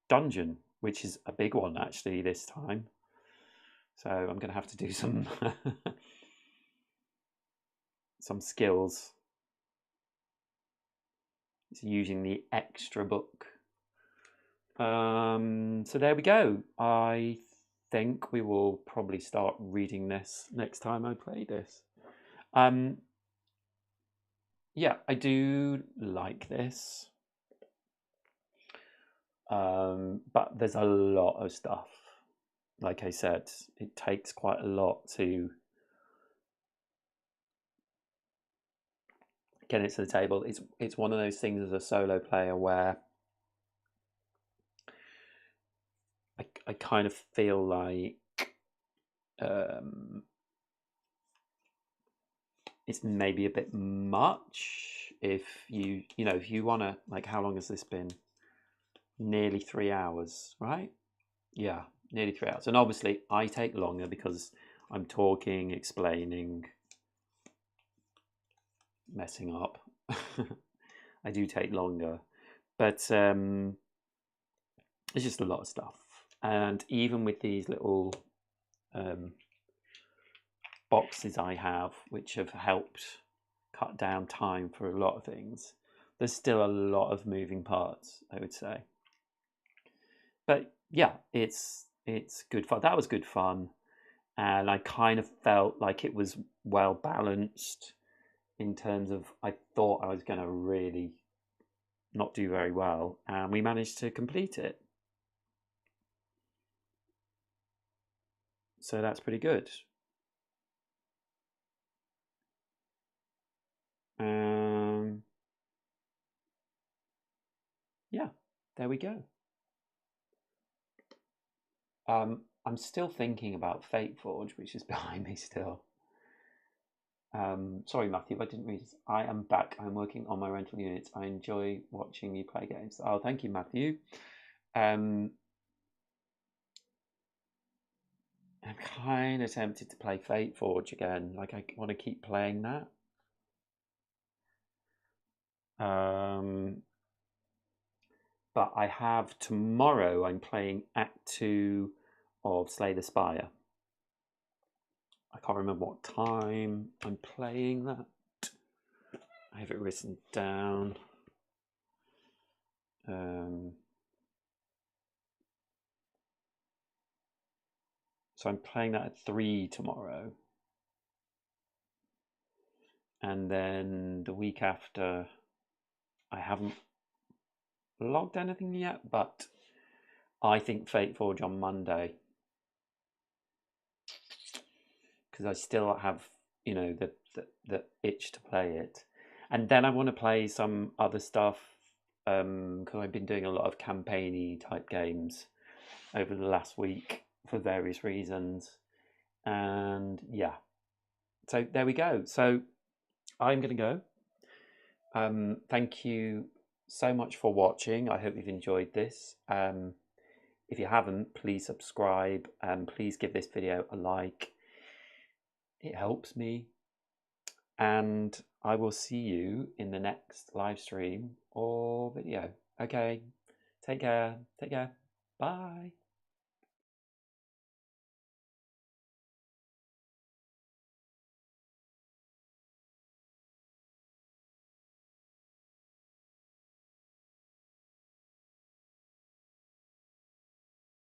dungeon, which is a big one actually this time. So I'm going to have to do some some skills. It's using the extra book. So there we go. I think we will probably start reading this next time I play this. Yeah, I do like this. But there's a lot of stuff. Like I said, it takes quite a lot to get it to the table. It's one of those things as a solo player where I kind of feel like it's maybe a bit much if you know, if you want to, like, how long has this been? Nearly 3 hours, right? Yeah, nearly 3 hours. And obviously I take longer because I'm talking, explaining, messing up. I do take longer, but it's just a lot of stuff. And even with these little boxes I have, which have helped cut down time for a lot of things, there's still a lot of moving parts, I would say. But yeah, it's good fun. That was good fun, and I kind of felt like it was well balanced in terms of, I thought I was going to really not do very well, and we managed to complete it. So that's pretty good. Yeah, there we go. I'm still thinking about Fate Forge, which is behind me still. Sorry, Matthew, if I didn't read it. I am back. I'm working on my rental units. I enjoy watching you play games. Oh, thank you, Matthew. I'm kind of tempted to play Fate Forge again. Like, I want to keep playing that. But I have tomorrow, I'm playing Act 2 of Slay the Spire. I can't remember what time I'm playing that. I have it written down. So I'm playing that at 3 tomorrow. And then the week after, I haven't logged anything yet, but I think Fate Forge on Monday. Because I still have, you know, the itch to play it. And then I want to play some other stuff, because I've been doing a lot of campaign-y type games over the last week for various reasons. And yeah, so there we go. So I'm going to go. Thank you so much for watching. I hope you've enjoyed this. If you haven't, please subscribe and please give this video a like. It helps me. And I will see you in the next live stream or video. Okay, take care. Bye.